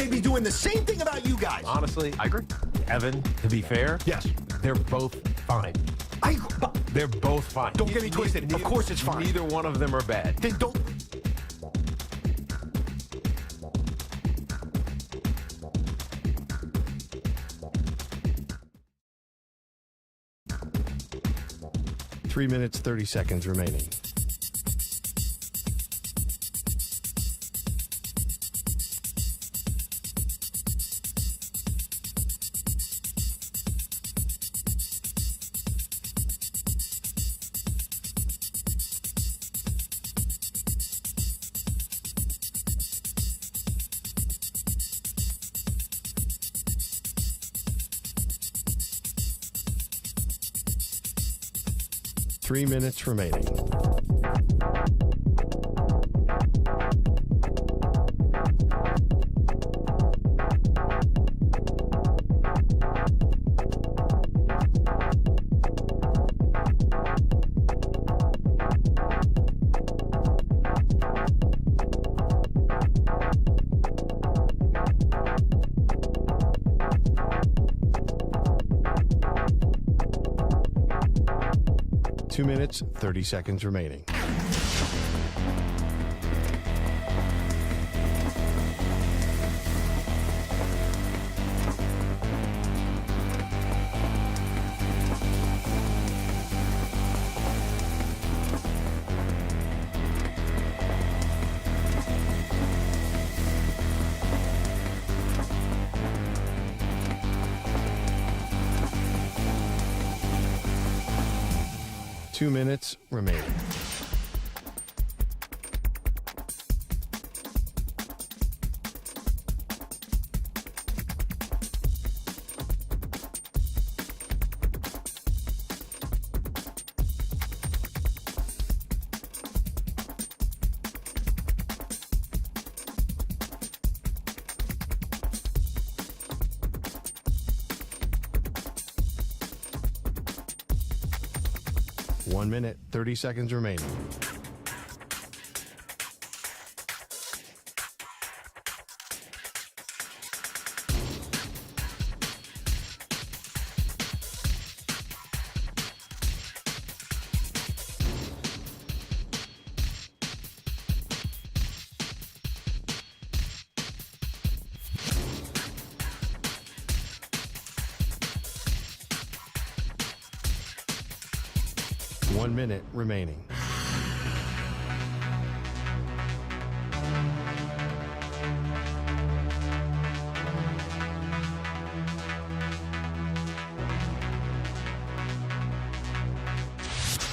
they'd be doing the same thing about you guys. Honestly, I agree. Evan, to be fair, Yes. they're both fine. They're both fine. Don't get me twisted. Of course it's fine. Neither one of them are bad. Then don't. Three minutes, 30 seconds remaining. Three minutes remaining. Two minutes, 30 seconds remaining. Two minutes remaining. One minute, 30 seconds remaining. One minute remaining.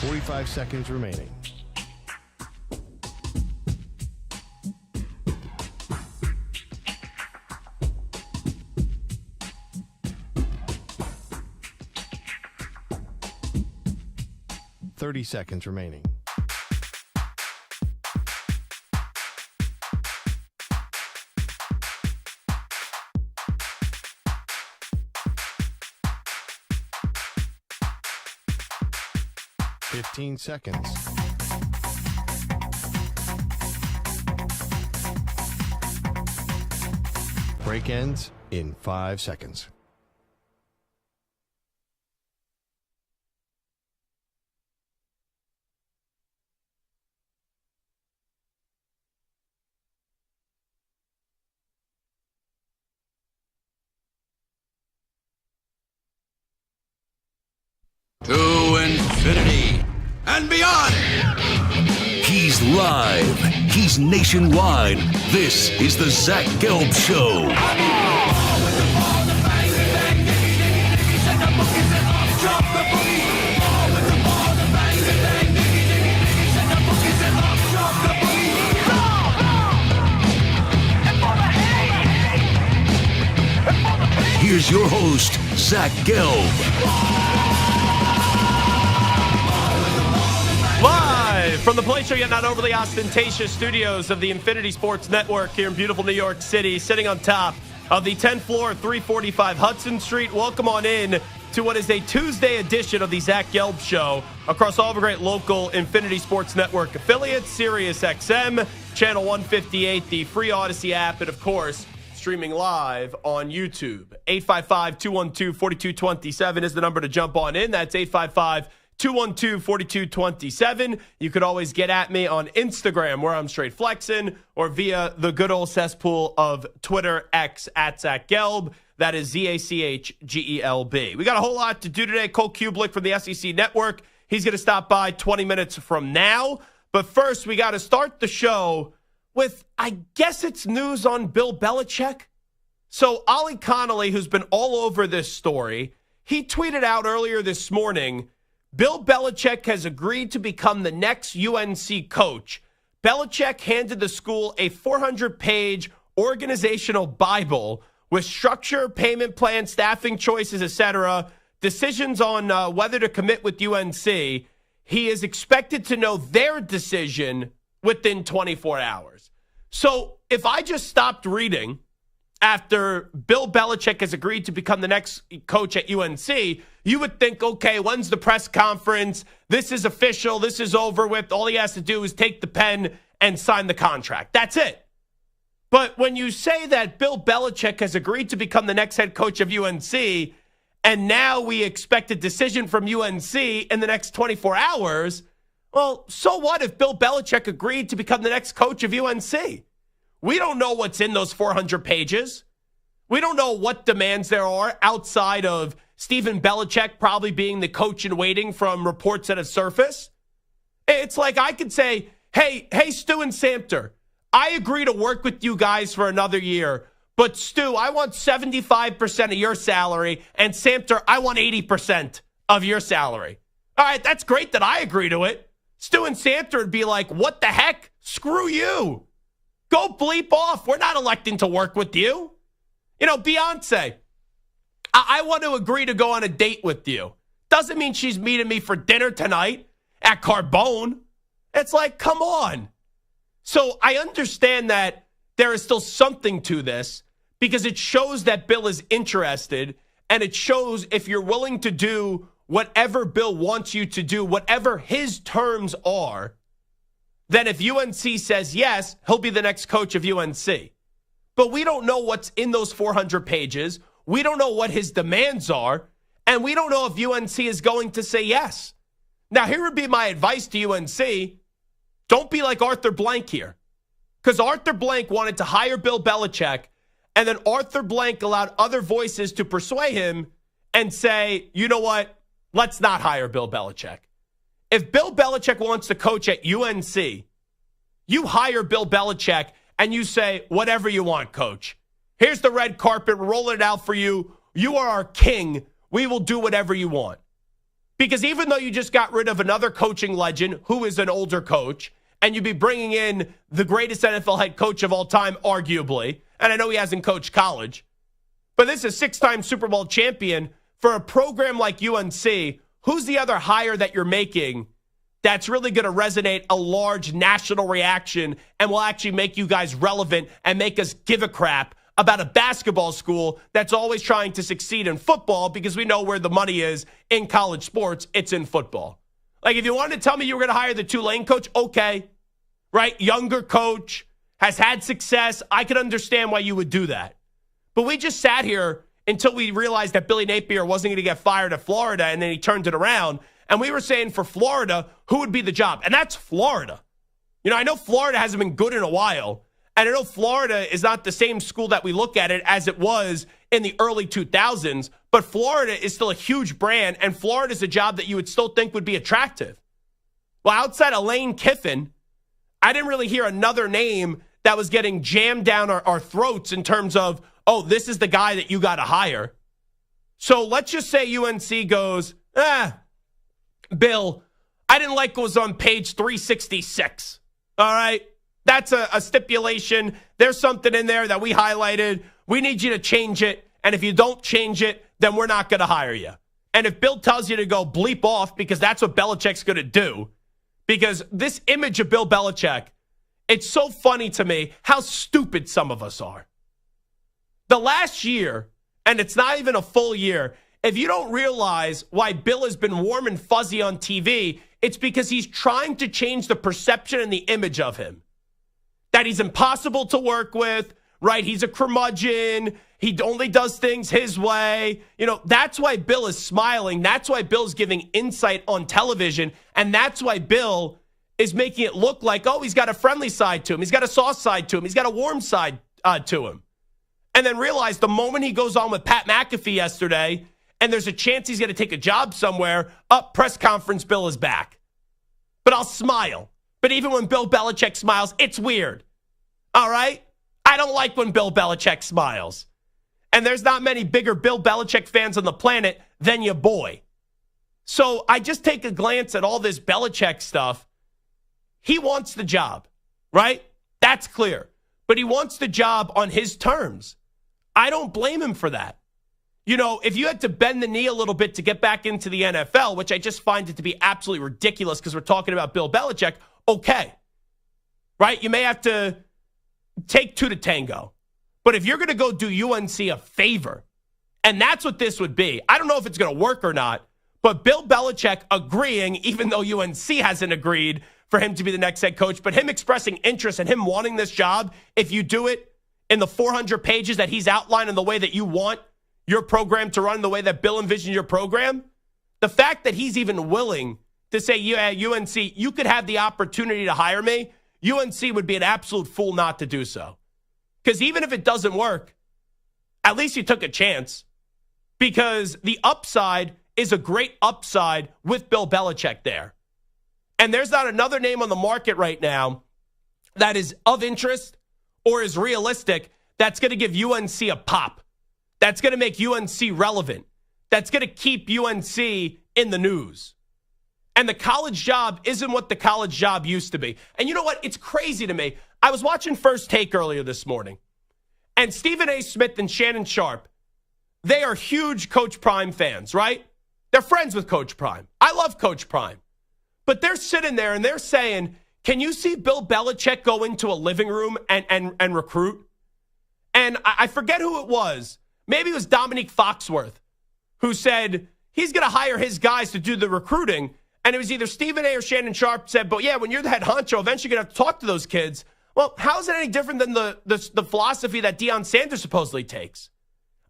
Forty-five seconds remaining. Thirty seconds remaining. Fifteen seconds. Break ends in 5 seconds. To infinity and beyond. He's live. He's nationwide. This is the Zach Gelb Show. Here's your host, Zach Gelb. Live from the place show yet not overly ostentatious studios of the Infinity Sports Network here in beautiful New York City, sitting on top of the 10th floor of 345 Hudson Street. Welcome on in to what is a Tuesday edition of the Zach Gelb Show across all the great local Infinity Sports Network affiliates, Sirius XM, Channel 158, the free Odyssey app, and of course, streaming live on YouTube. 855-212-4227 is the number to jump on in. That's 855-212-4227. You could always get at me on Instagram, where I'm straight flexing, or via the good old cesspool of Twitter, X, at Zach Gelb. That is ZACHGELB. We got a whole lot to do today. Cole Cubelic from the SEC Network. He's going to stop by 20 minutes from now. But first, we got to start the show with, I guess it's news on Bill Belichick. So Ollie Connolly, who's been all over this story, he tweeted out earlier this morning, Bill Belichick has agreed to become the next UNC coach. Belichick handed the school a 400-page organizational Bible with structure, payment plan, staffing choices, etc., decisions on whether to commit with UNC. He is expected to know their decision within 24 hours. So if I just stopped reading after Bill Belichick has agreed to become the next coach at UNC, you would think, okay, when's the press conference? This is official. This is over with. All he has to do is take the pen and sign the contract. That's it. But when you say that Bill Belichick has agreed to become the next head coach of UNC, and now we expect a decision from UNC in the next 24 hours, well, so what if Bill Belichick agreed to become the next coach of UNC? We don't know what's in those 400 pages. We don't know what demands there are outside of Stephen Belichick probably being the coach in waiting from reports that have surfaced. It's like I could say, hey, Stu and Samter, I agree to work with you guys for another year, but Stu, I want 75% of your salary, and Samter, I want 80% of your salary. All right, that's great that I agree to it. Stu and Samter would be like, what the heck? Screw you. Go bleep off. We're not electing to work with you. You know, Beyonce, I want to agree to go on a date with you. Doesn't mean she's meeting me for dinner tonight at Carbone. It's like, come on. So I understand that there is still something to this because it shows that Bill is interested, and it shows if you're willing to do whatever Bill wants you to do, whatever his terms are, then if UNC says yes, he'll be the next coach of UNC. But we don't know what's in those 400 pages. We don't know what his demands are, and we don't know if UNC is going to say yes. Now, here would be my advice to UNC. Don't be like Arthur Blank here, because Arthur Blank wanted to hire Bill Belichick, and then Arthur Blank allowed other voices to persuade him and say, you know what? Let's not hire Bill Belichick. If Bill Belichick wants to coach at UNC, you hire Bill Belichick and you say, whatever you want, coach. Here's the red carpet. We're rolling it out for you. You are our king. We will do whatever you want. Because even though you just got rid of another coaching legend who is an older coach, and you'd be bringing in the greatest NFL head coach of all time, arguably, and I know he hasn't coached college, but this is a 6-time Super Bowl champion. For a program like UNC, who's the other hire that you're making that's really going to resonate a large national reaction and will actually make you guys relevant and make us give a crap about a basketball school that's always trying to succeed in football, because we know where the money is in college sports, it's in football. Like, if you wanted to tell me you were going to hire the Tulane coach, okay, right? Younger coach, has had success. I could understand why you would do that. But we just sat here until we realized that Billy Napier wasn't going to get fired at Florida, and then he turned it around. And we were saying for Florida, who would be the job? And that's Florida. You know, I know Florida hasn't been good in a while, and I know Florida is not the same school that we look at it as it was in the early 2000s, but Florida is still a huge brand, and Florida is a job that you would still think would be attractive. Well, outside of Lane Kiffin, I didn't really hear another name that was getting jammed down our throats in terms of, oh, this is the guy that you got to hire. So let's just say UNC goes, Bill, I didn't like what was on page 366. All right? That's a stipulation. There's something in there that we highlighted. We need you to change it. And if you don't change it, then we're not going to hire you. And if Bill tells you to go bleep off, because that's what Belichick's going to do, because this image of Bill Belichick, it's so funny to me how stupid some of us are. The last year, and it's not even a full year, if you don't realize why Bill has been warm and fuzzy on TV, it's because he's trying to change the perception and the image of him. That he's impossible to work with, right? He's a curmudgeon. He only does things his way. That's why Bill is smiling. That's why Bill's giving insight on television. And that's why Bill is making it look like, he's got a friendly side to him. He's got a soft side to him. He's got a warm side to him. And then realize the moment he goes on with Pat McAfee yesterday and there's a chance he's going to take a job somewhere, press conference, Bill is back. But I'll smile. But even when Bill Belichick smiles, it's weird. All right? I don't like when Bill Belichick smiles. And there's not many bigger Bill Belichick fans on the planet than your boy. So I just take a glance at all this Belichick stuff. He wants the job, right? That's clear. But he wants the job on his terms. I don't blame him for that. If you had to bend the knee a little bit to get back into the NFL, which I just find it to be absolutely ridiculous because we're talking about Bill Belichick, okay. Right? You may have to take two to tango. But if you're going to go do UNC a favor, and that's what this would be, I don't know if it's going to work or not, but Bill Belichick agreeing, even though UNC hasn't agreed for him to be the next head coach, but him expressing interest and him wanting this job, if you do it in the 400 pages that he's outlined in the way that you want your program to run, the way that Bill envisioned your program, the fact that he's even willing to say, yeah, UNC, you could have the opportunity to hire me, UNC would be an absolute fool not to do so. Because even if it doesn't work, at least you took a chance. Because the upside is a great upside with Bill Belichick there. And there's not another name on the market right now that is of interest or is realistic that's going to give UNC a pop. That's going to make UNC relevant. That's going to keep UNC in the news. And the college job isn't what the college job used to be. And you know what? It's crazy to me. I was watching First Take earlier this morning. And Stephen A. Smith and Shannon Sharp, they are huge Coach Prime fans, right? They're friends with Coach Prime. I love Coach Prime. But they're sitting there and they're saying, can you see Bill Belichick go into a living room and recruit? And I forget who it was. Maybe it was Dominique Foxworth who said he's going to hire his guys to do the recruiting. And it was either Stephen A. or Shannon Sharp said, but yeah, when you're the head honcho, eventually you're going to have to talk to those kids. Well, how is it any different than the philosophy that Deion Sanders supposedly takes?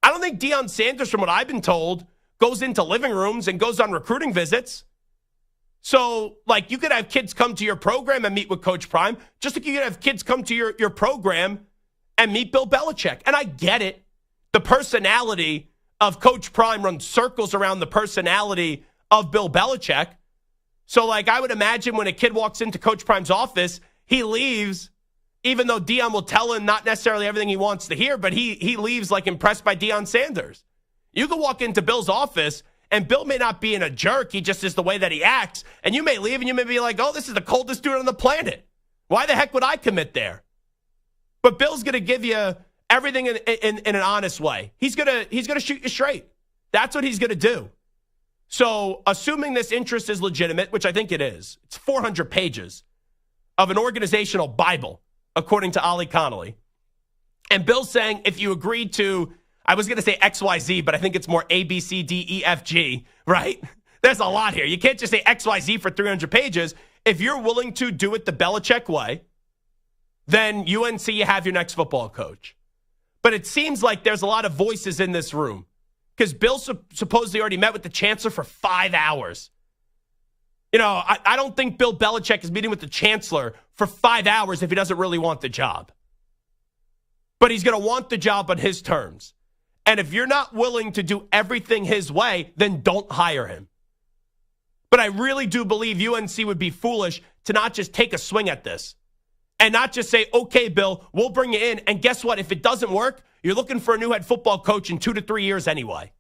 I don't think Deion Sanders, from what I've been told, goes into living rooms and goes on recruiting visits. So, you could have kids come to your program and meet with Coach Prime, just like you could have kids come to your program and meet Bill Belichick. And I get it. The personality of Coach Prime runs circles around the personality of Bill Belichick. So, I would imagine when a kid walks into Coach Prime's office, he leaves, even though Deion will tell him not necessarily everything he wants to hear, but he leaves, impressed by Deion Sanders. You could walk into Bill's office, and Bill may not be in a jerk. He just is the way that he acts. And you may leave, and you may be like, oh, this is the coldest dude on the planet. Why the heck would I commit there? But Bill's going to give you everything in an honest way. He's going to shoot you straight. That's what he's going to do. So, assuming this interest is legitimate, which I think it is, it's 400 pages of an organizational Bible, according to Ollie Connolly. And Bill's saying, if you agree to, I was going to say XYZ, but I think it's more A, B, C, D, E, F, G, right? There's a lot here. You can't just say XYZ for 300 pages. If you're willing to do it the Belichick way, then UNC, you have your next football coach. But it seems like there's a lot of voices in this room. Because Bill supposedly already met with the chancellor for 5 hours. I don't think Bill Belichick is meeting with the chancellor for 5 hours if he doesn't really want the job. But he's going to want the job on his terms. And if you're not willing to do everything his way, then don't hire him. But I really do believe UNC would be foolish to not just take a swing at this. And not just say, okay, Bill, we'll bring you in. And guess what? If it doesn't work, you're looking for a new head football coach in 2 to 3 years anyway.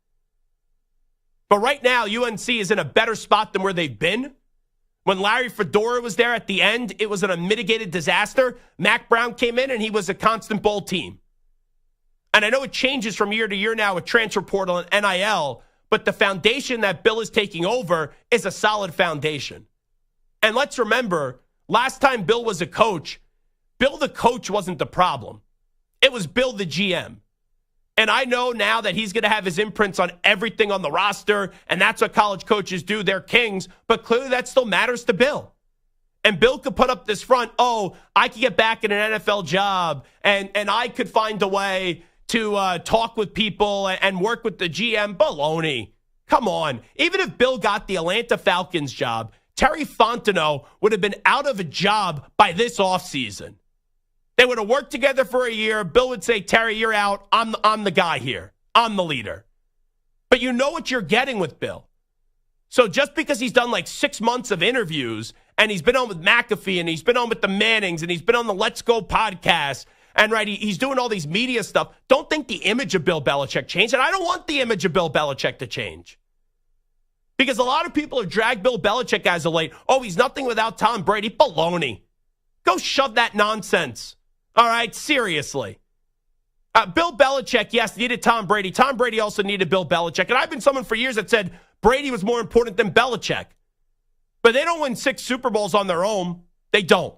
But right now, UNC is in a better spot than where they've been. When Larry Fedora was there at the end, it was an unmitigated disaster. Mac Brown came in, and he was a constant bowl team. And I know it changes from year to year now with transfer portal and NIL, but the foundation that Bill is taking over is a solid foundation. And let's remember, last time Bill was a coach, Bill the coach wasn't the problem. It was Bill the GM. And I know now that he's going to have his imprints on everything on the roster, and that's what college coaches do. They're kings, but clearly that still matters to Bill. And Bill could put up this front, oh, I could get back in an NFL job, and I could find a way to talk with people and work with the GM. Baloney. Come on. Even if Bill got the Atlanta Falcons job, Terry Fontenot would have been out of a job by this offseason. They would have worked together for a year. Bill would say, Terry, you're out. I'm the guy here. I'm the leader. But you know what you're getting with Bill. So just because he's done like 6 months of interviews and he's been on with McAfee and he's been on with the Mannings and he's been on the Let's Go podcast and he's doing all these media stuff, don't think the image of Bill Belichick changed. And I don't want the image of Bill Belichick to change. Because a lot of people have dragged Bill Belichick as of late. Oh, he's nothing without Tom Brady. Baloney. Go shove that nonsense. All right, seriously. Bill Belichick, yes, needed Tom Brady. Tom Brady also needed Bill Belichick. And I've been someone for years that said Brady was more important than Belichick. But they don't win 6 Super Bowls on their own. They don't.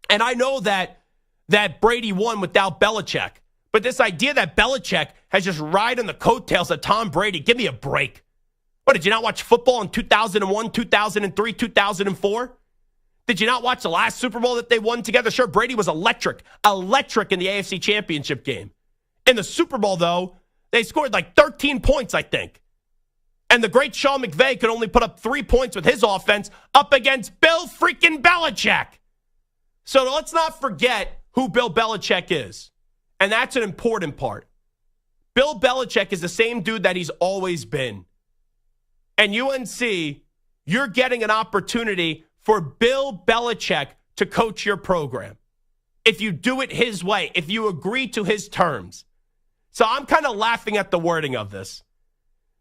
And I know that Brady won without Belichick. But this idea that Belichick has just ride on the coattails of Tom Brady, give me a break. What, did you not watch football in 2001, 2003, 2004? Did you not watch the last Super Bowl that they won together? Sure, Brady was electric in the AFC Championship game. In the Super Bowl, though, they scored like 13 points, I think. And the great Sean McVay could only put up 3 points with his offense up against Bill freaking Belichick. So let's not forget who Bill Belichick is. And that's an important part. Bill Belichick is the same dude that he's always been. And UNC, you're getting an opportunity for Bill Belichick to coach your program. If you do it his way, if you agree to his terms. So I'm kind of laughing at the wording of this.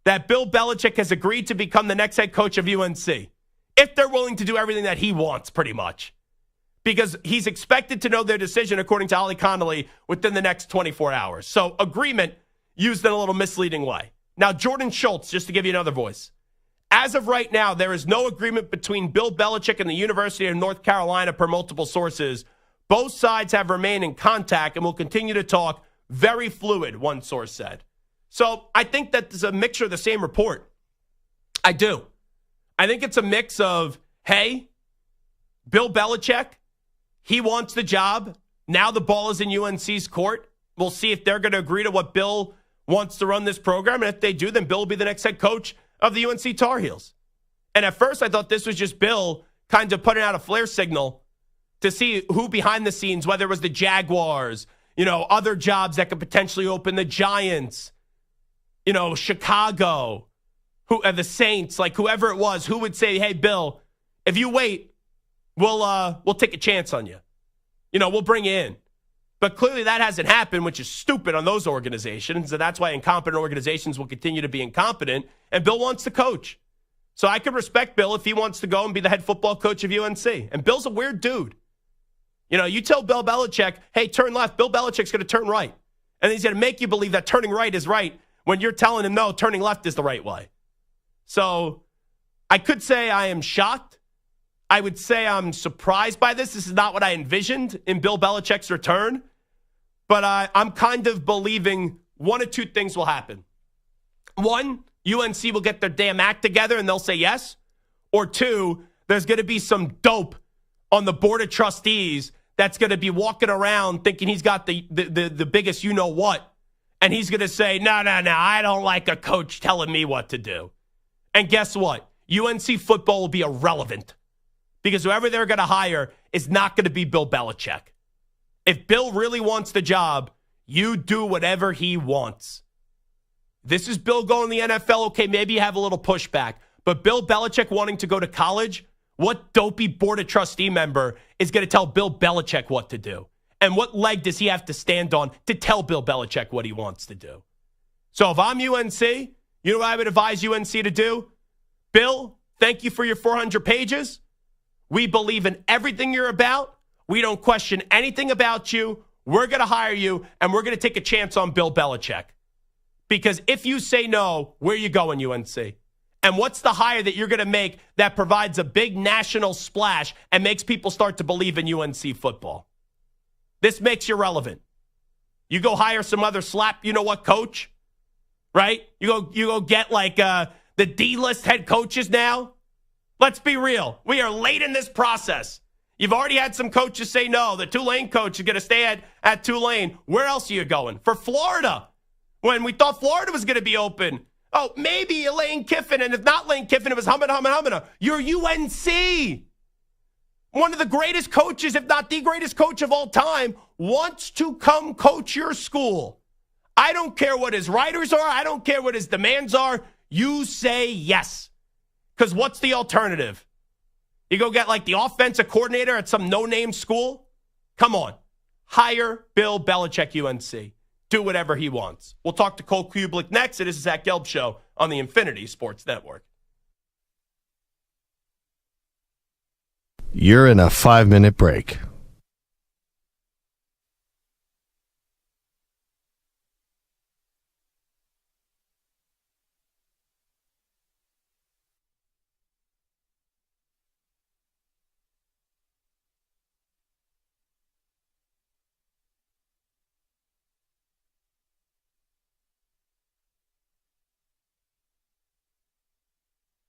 That Bill Belichick has agreed to become the next head coach of UNC. If they're willing to do everything that he wants, pretty much. Because he's expected to know their decision, according to Ollie Connolly, within the next 24 hours. So agreement used in a little misleading way. Now, Jordan Schultz, just to give you another voice. As of right now, there is no agreement between Bill Belichick and the University of North Carolina per multiple sources. Both sides have remained in contact and will continue to talk. Very fluid, one source said. So I think that there's a mixture of the same report. I do. I think it's a mix of, hey, Bill Belichick, he wants the job. Now the ball is in UNC's court. We'll see if they're going to agree to what Bill wants to run this program. And if they do, then Bill will be the next head coach of the UNC Tar Heels. And at first, I thought this was just Bill kind of putting out a flare signal to see who behind the scenes, whether it was the Jaguars, other jobs that could potentially open, the Giants, Chicago, the Saints, like whoever it was, who would say, hey, Bill, if you wait, we'll take a chance on you. We'll bring you in. But clearly that hasn't happened, which is stupid on those organizations. And that's why incompetent organizations will continue to be incompetent. And Bill wants to coach. So I can respect Bill if he wants to go and be the head football coach of UNC. And Bill's a weird dude. You tell Bill Belichick, hey, turn left. Bill Belichick's going to turn right. And he's going to make you believe that turning right is right when you're telling him, no, turning left is the right way. So I could say I am shocked. I would say I'm surprised by this. This is not what I envisioned in Bill Belichick's return. But I'm kind of believing one of two things will happen. One, UNC will get their damn act together and they'll say yes. Or two, there's going to be some dope on the board of trustees that's going to be walking around thinking he's got the biggest you-know-what. And he's going to say, no, I don't like a coach telling me what to do. And guess what? UNC football will be irrelevant. Because whoever they're going to hire is not going to be Bill Belichick. If Bill really wants the job, you do whatever he wants. This is Bill going to the NFL. Okay, maybe you have a little pushback. But Bill Belichick wanting to go to college, what dopey board of trustee member is going to tell Bill Belichick what to do? And what leg does he have to stand on to tell Bill Belichick what he wants to do? So if I'm UNC, you know what I would advise UNC to do? Bill, thank you for your 400 pages. We believe in everything you're about. We don't question anything about you. We're going to hire you, and we're going to take a chance on Bill Belichick. Because if you say no, where are you going, UNC? And what's the hire that you're going to make that provides a big national splash and makes people start to believe in UNC football? This makes you relevant. You go hire some other slap, coach, right? You go get like the D-list head coaches now. Let's be real. We are late in this process. You've already had some coaches say no. The Tulane coach is going to stay at Tulane. Where else are you going? For Florida. When we thought Florida was going to be open. Oh, maybe Lane Kiffin. And if not Lane Kiffin, it was Humana. You're UNC. One of the greatest coaches, if not the greatest coach of all time, wants to come coach your school. I don't care what his writers are. I don't care what his demands are. You say yes. Because what's the alternative? You go get like the offensive coordinator at some no-name school? Come on. Hire Bill Belichick, UNC. Do whatever he wants. We'll talk to Cole Cubelic next. It is the Zach Gelb Show on the Infinity Sports Network. You're in a 5-minute break.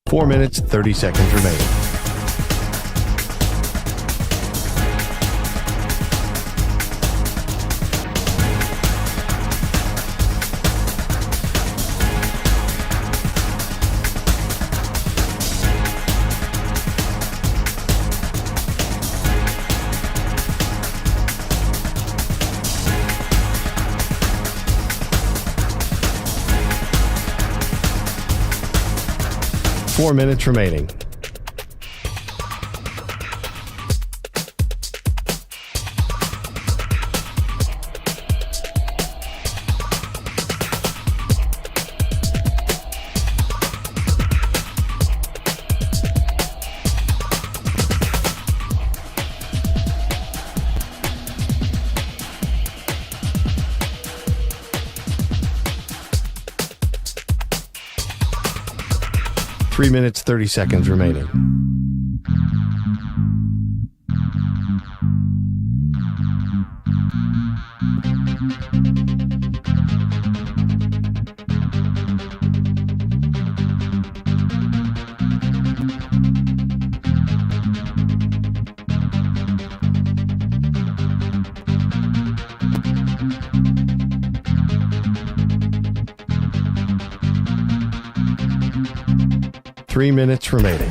Four minutes, 30 seconds remaining. Four minutes remaining. Three minutes, 30 seconds remaining. Three minutes remaining.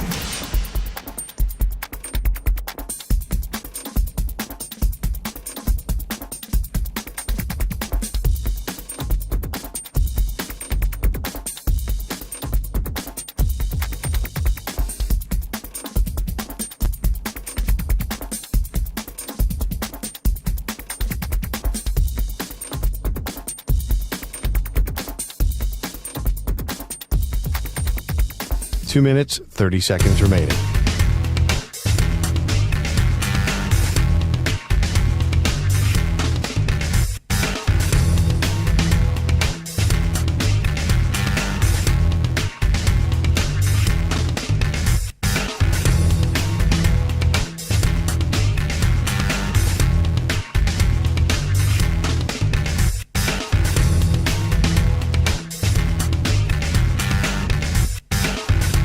Two minutes, 30 seconds remaining.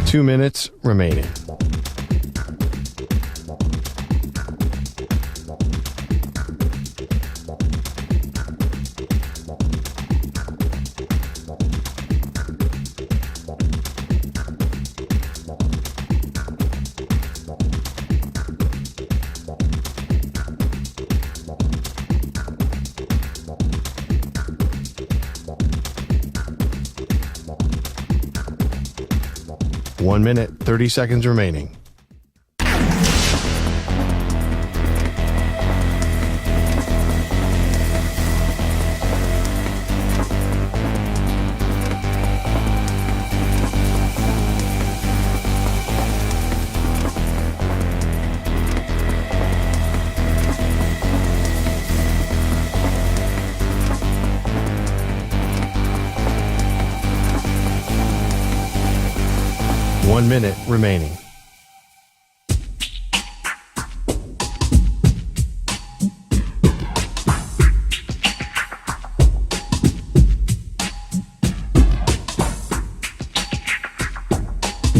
Two minutes remaining. One minute, 30 seconds remaining. One minute remaining.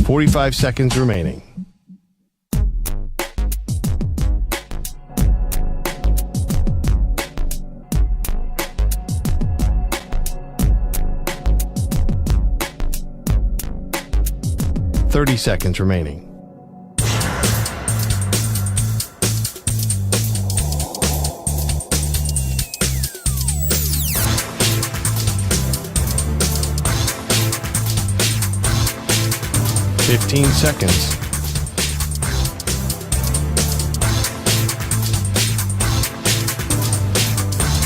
.45 seconds remaining. 30 seconds remaining. Fifteen seconds.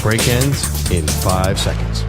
Break ends in 5 seconds.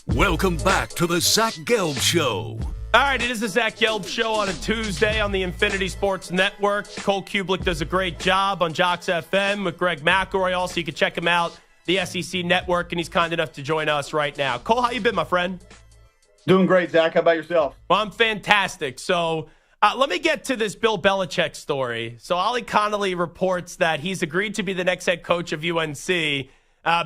Welcome back to the Zach Gelb Show. All right, it is the Zach Gelb Show on a Tuesday on the Infinity Sports Network. Cole Cubelic does a great job on Jocks FM with Greg McElroy. Also, you can check him out, the SEC Network, and he's kind enough to join us right now. Cole, how you been, my friend? Doing great, Zach. How about yourself? Well, I'm fantastic. So let me get to this Bill Belichick story. So Ollie Connolly reports that he's agreed to be the next head coach of UNC.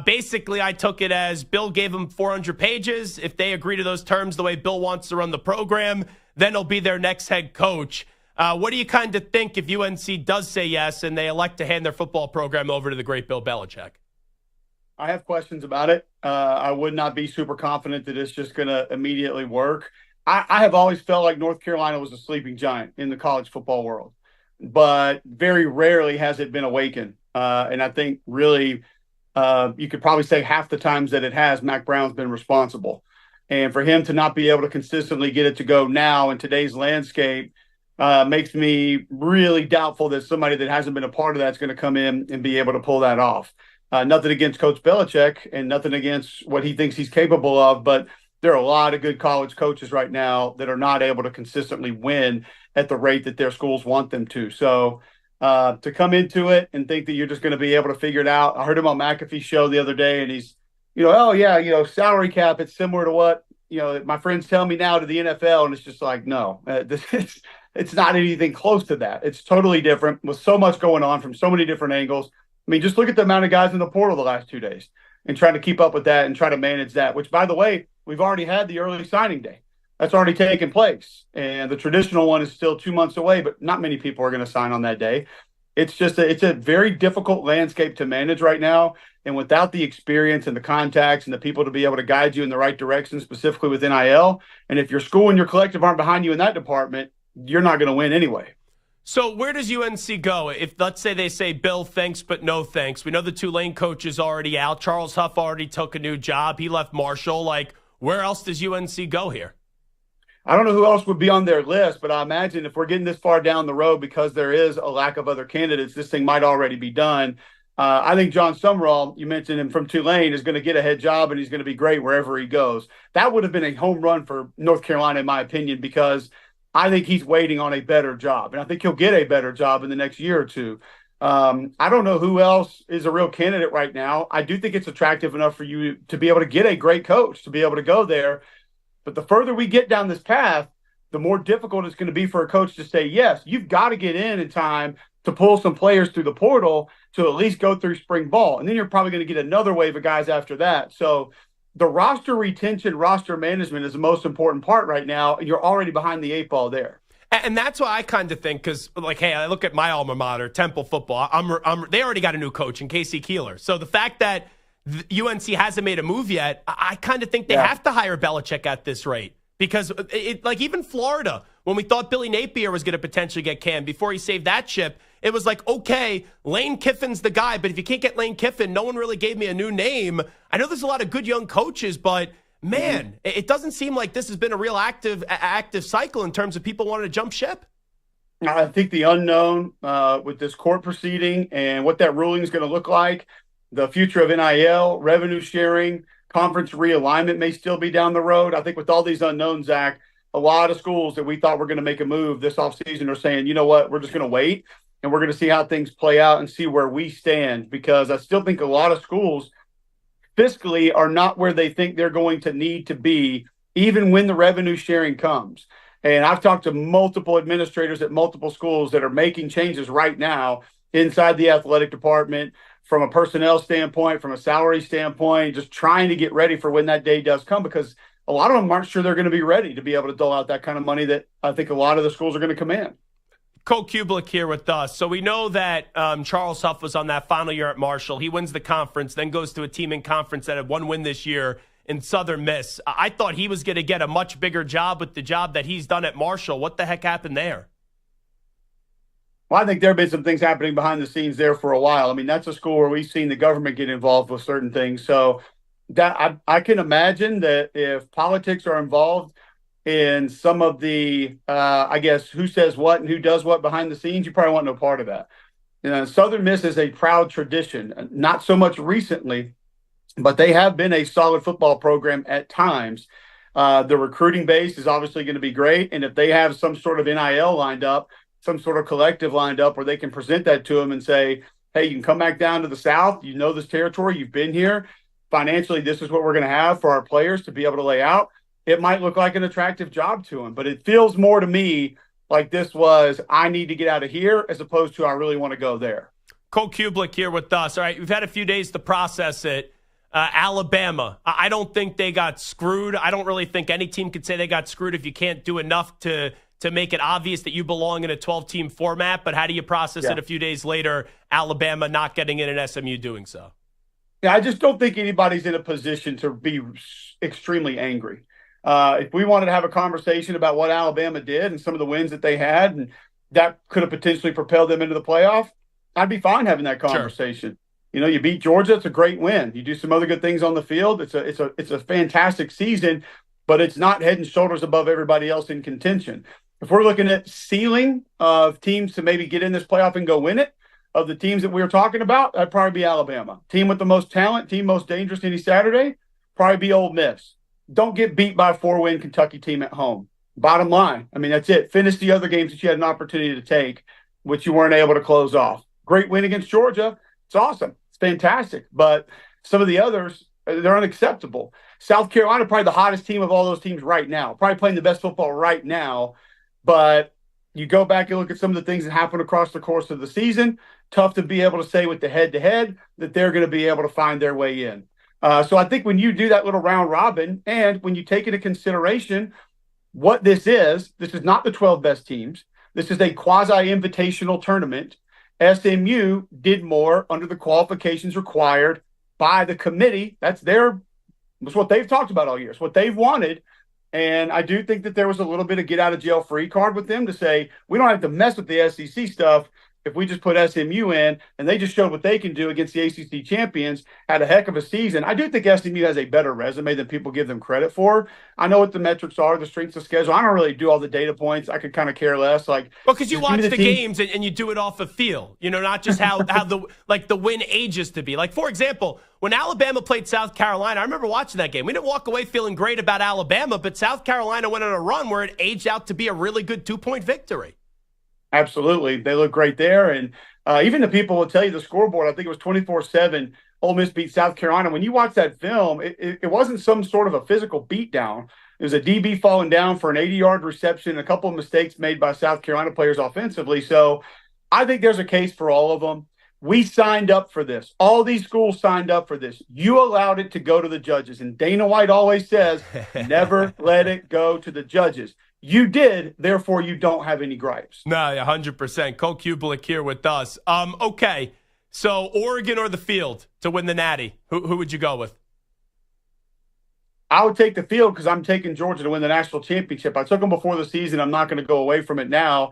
Basically, I took it as Bill gave him 400 pages. If they agree to those terms the way Bill wants to run the program, then he'll be their next head coach. What do you kind of think if UNC does say yes and they elect to hand their football program over to the great Bill Belichick? I have questions about it. I would not be super confident that it's just going to immediately work. I have always felt like North Carolina was a sleeping giant in the college football world, but very rarely has it been awakened. And I think really you could probably say half the times that it has, Mac Brown's been responsible. And for him to not be able to consistently get it to go now in today's landscape makes me really doubtful that somebody that hasn't been a part of that's going to come in and be able to pull that off. Nothing against Coach Belichick and nothing against what he thinks he's capable of, but there are a lot of good college coaches right now that are not able to consistently win at the rate that their schools want them to. So to come into it and think that you're just going to be able to figure it out. I heard him on McAfee's show the other day, and he's, oh, yeah, salary cap, it's similar to what, my friends tell me now to the NFL. And it's just like, no, it's not anything close to that. It's totally different with so much going on from so many different angles. I mean, just look at the amount of guys in the portal the last 2 days and trying to keep up with that and try to manage that, which, by the way, we've already had the early signing day. That's already taken place. And the traditional one is still 2 months away, but not many people are going to sign on that day. It's just it's a very difficult landscape to manage right now. And without the experience and the contacts and the people to be able to guide you in the right direction, specifically with NIL, and if your school and your collective aren't behind you in that department, you're not going to win anyway. So where does UNC go? If, let's say, they say, Bill, thanks, but no thanks. We know the Tulane coach is already out. Charles Huff already took a new job. He left Marshall. Like, where else does UNC go here? I don't know who else would be on their list, but I imagine if we're getting this far down the road because there is a lack of other candidates, this thing might already be done. I think John Summerall, you mentioned him from Tulane, is going to get a head job and he's going to be great wherever he goes. That would have been a home run for North Carolina, in my opinion, because I think he's waiting on a better job, and I think he'll get a better job in the next year or two. I don't know who else is a real candidate right now. I do think it's attractive enough for you to be able to get a great coach, to be able to go there. But the further we get down this path, the more difficult it's going to be for a coach to say, yes, you've got to get in time to pull some players through the portal to at least go through spring ball. And then you're probably going to get another wave of guys after that. So the roster retention, roster management is the most important part right now. And you're already behind the 8 ball there. And that's why I kind of think, because, hey, I look at my alma mater, Temple football. They already got a new coach in Casey Keeler. So the fact that UNC hasn't made a move yet, I kind of think they have to hire Belichick at this rate. Because, even Florida, when we thought Billy Napier was going to potentially get canned, before he saved that ship, it was like, okay, Lane Kiffin's the guy, but if you can't get Lane Kiffin, no one really gave me a new name. I know there's a lot of good young coaches, but, man, it doesn't seem like this has been a real active cycle in terms of people wanting to jump ship. I think the unknown with this court proceeding and what that ruling is going to look like, the future of NIL, revenue sharing, conference realignment may still be down the road. I think with all these unknowns, Zach, a lot of schools that we thought were going to make a move this offseason are saying, you know what, we're just going to wait and we're going to see how things play out and see where we stand, because I still think a lot of schools fiscally are not where they think they're going to need to be, even when the revenue sharing comes. And I've talked to multiple administrators at multiple schools that are making changes right now inside the athletic department, from a personnel standpoint, from a salary standpoint, just trying to get ready for when that day does come, because a lot of them aren't sure they're going to be ready to be able to dole out that kind of money that I think a lot of the schools are going to command. Coach Cubelic here with us. So we know that Charles Huff was on that final year at Marshall. He wins the conference, then goes to a team in conference that had one win this year in Southern Miss. I thought he was going to get a much bigger job with the job that he's done at Marshall. What the heck happened there? Well, I think there have been some things happening behind the scenes there for a while. I mean, that's a school where we've seen the government get involved with certain things. So that I can imagine that if politics are involved in some of the, I guess, who says what and who does what behind the scenes, you probably want no part of that. You know, Southern Miss is a proud tradition, not so much recently, but they have been a solid football program at times. The recruiting base is obviously going to be great. And if they have some sort of NIL lined up, some sort of collective lined up where they can present that to them and say, hey, you can come back down to the South. You know this territory. You've been here. Financially, this is what we're going to have for our players to be able to lay out. It might look like an attractive job to them, but it feels more to me like this was, I need to get out of here, as opposed to I really want to go there. Cole Cubelic here with us. All right, we've had a few days to process it. Alabama, I don't think they got screwed. I don't really think any team could say they got screwed if you can't do enough to make it obvious that you belong in a 12-team format. But how do you process it a few days later, Alabama not getting in and SMU doing so? Yeah, I just don't think anybody's in a position to be extremely angry. If we wanted to have a conversation about what Alabama did and some of the wins that they had, and that could have potentially propelled them into the playoff, I'd be fine having that conversation. Sure. You know, you beat Georgia, it's a great win. You do some other good things on the field, it's a fantastic season, but it's not head and shoulders above everybody else in contention. If we're looking at ceiling of teams to maybe get in this playoff and go win it, of the teams that we were talking about, that'd probably be Alabama. Team with the most talent, team most dangerous any Saturday, probably be Ole Miss. Don't get beat by a 4-win Kentucky team at home. Bottom line, I mean, that's it. Finish the other games that you had an opportunity to take, which you weren't able to close off. Great win against Georgia. It's awesome. It's fantastic. But some of the others, they're unacceptable. South Carolina, probably the hottest team of all those teams right now. Probably playing the best football right now. But you go back and look at some of the things that happened across the course of the season. Tough to be able to say with the head-to-head that they're going to be able to find their way in. So I think when you do that little round robin, and when you take into consideration what this is not the 12 best teams. This is a quasi-invitational tournament. SMU did more under the qualifications required by the committee. That's what they've talked about all year. It's what they've wanted. And I do think that there was a little bit of get out of jail free card with them to say, we don't have to mess with the SEC stuff if we just put SMU in, and they just showed what they can do against the ACC champions, had a heck of a season. I do think SMU has a better resume than people give them credit for. I know what the metrics are, the strengths of schedule. I don't really do all the data points. I could kind of care less. Well, because you watch the games and you do it off the field, you know, not just how the win ages to be. Like, for example, when Alabama played South Carolina, I remember watching that game. We didn't walk away feeling great about Alabama, but South Carolina went on a run where it aged out to be a really good 2-point victory. Absolutely. They look great there. And even the people will tell you the scoreboard, I think it was 24-7, Ole Miss beat South Carolina. When you watch that film, it wasn't some sort of a physical beatdown. It was a DB falling down for an 80-yard reception, a couple of mistakes made by South Carolina players offensively. So I think there's a case for all of them. We signed up for this. All these schools signed up for this. You allowed it to go to the judges. And Dana White always says, never let it go to the judges. You did, therefore you don't have any gripes. No, 100%. Cole Cubelic here with us. Okay, so Oregon or the field to win the Natty? Who would you go with? I would take the field because I'm taking Georgia to win the national championship. I took them before the season. I'm not going to go away from it now.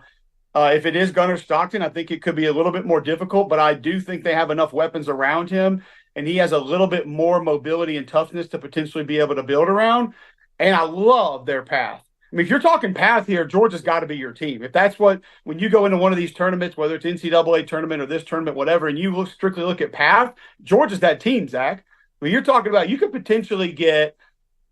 If it is Gunnar Stockton, I think it could be a little bit more difficult, but I do think they have enough weapons around him, and he has a little bit more mobility and toughness to potentially be able to build around. And I love their path. I mean, if you're talking path here, Georgia's got to be your team. If that's when you go into one of these tournaments, whether it's NCAA tournament or this tournament, whatever, and you strictly look at path, Georgia's that team, Zach. I mean, you're talking about you could potentially get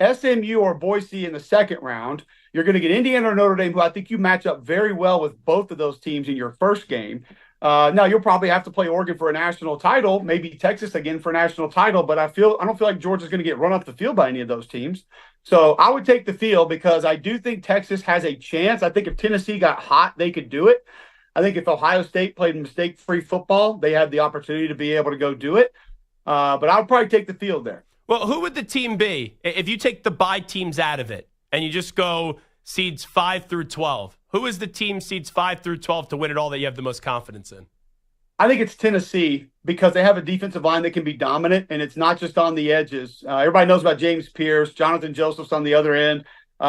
SMU or Boise in the second round. You're going to get Indiana or Notre Dame, who I think you match up very well with both of those teams in your first game. Now, you'll probably have to play Oregon for a national title, maybe Texas again for a national title, but I don't feel like Georgia's going to get run off the field by any of those teams. So I would take the field because I do think Texas has a chance. I think if Tennessee got hot, they could do it. I think if Ohio State played mistake-free football, they had the opportunity to be able to go do it. But I would probably take the field there. Well, who would the team be if you take the bye teams out of it and you just go seeds 5 through 12? Who is the team seeds 5 through 12 to win it all that you have the most confidence in? I think it's Tennessee because they have a defensive line that can be dominant, and it's not just on the edges. Everybody knows about James Pierce. Jonathan Joseph's on the other end.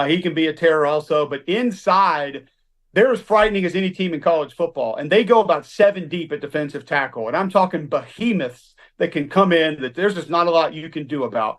He can be a terror also. But inside, they're as frightening as any team in college football, and they go about 7 deep at defensive tackle. And I'm talking behemoths that can come in that there's just not a lot you can do about.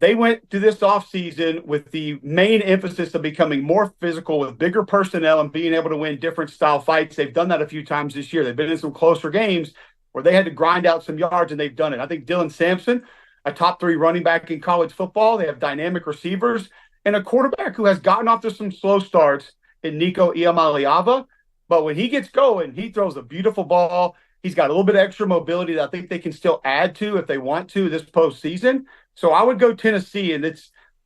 They went to this offseason with the main emphasis of becoming more physical with bigger personnel and being able to win different style fights. They've done that a few times this year. They've been in some closer games where they had to grind out some yards, and they've done it. I think Dylan Sampson, a top 3 running back in college football. They have dynamic receivers and a quarterback who has gotten off to some slow starts in Nico Iamaleava. But when he gets going, he throws a beautiful ball. He's got a little bit of extra mobility that I think they can still add to if they want to this postseason. So I would go Tennessee, and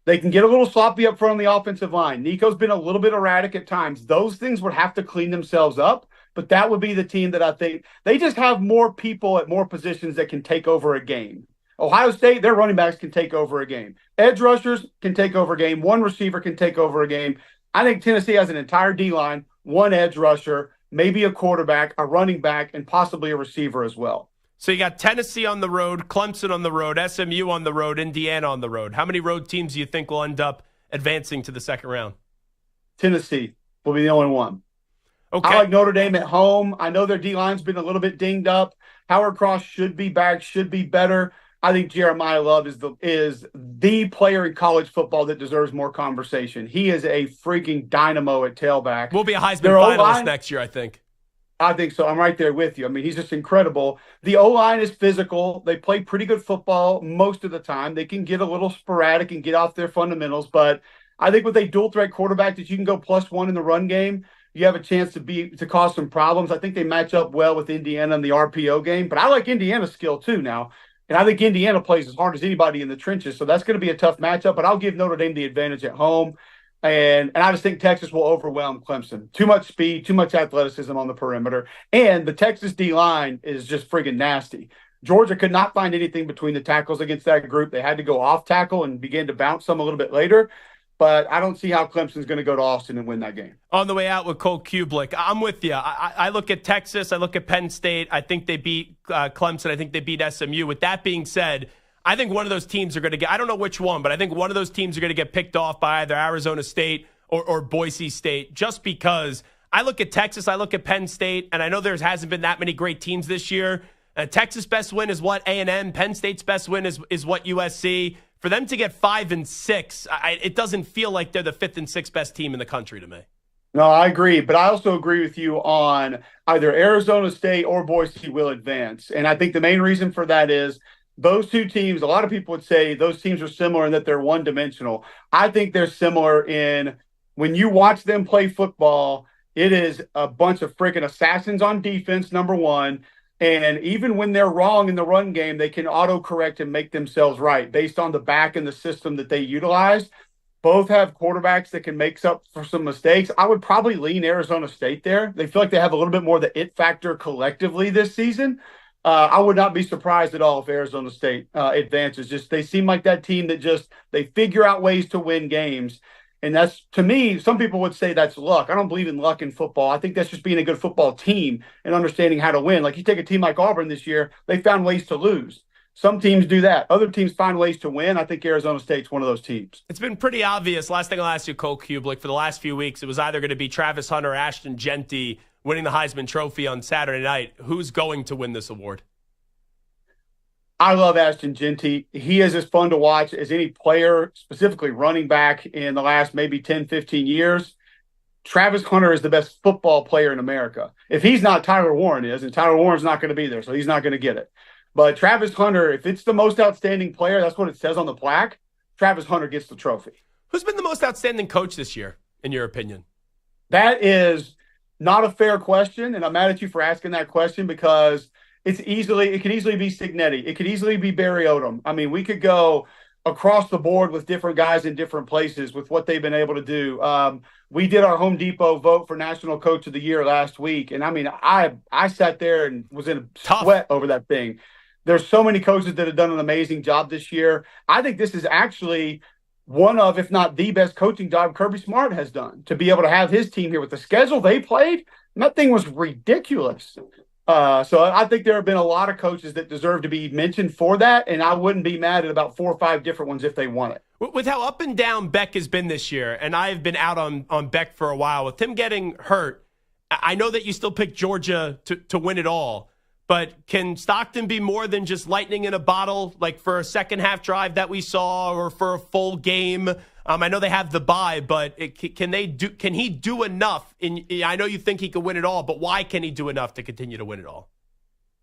they can get a little sloppy up front on the offensive line. Nico's been a little bit erratic at times. Those things would have to clean themselves up, but that would be the team that I think they just have more people at more positions that can take over a game. Ohio State, their running backs can take over a game. Edge rushers can take over a game. One receiver can take over a game. I think Tennessee has an entire D-line, one edge rusher, maybe a quarterback, a running back, and possibly a receiver as well. So you got Tennessee on the road, Clemson on the road, SMU on the road, Indiana on the road. How many road teams do you think will end up advancing to the second round? Tennessee will be the only one. Okay. I like Notre Dame at home. I know their D-line's been a little bit dinged up. Howard Cross should be back, should be better. I think Jeremiah Love is the player in college football that deserves more conversation. He is a freaking dynamo at tailback. Will be a Heisman finalist next year, I think. I think so. I'm right there with you. I mean, he's just incredible. The O-line is physical. They play pretty good football most of the time. They can get a little sporadic and get off their fundamentals, but I think with a dual threat quarterback that you can go +1 in the run game, you have a chance to cause some problems. I think they match up well with Indiana in the RPO game, but I like Indiana's skill too now. And I think Indiana plays as hard as anybody in the trenches, so that's going to be a tough matchup, but I'll give Notre Dame the advantage at home. And I just think Texas will overwhelm Clemson. Too much speed, too much athleticism on the perimeter. And the Texas D-line is just friggin' nasty. Georgia could not find anything between the tackles against that group. They had to go off tackle and begin to bounce some a little bit later. But I don't see how Clemson's going to go to Austin and win that game. On the way out with Cole Cubelic, I'm with you. I look at Texas. I look at Penn State. I think they beat Clemson. I think they beat SMU. With that being said, I think one of those teams are going to get – I don't know which one, but I think one of those teams are going to get picked off by either Arizona State or Boise State just because I look at Texas, I look at Penn State, and I know there hasn't been that many great teams this year. Texas' best win is what, A&M. Penn State's best win is what, USC. For them to get 5 and 6, it doesn't feel like they're the 5th and 6th best team in the country to me. No, I agree. But I also agree with you on either Arizona State or Boise will advance. And I think the main reason for that is those two teams, a lot of people would say those teams are similar in that they're one-dimensional. I think they're similar in when you watch them play football, it is a bunch of freaking assassins on defense, number one. And even when they're wrong in the run game, they can autocorrect and make themselves right based on the back and the system that they utilize. Both have quarterbacks that can make up for some mistakes. I would probably lean Arizona State there. They feel like they have a little bit more of the it factor collectively this season. I would not be surprised at all if Arizona State advances. Just they seem like that team that just they figure out ways to win games. And that's, to me, some people would say that's luck. I don't believe in luck in football. I think that's just being a good football team and understanding how to win. Like you take a team like Auburn this year, they found ways to lose. Some teams do that. Other teams find ways to win. I think Arizona State's one of those teams. It's been pretty obvious. Last thing I'll ask you, Cole Cubelic, for the last few weeks, it was either going to be Travis Hunter or Ashton Genty winning the Heisman Trophy on Saturday night. Who's going to win this award? I love Ashton Genty. He is as fun to watch as any player, specifically running back in the last maybe 10, 15 years. Travis Hunter is the best football player in America. If he's not, Tyler Warren is, and Tyler Warren's not going to be there, so he's not going to get it. But Travis Hunter, if it's the most outstanding player, that's what it says on the plaque, Travis Hunter gets the trophy. Who's been the most outstanding coach this year, in your opinion? That is not a fair question, and I'm mad at you for asking that question because it could easily be Signetti. It could easily be Barry Odom. I mean, we could go across the board with different guys in different places with what they've been able to do. We did our Home Depot vote for National Coach of the Year last week. And I mean, I sat there and was in a sweat over that thing. There's so many coaches that have done an amazing job this year. I think this is actually one of, if not the best coaching job Kirby Smart has done, to be able to have his team here with the schedule they played. That thing was ridiculous. So I think there have been a lot of coaches that deserve to be mentioned for that, and I wouldn't be mad at about 4 or 5 different ones if they won it. With how up and down Beck has been this year, and I've been out on Beck for a while, with him getting hurt, I know that you still pick Georgia to win it all, but can Stockton be more than just lightning in a bottle, like for a second-half drive that we saw or for a full game? I know they have the bye, but can he do enough? I know you think he could win it all, but why can he do enough to continue to win it all?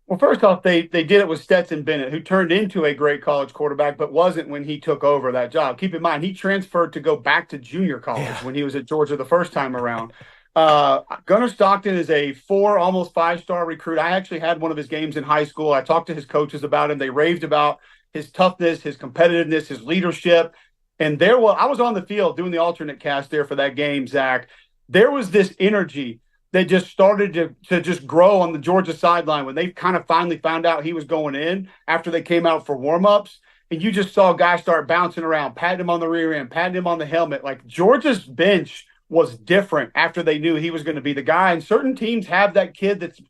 Well, first off, they did it with Stetson Bennett, who turned into a great college quarterback, but wasn't when he took over that job. Keep in mind, he transferred to go back to junior college when he was at Georgia the first time around. Gunnar Stockton is a 4, almost 5-star recruit. I actually had one of his games in high school. I talked to his coaches about him. They raved about his toughness, his competitiveness, his leadership. And I was on the field doing the alternate cast there for that game, Zach. There was this energy that just started to just grow on the Georgia sideline when they kind of finally found out he was going in after they came out for warmups. And you just saw guys start bouncing around, patting him on the rear end, patting him on the helmet. Like, Georgia's bench was different after they knew he was going to be the guy. And certain teams have that kid that's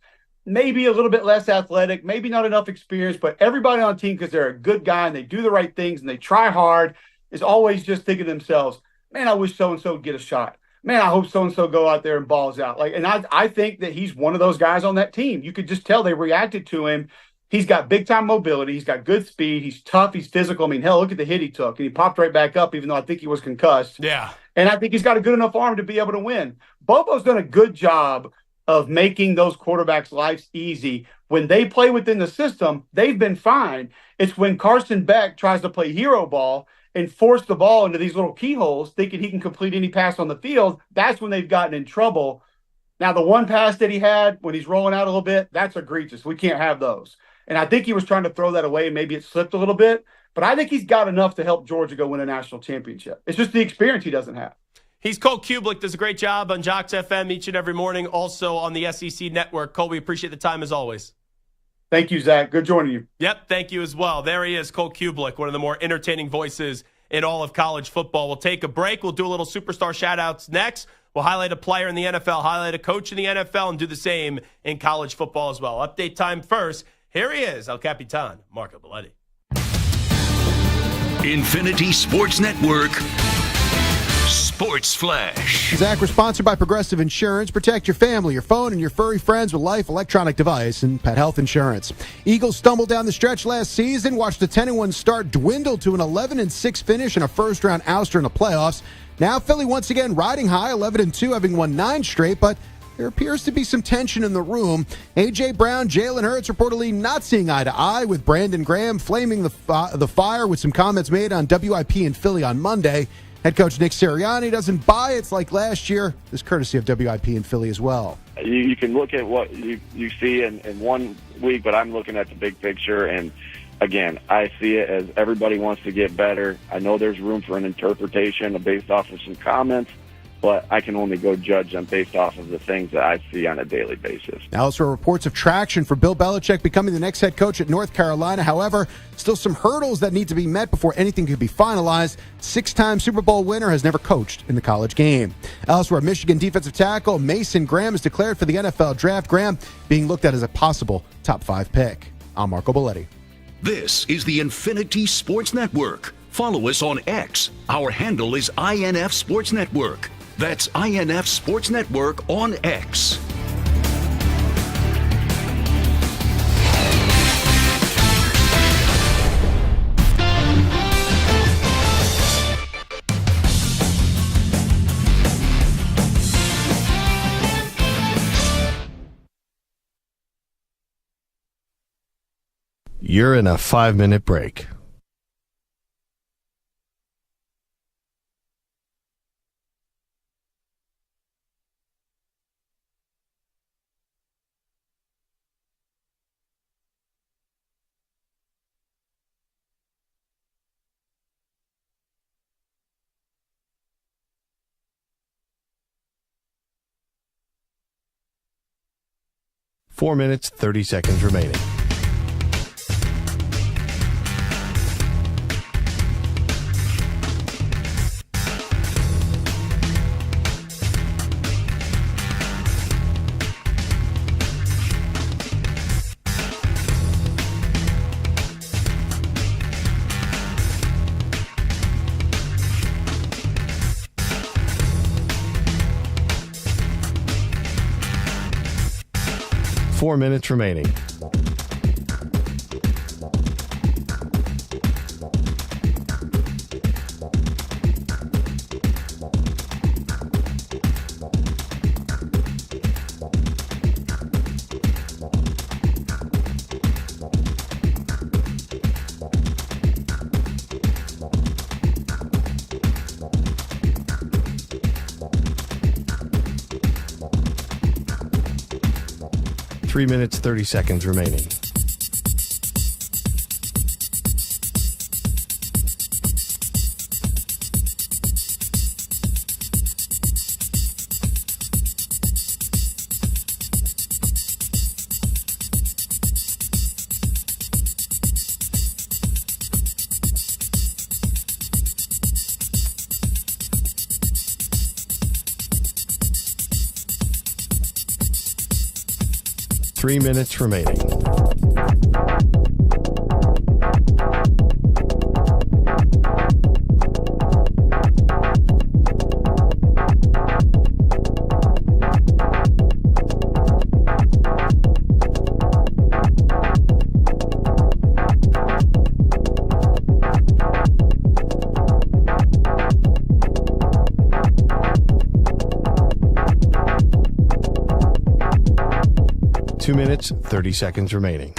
maybe a little bit less athletic, maybe not enough experience, but everybody on the team, because they're a good guy and they do the right things and they try hard, is always just thinking to themselves, man, I wish so-and-so would get a shot. Man, I hope so-and-so go out there and balls out. And I think that he's one of those guys on that team. You could just tell they reacted to him. He's got big-time mobility. He's got good speed. He's tough. He's physical. I mean, hell, look at the hit he took. And he popped right back up, even though I think he was concussed. Yeah. And I think he's got a good enough arm to be able to win. Bobo's done a good job of making those quarterbacks' lives easy. When they play within the system, they've been fine. It's when Carson Beck tries to play hero ball and force the ball into these little keyholes, thinking he can complete any pass on the field, that's when they've gotten in trouble. Now, the one pass that he had when he's rolling out a little bit, that's egregious. We can't have those. And I think he was trying to throw that away, and maybe it slipped a little bit. But I think he's got enough to help Georgia go win a national championship. It's just the experience he doesn't have. He's Cole Cubelic, does a great job on Jocks FM each and every morning, also on the SEC Network. Cole, we appreciate the time as always. Thank you, Zach. Good joining you. Yep, thank you as well. There he is, Cole Cubelic, one of the more entertaining voices in all of college football. We'll take a break. We'll do a little Superstar Shoutouts next. We'll highlight a player in the NFL, highlight a coach in the NFL, and do the same in college football as well. Update time first. Here he is, El Capitan, Marco Belletti. Infinity Sports Network Sports Flash. Zach, we're sponsored by Progressive Insurance. Protect your family, your phone, and your furry friends with life, electronic device, and pet health insurance. Eagles stumbled down the stretch last season, watched the 10-1 start dwindle to an 11-6 finish and a first-round ouster in the playoffs. Now Philly once again riding high, 11-2, having won 9 straight, but there appears to be some tension in the room. A.J. Brown, Jalen Hurts reportedly not seeing eye to eye, with Brandon Graham flaming the fire with some comments made on WIP in Philly on Monday. Head coach Nick Sirianni doesn't buy it's like last year. This courtesy of WIP in Philly as well. You can look at what you see in 1 week, but I'm looking at the big picture. And, again, I see it as everybody wants to get better. I know there's room for an interpretation based off of some comments, but I can only go judge them based off of the things that I see on a daily basis. Now, also reports of traction for Bill Belichick becoming the next head coach at North Carolina. However, still some hurdles that need to be met before anything could be finalized. 6-time Super Bowl winner has never coached in the college game. Elsewhere, Michigan defensive tackle Mason Graham is declared for the NFL draft. Graham being looked at as a possible top 5 pick. I'm Marco Belletti. This is the Infinity Sports Network. Follow us on X. Our handle is INF Sports Network. That's INF Sports Network on X. You're in a 5-minute break. 4 minutes, 30 seconds remaining. Four minutes remaining. Three minutes, 30 seconds remaining. Three minutes remaining. Two minutes, 30 seconds remaining.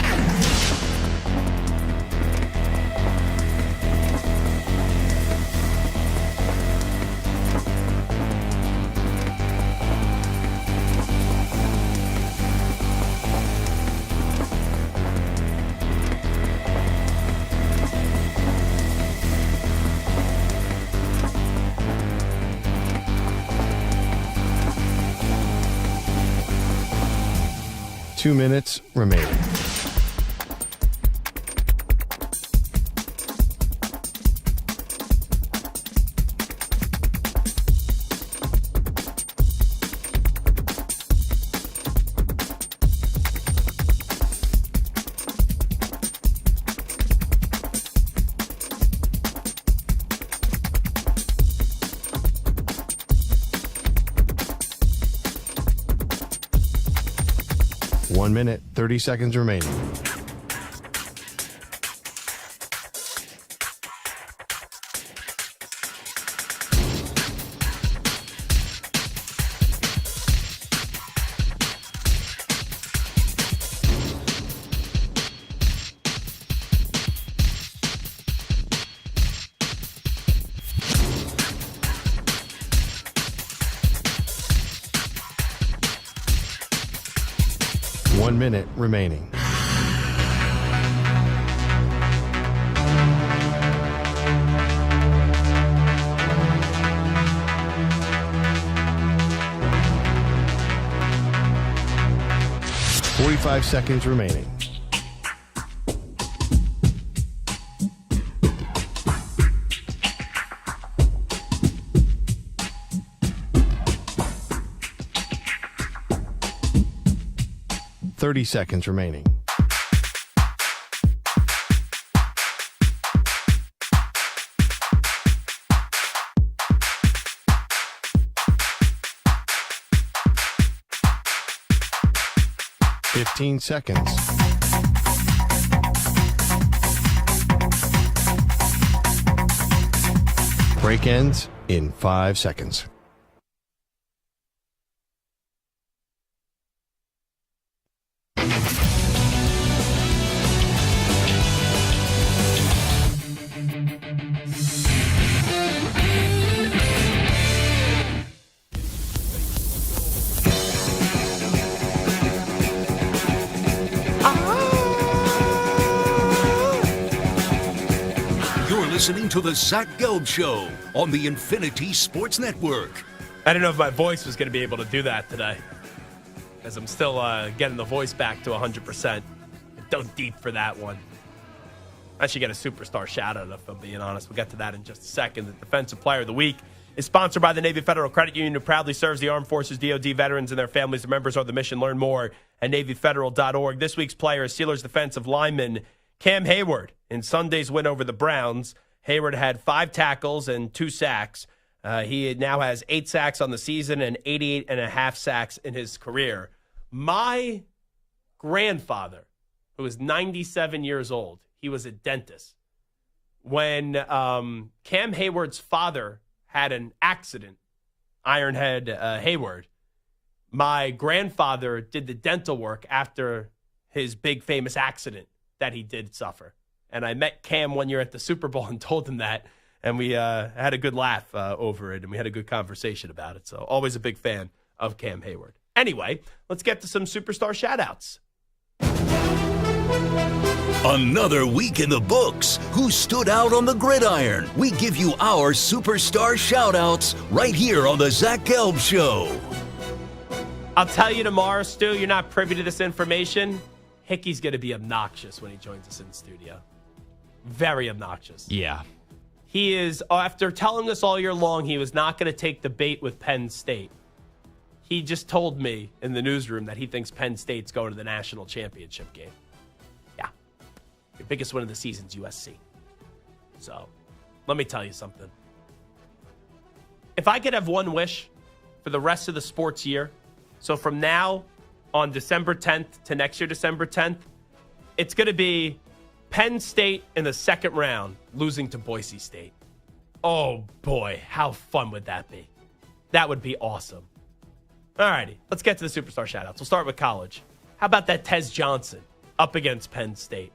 Two minutes remaining. One minute, 30 seconds remaining. One minute remaining. Forty-five seconds remaining. Thirty seconds remaining. Fifteen seconds. Break ends in 5 seconds. Listening to the Zach Gelb Show on the Infinity Sports Network. I didn't know if my voice was going to be able to do that today. as I'm still getting the voice back to 100%. Dug deep for that one. I should get a superstar shout-out if I'm being honest. We'll get to that in just a second. The Defensive Player of the Week is sponsored by the Navy Federal Credit Union, who proudly serves the Armed Forces, DoD veterans, and their families and members of the mission. Learn more at NavyFederal.org. This week's player is Steelers defensive lineman Cam Hayward. In Sunday's win over the Browns, Hayward had 5 tackles and 2 sacks. He now has 8 sacks on the season and 88.5 sacks in his career. My grandfather, who is 97 years old, he was a dentist. When Cam Hayward's father had an accident, Ironhead Hayward, my grandfather did the dental work after his big famous accident that he did suffer. And I met Cam one year at the Super Bowl and told him that, and we had a good laugh over it, and we had a good conversation about it. So always a big fan of Cam Hayward. Anyway, let's get to some superstar shout-outs. Another week in the books. Who stood out on the gridiron? We give you our superstar shout-outs right here on the Zach Gelb Show. I'll tell you tomorrow, Stu, you're not privy to this information. Hickey's going to be obnoxious when he joins us in the studio. Very obnoxious. Yeah. He is, after telling us all year long he was not going to take the bait with Penn State, he just told me in the newsroom that he thinks Penn State's going to the national championship game. Yeah. Your biggest win of the season's USC. So, let me tell you something. If I could have one wish for the rest of the sports year, so from now on December 10th to next year December 10th, it's going to be Penn State in the second round losing to Boise State. Oh, boy, how fun would that be? That would be awesome. All righty, let's get to the superstar shoutouts. We'll start with college. How about that Tez Johnson up against Penn State?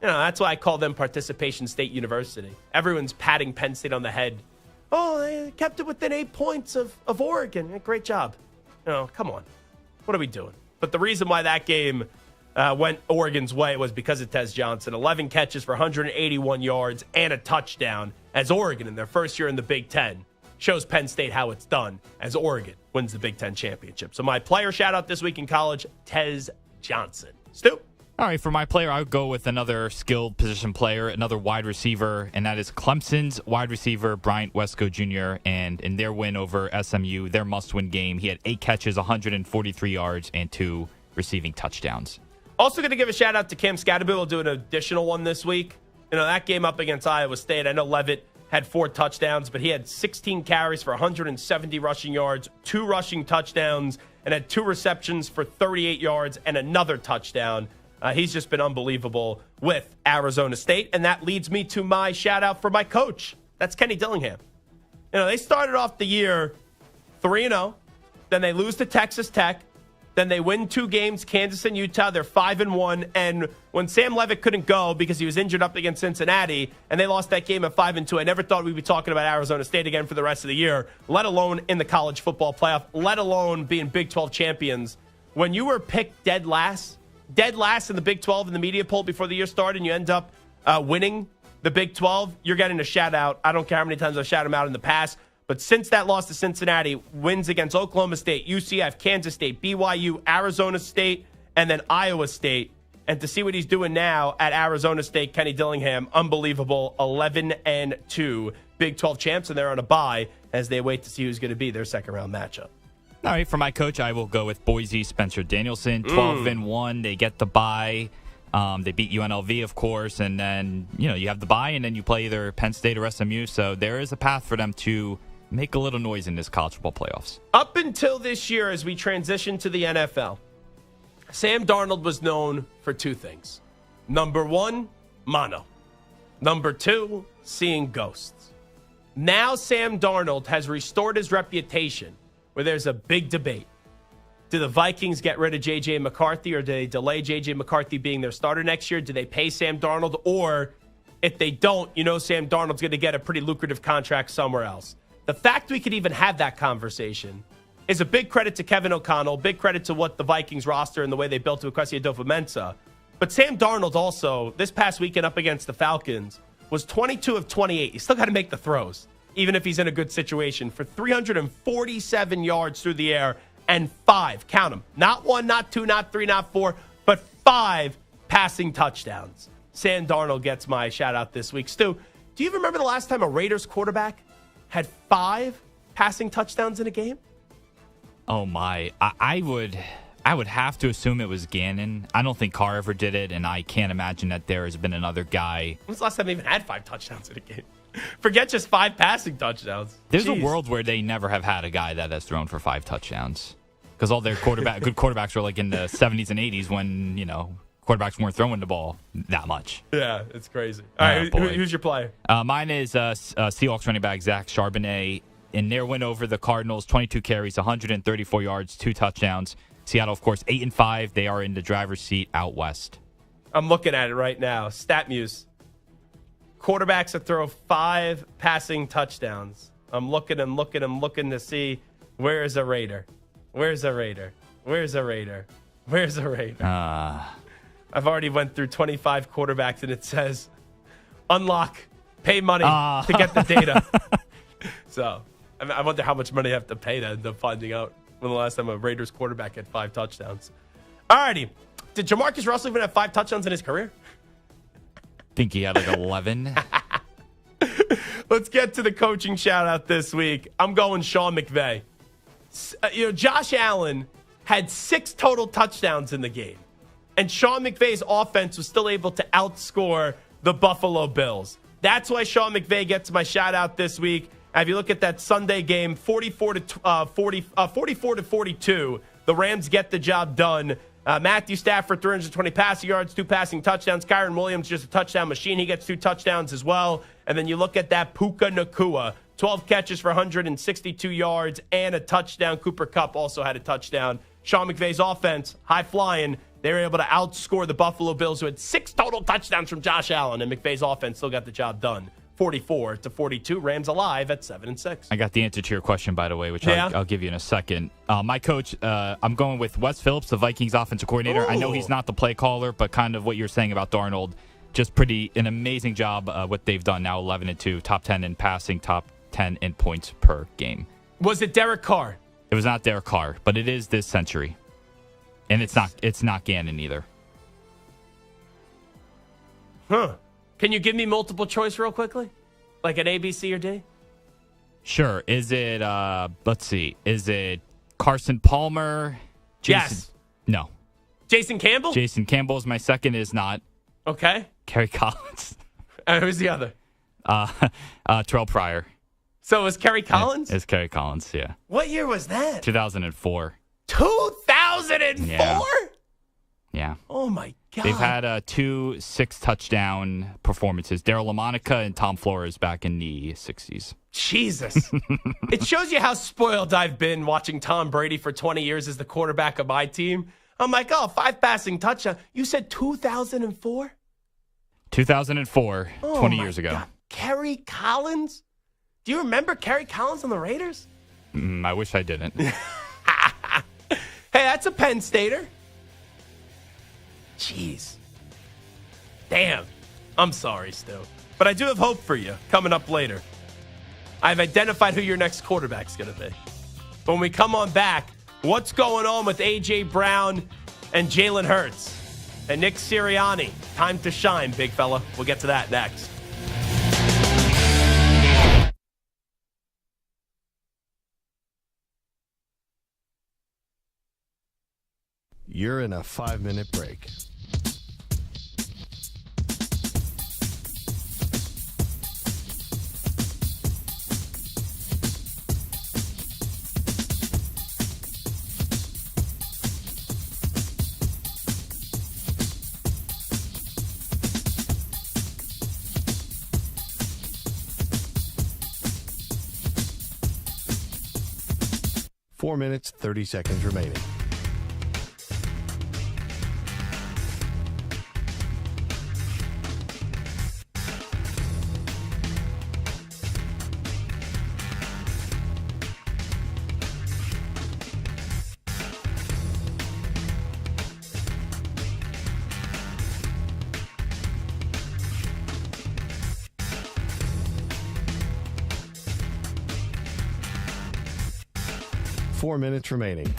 You know, that's why I call them Participation State University. Everyone's patting Penn State on the head. Oh, they kept it within 8 points of Oregon. Great job. You know, come on. What are we doing? But the reason why that game went Oregon's way was because of Tez Johnson. 11 catches for 181 yards and a touchdown as Oregon in their first year in the Big Ten shows Penn State how it's done as Oregon wins the Big Ten championship. So my player shout-out this week in college, Tez Johnson. Stu? All right, for my player, I would go with another skilled position player, another wide receiver, and that is Clemson's wide receiver, Bryant Wesco Jr., and in their win over SMU, their must-win game, he had 8 catches, 143 yards, and 2 receiving touchdowns. Also going to give a shout-out to Cam Scadaboo. We'll do an additional one this week. You know, that game up against Iowa State, I know Levitt had 4 touchdowns, but he had 16 carries for 170 rushing yards, 2 rushing touchdowns, and had 2 receptions for 38 yards and another touchdown. He's just been unbelievable with Arizona State, and that leads me to my shout-out for my coach. That's Kenny Dillingham. You know, they started off the year 3-0, then they lose to Texas Tech, then they win 2 games, Kansas and Utah. They're 5-1, and when Sam Levitt couldn't go because he was injured up against Cincinnati, and they lost that game at 5-2, I never thought we'd be talking about Arizona State again for the rest of the year, let alone in the college football playoff, let alone being Big 12 champions. When you were picked dead last in the Big 12 in the media poll before the year started, and you end up winning the Big 12, you're getting a shout-out. I don't care how many times I've shouted him out in the past. But since that loss to Cincinnati, wins against Oklahoma State, UCF, Kansas State, BYU, Arizona State, and then Iowa State. And to see what he's doing now at Arizona State, Kenny Dillingham, unbelievable, 11-2 Big 12 champs, and they're on a bye as they wait to see who's going to be their second-round matchup. All right, for my coach, I will go with Boise, Spencer Danielson, 12-1. They get the bye. They beat UNLV, of course, and then, you know, you have the bye, and then you play either Penn State or SMU. So there is a path for them to make a little noise in this college football playoffs. Up until this year, as we transition to the NFL, Sam Darnold was known for 2 things. Number 1, mono. Number 2, seeing ghosts. Now Sam Darnold has restored his reputation where there's a big debate. Do the Vikings get rid of J.J. McCarthy, or do they delay J.J. McCarthy being their starter next year? Do they pay Sam Darnold? Or if they don't, you know Sam Darnold's going to get a pretty lucrative contract somewhere else. The fact we could even have that conversation is a big credit to Kevin O'Connell, big credit to what the Vikings roster and the way they built to Kwesi Adofo-Mensah. But Sam Darnold also, this past weekend up against the Falcons, was 22 of 28. You still got to make the throws, even if he's in a good situation, for 347 yards through the air count them, not 1, not 2, not 3, not 4, but 5 passing touchdowns. Sam Darnold gets my shout out this week. Stu, do you remember the last time a Raiders quarterback had 5 passing touchdowns in a game? Oh my! I would have to assume it was Gannon. I don't think Carr ever did it, and I can't imagine that there has been another guy. When's the last time they even had 5 touchdowns in a game? Forget just 5 passing touchdowns. There's a world where they never have had a guy that has thrown for 5 touchdowns because all their good quarterbacks were like in the 70s and 80s when quarterbacks weren't throwing the ball that much. Yeah, it's crazy. All right, who's your player? Mine is Seahawks running back Zach Charbonnet. In their win over the Cardinals, 22 carries, 134 yards, 2 touchdowns. Seattle, of course, 8-5. They are in the driver's seat out west. I'm looking at it right now. StatMuse. Quarterbacks that throw 5 passing touchdowns. I'm looking to see where is a Raider. Where's a Raider? Where's a Raider? Where's a Raider? I've already went through 25 quarterbacks, and it says unlock, pay money to get the data. So I wonder how much money I have to pay to end up finding out when the last time a Raiders quarterback had 5 touchdowns. All righty. Did Jamarcus Russell even have 5 touchdowns in his career? I think he had like 11. Let's get to the coaching shout-out this week. I'm going Sean McVay. Josh Allen had 6 total touchdowns in the game. And Sean McVay's offense was still able to outscore the Buffalo Bills. That's why Sean McVay gets my shout-out this week. If you look at that Sunday game, 44 to 42, the Rams get the job done. Matthew Stafford, 320 passing yards, 2 passing touchdowns. Kyron Williams, just a touchdown machine. He gets 2 touchdowns as well. And then you look at that Puka Nacua, 12 catches for 162 yards and a touchdown. Cooper Kupp also had a touchdown. Sean McVay's offense, high-flying. They were able to outscore the Buffalo Bills, who had 6 total touchdowns from Josh Allen. And McVay's offense still got the job done. 44 to 42. Rams alive at 7-6. I got the answer to your question, by the way, which I'll give you in a second. My coach, I'm going with Wes Phillips, the Vikings offensive coordinator. Ooh. I know he's not the play caller, but kind of what you're saying about Darnold, just an amazing job what they've done now, 11-2, top 10 in passing, top 10 in points per game. Was it Derek Carr? It was not Derek Carr, but it is this century. And it's not Gannon either. Huh. Can you give me multiple choice real quickly? Like an A, B, C, or D? Sure. Is it, let's see. Is it Carson Palmer? Yes. No. Jason Campbell? Jason Campbell is my second, is not. Okay. Kerry Collins. Who's the other? Terrell Pryor. So it was Kerry Collins? It's Kerry Collins, yeah. What year was that? 2004. 2004? Yeah. Oh, my God. They've had 2 6-touchdown performances. Daryl LaMonica and Tom Flores back in the 60s. Jesus. It shows you how spoiled I've been watching Tom Brady for 20 years as the quarterback of my team. I'm like, 5 passing touchdowns. You said 2004? 2004, 20 years ago. God. Kerry Collins? Do you remember Kerry Collins on the Raiders? I wish I didn't. Hey, that's a Penn Stater. Jeez. Damn. I'm sorry, Stu. But I do have hope for you coming up later. I've identified who your next quarterback's going to be. When we come on back, what's going on with A.J. Brown and Jalen Hurts and Nick Sirianni? Time to shine, big fella. We'll get to that next. You're in a 5-minute break. Four minutes, 30 seconds remaining. 4 minutes remaining.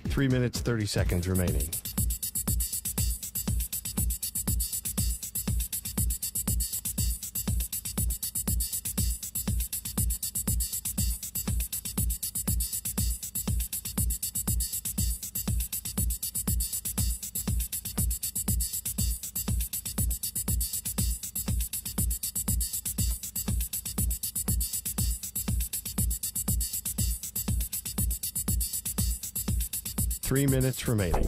Three minutes, 30 seconds remaining. Three minutes remaining.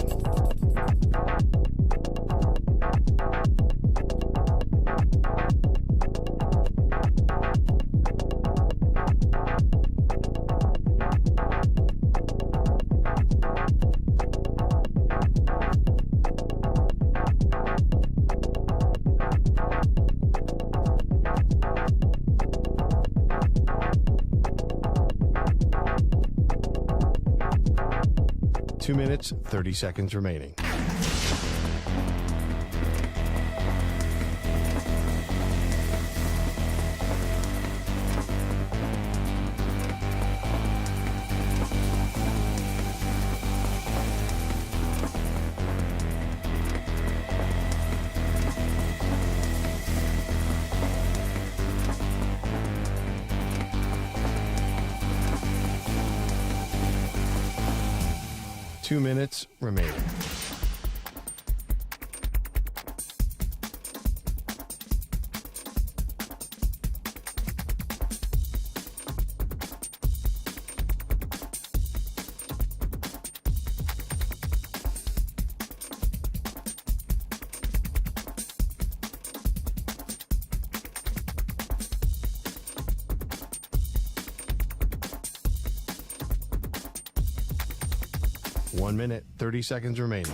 Two minutes, 30 seconds remaining. Two minutes remaining. 1 minute, 30 seconds remaining.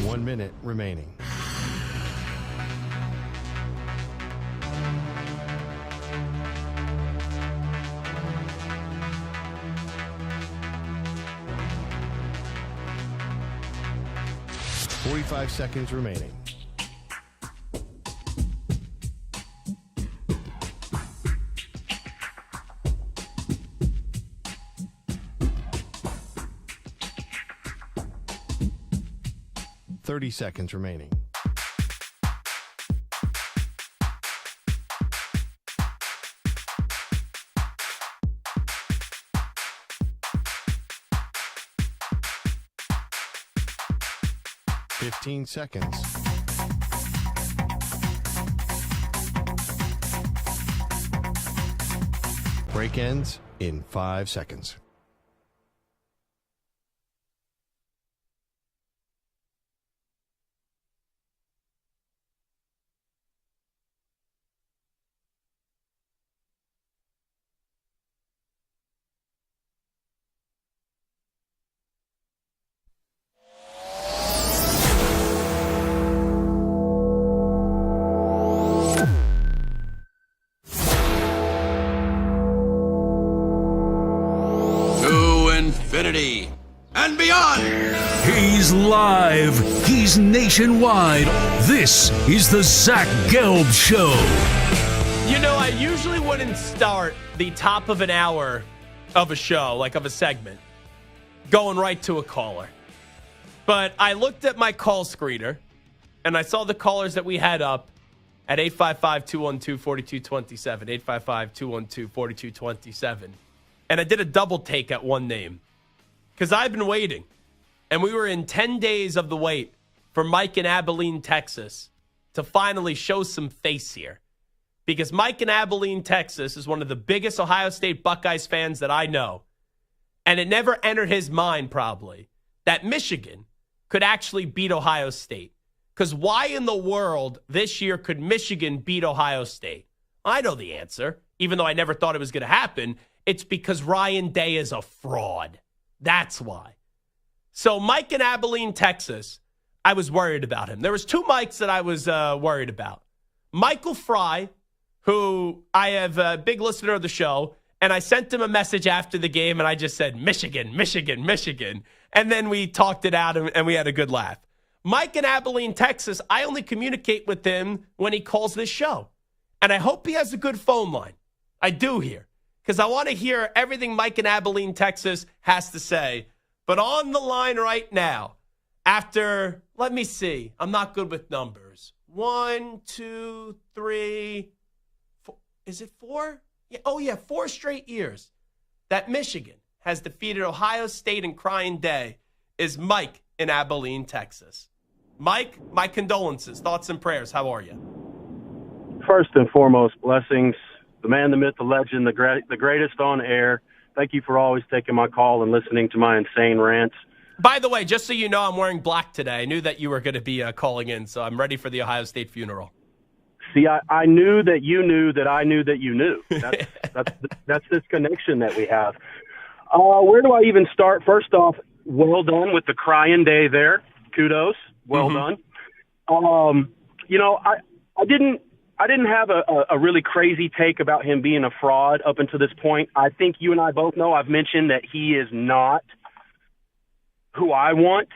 One minute remaining. .45 seconds remaining. .30 seconds remaining. .15 seconds. Break ends in 5 seconds. Infinity and beyond. He's live. He's nationwide. This is the Zach Gelb Show. You know, I usually wouldn't start the top of an hour of a show, like of a segment, going right to a caller. But I looked at my call screener, and I saw the callers that we had up at 855-212-4227, 855-212-4227. And I did a double take at one name because I've been waiting. And we were in 10 days of the wait for Mike in Abilene, Texas, to finally show some face here. Because Mike in Abilene, Texas is one of the biggest Ohio State Buckeyes fans that I know. And it never entered his mind, probably, that Michigan could actually beat Ohio State. Because why in the world this year could Michigan beat Ohio State? I know the answer, even though I never thought it was going to happen. It's because Ryan Day is a fraud. That's why. So Mike in Abilene, Texas, I was worried about him. There was two Mikes that I was worried about. Michael Fry, who I have a big listener of the show, and I sent him a message after the game, and I just said, Michigan, Michigan, Michigan. And then we talked it out, and we had a good laugh. Mike in Abilene, Texas, I only communicate with him when he calls this show. And I hope he has a good phone line. I do here, because I want to hear everything Mike in Abilene, Texas has to say. But on the line right now, after, let me see, I'm not good with numbers. 1, 2, 3, 4. Is it 4? Yeah, oh, yeah, 4 straight years that Michigan has defeated Ohio State in crying day is Mike in Abilene, Texas. Mike, my condolences, thoughts and prayers. How are you? First and foremost, blessings. The man, the myth, the legend, the greatest on air. Thank you for always taking my call and listening to my insane rants. By the way, just so you know, I'm wearing black today. I knew that you were going to be calling in, so I'm ready for the Ohio State funeral. See, I knew that you knew that I knew that you knew. That's this connection that we have. Where do I even start? First off, well done with the crying day there. Kudos. Well done. You know, I didn't have a really crazy take about him being a fraud up until this point. I think you and I both know I've mentioned that he is not who I want.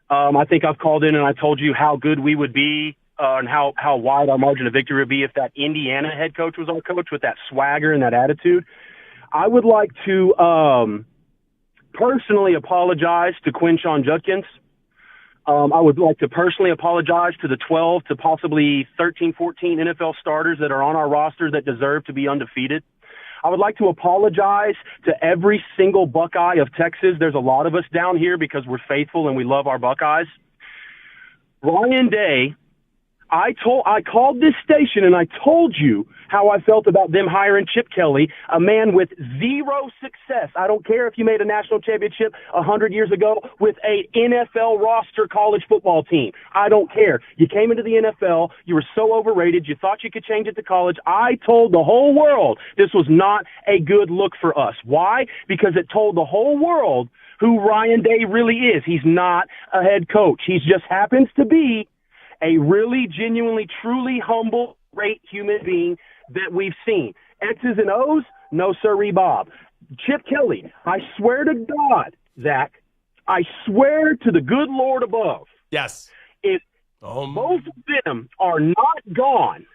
I think I've called in and I told you how good we would be and how wide our margin of victory would be if that Indiana head coach was our coach with that swagger and that attitude. I would like to personally apologize to Quinshon Judkins. I would like to personally apologize to the 12 to possibly 13, 14 NFL starters that are on our roster that deserve to be undefeated. I would like to apologize to every single Buckeye of Texas. There's a lot of us down here because we're faithful and we love our Buckeyes. Ryan Day, I called this station and I told you how I felt about them hiring Chip Kelly, a man with zero success. I don't care if you made a national championship 100 years ago with a NFL roster college football team. I don't care. You came into the NFL. You were so overrated. You thought you could change it to college. I told the whole world this was not a good look for us. Why? Because it told the whole world who Ryan Day really is. He's not a head coach. He just happens to be a really, genuinely, truly humble, great human being that we've seen. X's and O's? No, sirree, Bob. Chip Kelly, I swear to God, Zach, I swear to the good Lord above. Yes. If both of them are not gone,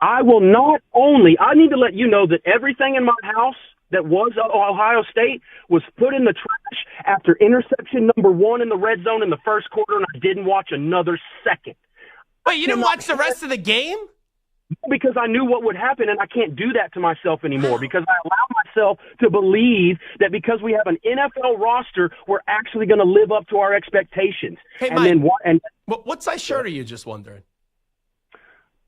I will not only – I need to let you know that everything in my house that was Ohio State was put in the trash after interception number 1 in the red zone in the first quarter, and I didn't watch another second. Wait, you didn't watch the rest of the game? Because I knew what would happen, and I can't do that to myself anymore because I allow myself to believe that because we have an NFL roster, we're actually going to live up to our expectations. Hey, and Mike, what size shirt are you, just wondering?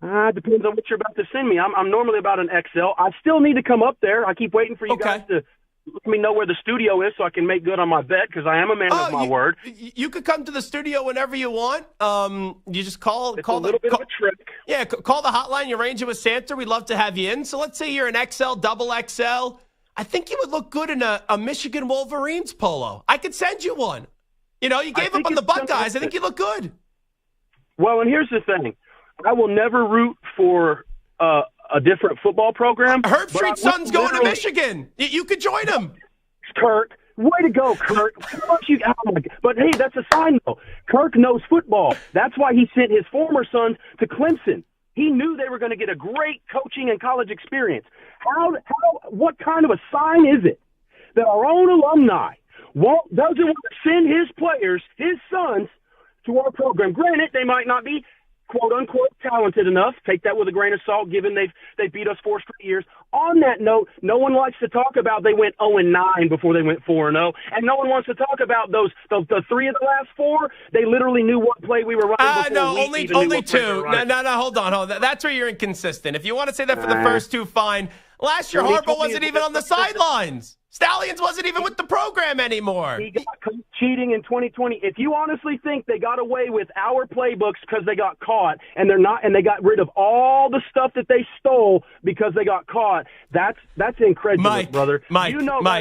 Depends on what you're about to send me. I'm normally about an XL. I still need to come up there. I keep waiting for you guys to let me know where the studio is so I can make good on my bet because I am a man of my word. You could come to the studio whenever you want. You just call. It's a little bit of a trick. Yeah, call the hotline. You arrange it with Santa. We'd love to have you in. So let's say you're an XL, double XL. I think you would look good in a Michigan Wolverines polo. I could send you one. You know, you gave up on the Buckeyes. I think you look good. Well, and here's the thing. I will never root for a different football program. Herb Street's son's going to Michigan. You could join him. Kirk, way to go, Kirk. But, hey, that's a sign, though. Kirk knows football. That's why he sent his former sons to Clemson. He knew they were going to get a great coaching and college experience. What kind of a sign is it that our own alumni doesn't want to send his players, his sons, to our program? Granted, they might not be quote-unquote talented enough. Take that with a grain of salt, given they beat us 4 straight years. On that note, no one likes to talk about they went 0-9 before they went 4-0, and no one wants to talk about the 3 of the last 4. They literally knew what play we were running. No, only 2. No, hold on. That's where you're inconsistent. If you want to say that for the first 2, fine. Last year, Harbaugh wasn't even on the sidelines. Stallions wasn't even with the program anymore. He got cheating in 2020. If you honestly think they got away with our playbooks because they got caught, and they got rid of all the stuff that they stole because they got caught, that's incredulous, brother. Mike. Hang on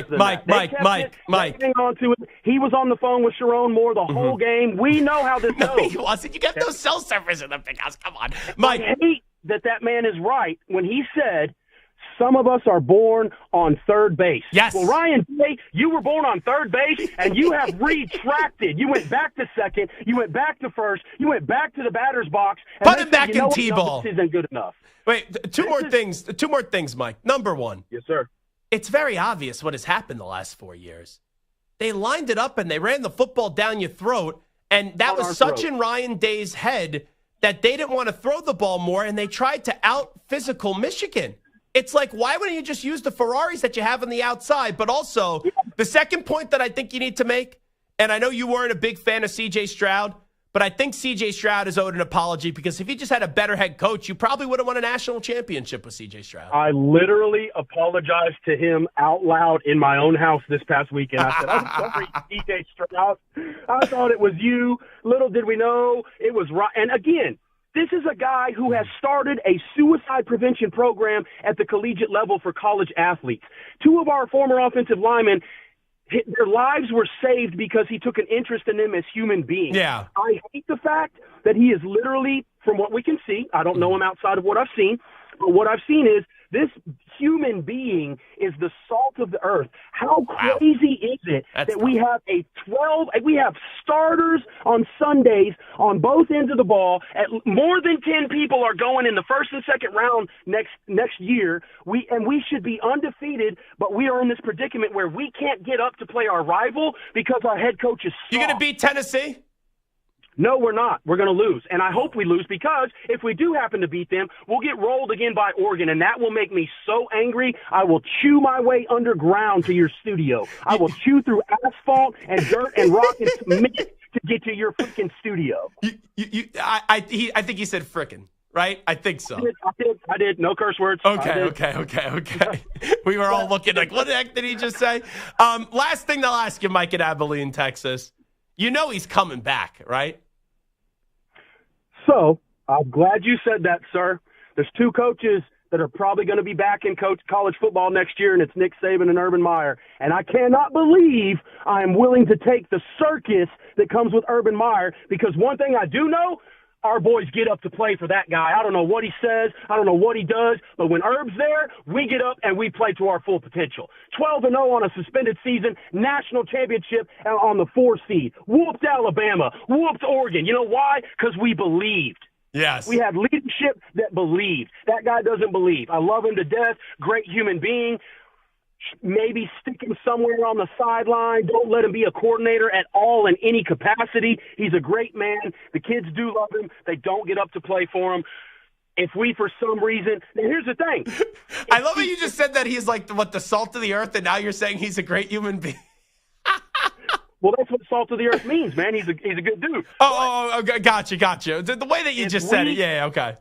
to it. He was on the phone with Sharon Moore the whole game. We know how this goes. No, he wasn't. You kept those cell servers in the big house. Come on, Mike. I hate that man is right when he said, some of us are born on third base. Yes. Well, Ryan Day, you were born on third base, and you have retracted. You went back to second. You went back to first. You went back to the batter's box. And put him back in T-ball. This isn't good enough. Wait, two more things, Mike. Number 1. Yes, sir. It's very obvious what has happened the last 4 years. They lined it up, and they ran the football down your throat, and that was such in Ryan Day's head that they didn't want to throw the ball more, and they tried to out-physical Michigan. It's like, why wouldn't you just use the Ferraris that you have on the outside? But also, the second point that I think you need to make, and I know you weren't a big fan of C.J. Stroud, but I think C.J. Stroud is owed an apology because if he just had a better head coach, you probably would have won a national championship with C.J. Stroud. I literally apologized to him out loud in my own house this past weekend. I said, I'm sorry, C.J. Stroud. I thought it was you. Little did we know it was right. And again, this is a guy who has started a suicide prevention program at the collegiate level for college athletes. 2 of our former offensive linemen, their lives were saved because he took an interest in them as human beings. Yeah. I hate the fact that he is literally, from what we can see, I don't know him outside of what I've seen, but what I've seen is this human being is the salt of the earth. How crazy is it that we have starters on Sundays on both ends of the ball. At more than 10 people are going in the first and second round next year. We should be undefeated, but we are in this predicament where we can't get up to play our rival because our head coach is soft. You going to beat Tennessee? No, we're not. We're going to lose. And I hope we lose because if we do happen to beat them, we'll get rolled again by Oregon, and that will make me so angry, I will chew my way underground to your studio. I will chew asphalt and dirt and rock and cement to get to your freaking studio. I think you said frickin'. Right? I think so. I did. No curse words. Okay. We were all looking like, what the heck did he just say? Last thing they'll ask you, Mike in Abilene, Texas. You know he's coming back, right? So, I'm glad you said that, sir. There's 2 coaches that are probably going to be back in college football next year, and it's Nick Saban and Urban Meyer. And I cannot believe I am willing to take the circus that comes with Urban Meyer, because one thing I do know, our boys get up to play for that guy. I don't know what he says. I don't know what he does. But when Herb's there, we get up and we play to our full potential. 12-0 on a suspended season, national championship on the 4 seed. Whooped Alabama. Whooped Oregon. You know why? Because we believed. Yes. We had leadership that believed. That guy doesn't believe. I love him to death. Great human being. Maybe stick him somewhere on the sideline. Don't let him be a coordinator at all in any capacity. He's a great man. The kids do love him. They don't get up to play for him. If we, for some reason, now here's the thing. I love how you just said that he's like the salt of the earth, and now you're saying he's a great human being. Well, that's what salt of the earth means, man. He's a good dude. Oh, gotcha. The way that you just said it, yeah, okay.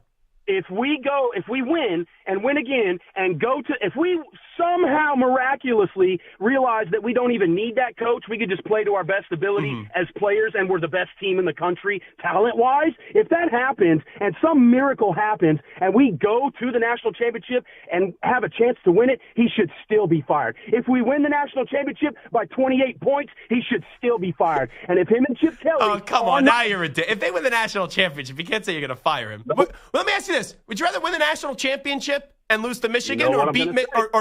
If we win and win again and if we somehow miraculously realize that we don't even need that coach, we could just play to our best ability as players and we're the best team in the country talent-wise, if that happens and some miracle happens and we go to the national championship and have a chance to win it, he should still be fired. If we win the national championship by 28 points, he should still be fired. And if him and Chip Kelly... Oh, come on. Now you're ridiculous. If they win the national championship, you can't say you're going to fire him. Well, let me ask you this. Would you rather win the national championship and lose to Michigan, or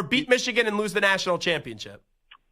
beat Michigan and lose the national championship?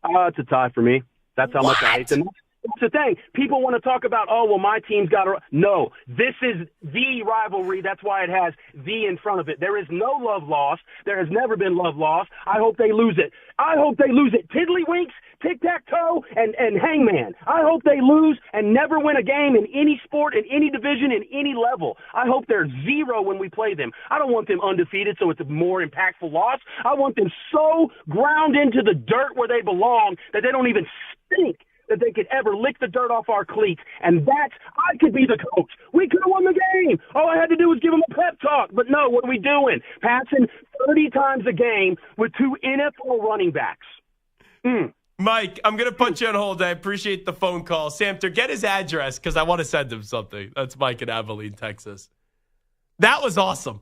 It's a tie for me. That's how much I hate them. That's the thing. People want to talk about, my team's got to – no, this is the rivalry. That's why it has the in front of it. There is no love lost. There has never been love lost. I hope they lose it. Tiddlywinks, tic-tac-toe, and Hangman. I hope they lose and never win a game in any sport, in any division, in any level. I hope they're 0 when we play them. I don't want them undefeated so it's a more impactful loss. I want them so ground into the dirt where they belong that they don't even stink that they could ever lick the dirt off our cleats. And I could be the coach. We could have won the game. All I had to do was give them a pep talk. But no, what are we doing? Passing 30 times a game with 2 NFL running backs. Mike, I'm going to put you on hold. I appreciate the phone call. Samter, get his address because I want to send him something. That's Mike in Abilene, Texas. That was awesome.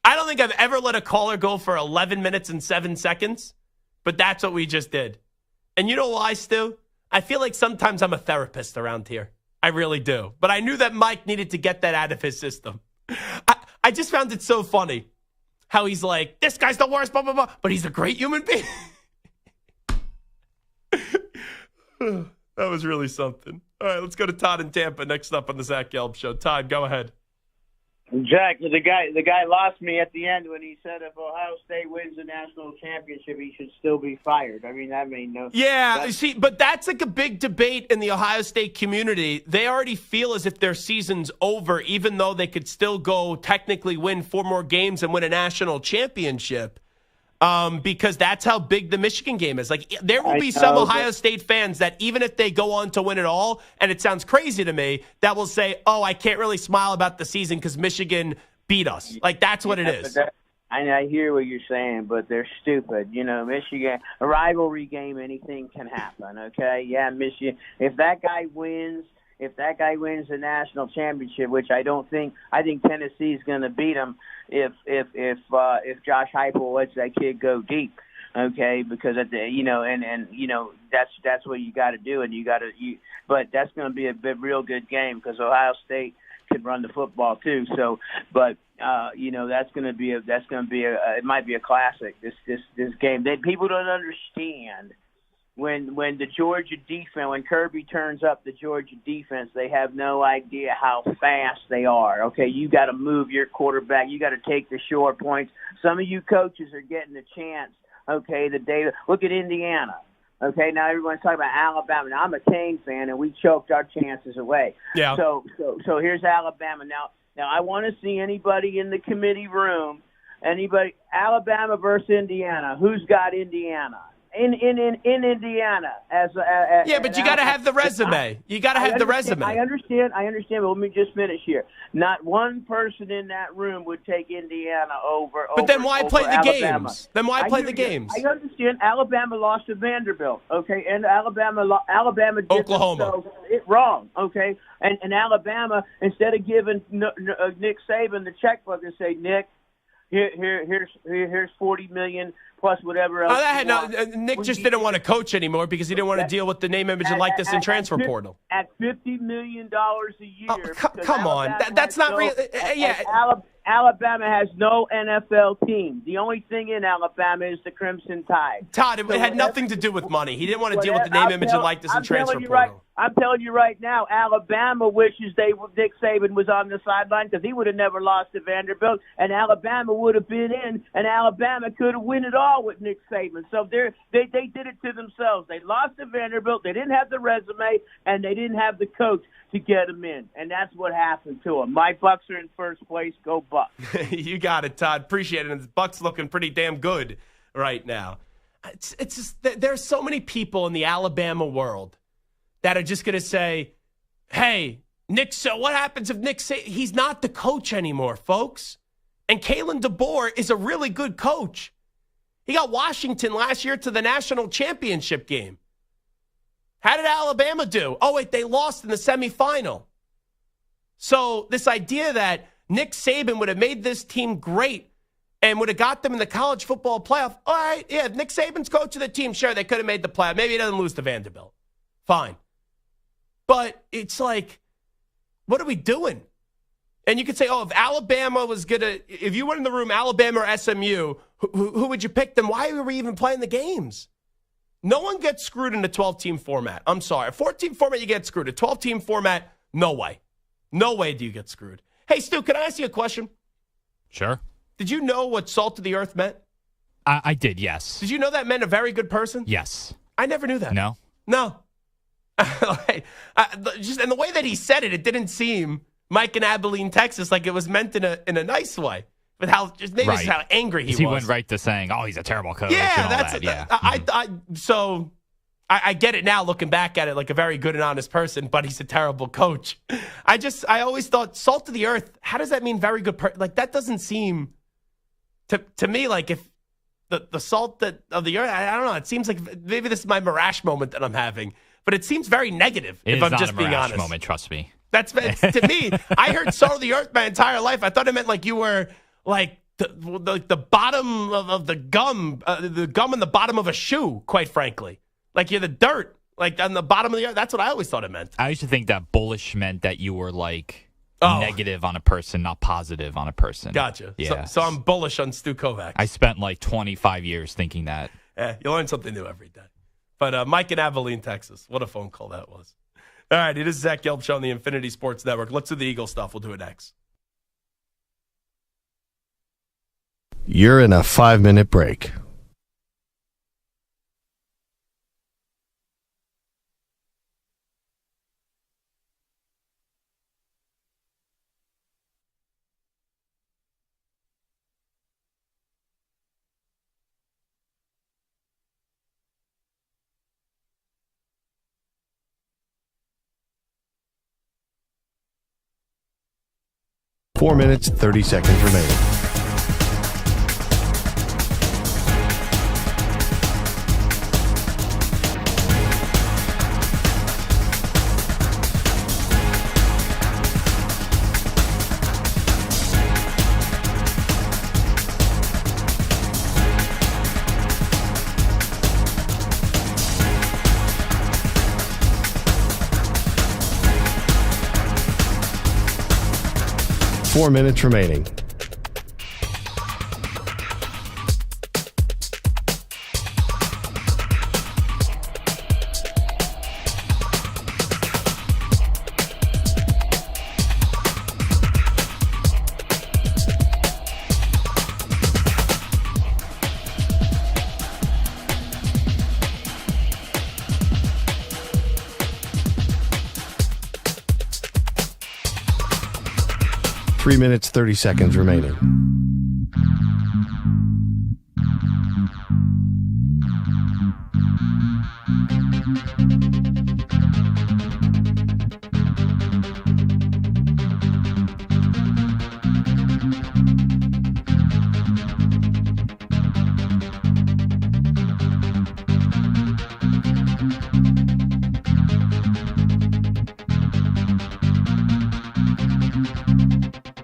I don't think I've ever let a caller go for 11 minutes and 7 seconds, but that's what we just did. And you know why, Stu? I feel like sometimes I'm a therapist around here. I really do. But I knew that Mike needed to get that out of his system. I just found it so funny how he's like, this guy's the worst, blah, blah, blah, but he's a great human being. That was really something. All right, let's go to Todd in Tampa next up on the Zach Gelb Show. Todd, go ahead. Jack, the guy lost me at the end when he said if Ohio State wins the national championship, he should still be fired. I mean, that made no sense. Yeah, see, but that's like a big debate in the Ohio State community. They already feel as if their season's over, even though they could still go technically win 4 more games and win a national championship. Because that's how big the Michigan game is. Like, there will be some Ohio State fans that even if they go on to win it all, and it sounds crazy to me, that will say, oh, I can't really smile about the season because Michigan beat us. Like, that's what it is. I hear what you're saying, but they're stupid. You know, Michigan, a rivalry game, anything can happen, okay? Yeah, Michigan, if that guy wins the national championship, which I think Tennessee's going to beat them if Josh Heupel lets that kid go deep, okay? Because at the that's what you got to do, and but that's going to be a real good game because Ohio State can run the football too. So, but that's going to be it might be a classic. This game, people don't understand. When the Georgia defense, when Kirby turns up the Georgia defense, they have no idea how fast they are. Okay, you got to move your quarterback. You got to take the short points. Some of you coaches are getting a chance. Okay, look at Indiana. Okay, now everyone's talking about Alabama. Now I'm a Kane fan, and we choked our chances away. Yeah. So here's Alabama. Now I want to see anybody in the committee room. Alabama versus Indiana. Who's got Indiana? In Indiana, but you got to have the resume. You got to have the resume. I understand. But let me just finish here. Not one person in that room would take Indiana over. But then why play the Alabama. games? Then why play the games? I understand. Alabama lost to Vanderbilt. Okay, and Alabama did Oklahoma it wrong. Okay, and Alabama, instead of giving Nick Saban the checkbook and say, Nick, here's $40 million. Plus whatever else. Nick just didn't want to coach anymore because he didn't want to deal with the name, image, and likeness and transfer portal. At $50 million a year. Come on. That's not real. Yeah. Alabama has no NFL team. The only thing in Alabama is the Crimson Tide. Todd, it had nothing to do with money. He didn't want to deal with the name, image, and likeness and transfer portal. I'm telling you right now, Alabama wishes Nick Saban was on the sideline because he would have never lost to Vanderbilt, and Alabama would have been in, and Alabama could have won it all with Nick Saban. So they did it to themselves. They lost to Vanderbilt. They didn't have the resume, and they didn't have the coach to get them in, and that's what happened to them. My Bucks are in first place. Go Bucks. You got it, Todd. Appreciate it. And the Bucks looking pretty damn good right now. It's just there's so many people in the Alabama world that are just going to say, hey, Nick, so what happens if Nick he's not the coach anymore, folks? And Kalen DeBoer is a really good coach. He got Washington last year to the national championship game. How did Alabama do? Oh, wait, they lost in the semifinal. So this idea that Nick Saban would have made this team great and would have got them in the college football playoff. All right, yeah, if Nick Saban's coach of the team, sure, they could have made the playoff. Maybe he doesn't lose to Vanderbilt. Fine. But it's like, what are we doing? And you could say, oh, if Alabama was going to, if you were in the room, Alabama or SMU, who would you pick? Then why were we even playing the games? No one gets screwed in a 12-team format. I'm sorry. A 14 format, you get screwed. A 12-team format, no way. No way do you get screwed. Hey, Stu, can I ask you a question? Sure. Did you know what salt of the earth meant? I did, yes. Did you know that meant a very good person? Yes. I never knew that. No? No. Just and the way that he said it, it didn't seem Mike in Abilene, Texas, like it was meant in a nice way. But how just maybe this is how angry he was. He went right to saying, "Oh, he's a terrible coach." Yeah, and all that's that. Yeah. I get it now, looking back at it, like a very good and honest person, but he's a terrible coach. I always thought salt of the earth. How does that mean very good? Like that doesn't seem to me like if the salt of the earth. I don't know. It seems like maybe this is my Marash moment that I'm having, but it seems very negative. It if is I'm not just a being Marash honest. moment. Trust me. That's to me. I heard salt of the earth my entire life. I thought it meant like you were like the bottom of the gum in the bottom of a shoe. Quite frankly, like you're the dirt, like on the bottom of the earth. That's what I always thought it meant. I used to think that bullish meant that you were like negative on a person, not positive on a person. Gotcha. Yeah. So I'm bullish on Stu Kovacs. I spent like 25 years thinking that. Yeah, you learn something new every day. But Mike in Abilene, Texas. What a phone call that was. All right, it is Zach Gelb Show on the Infinity Sports Network. Let's do the Eagle stuff. We'll do it next. You're in a 5-minute break. Four minutes, 30 seconds remaining. Four minutes remaining. Three minutes, 30 seconds remaining.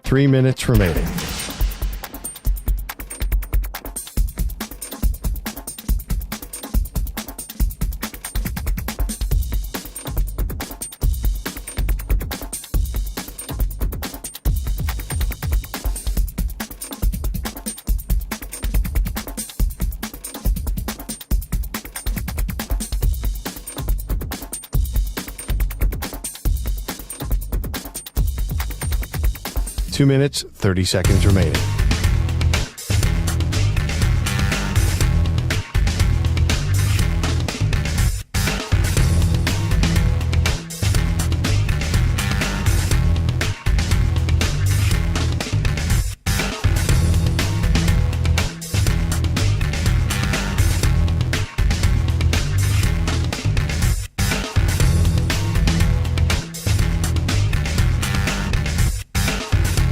Three minutes remaining. Two minutes, 30 seconds remaining.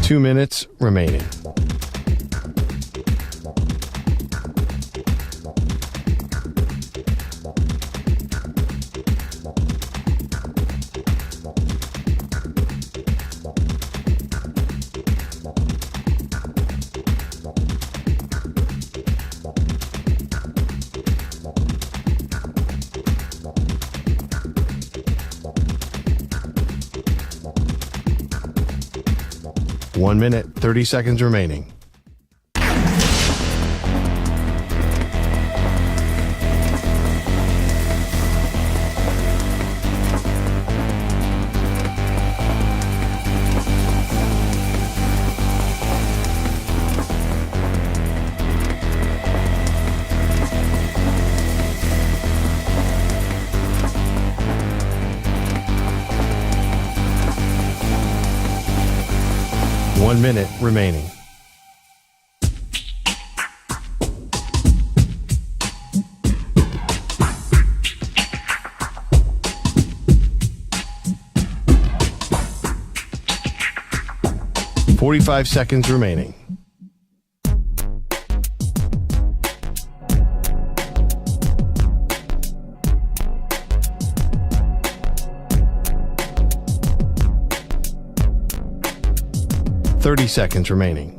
Two minutes remaining. One minute, 30 seconds remaining. 1 minute remaining. .45 seconds remaining. .30 seconds remaining.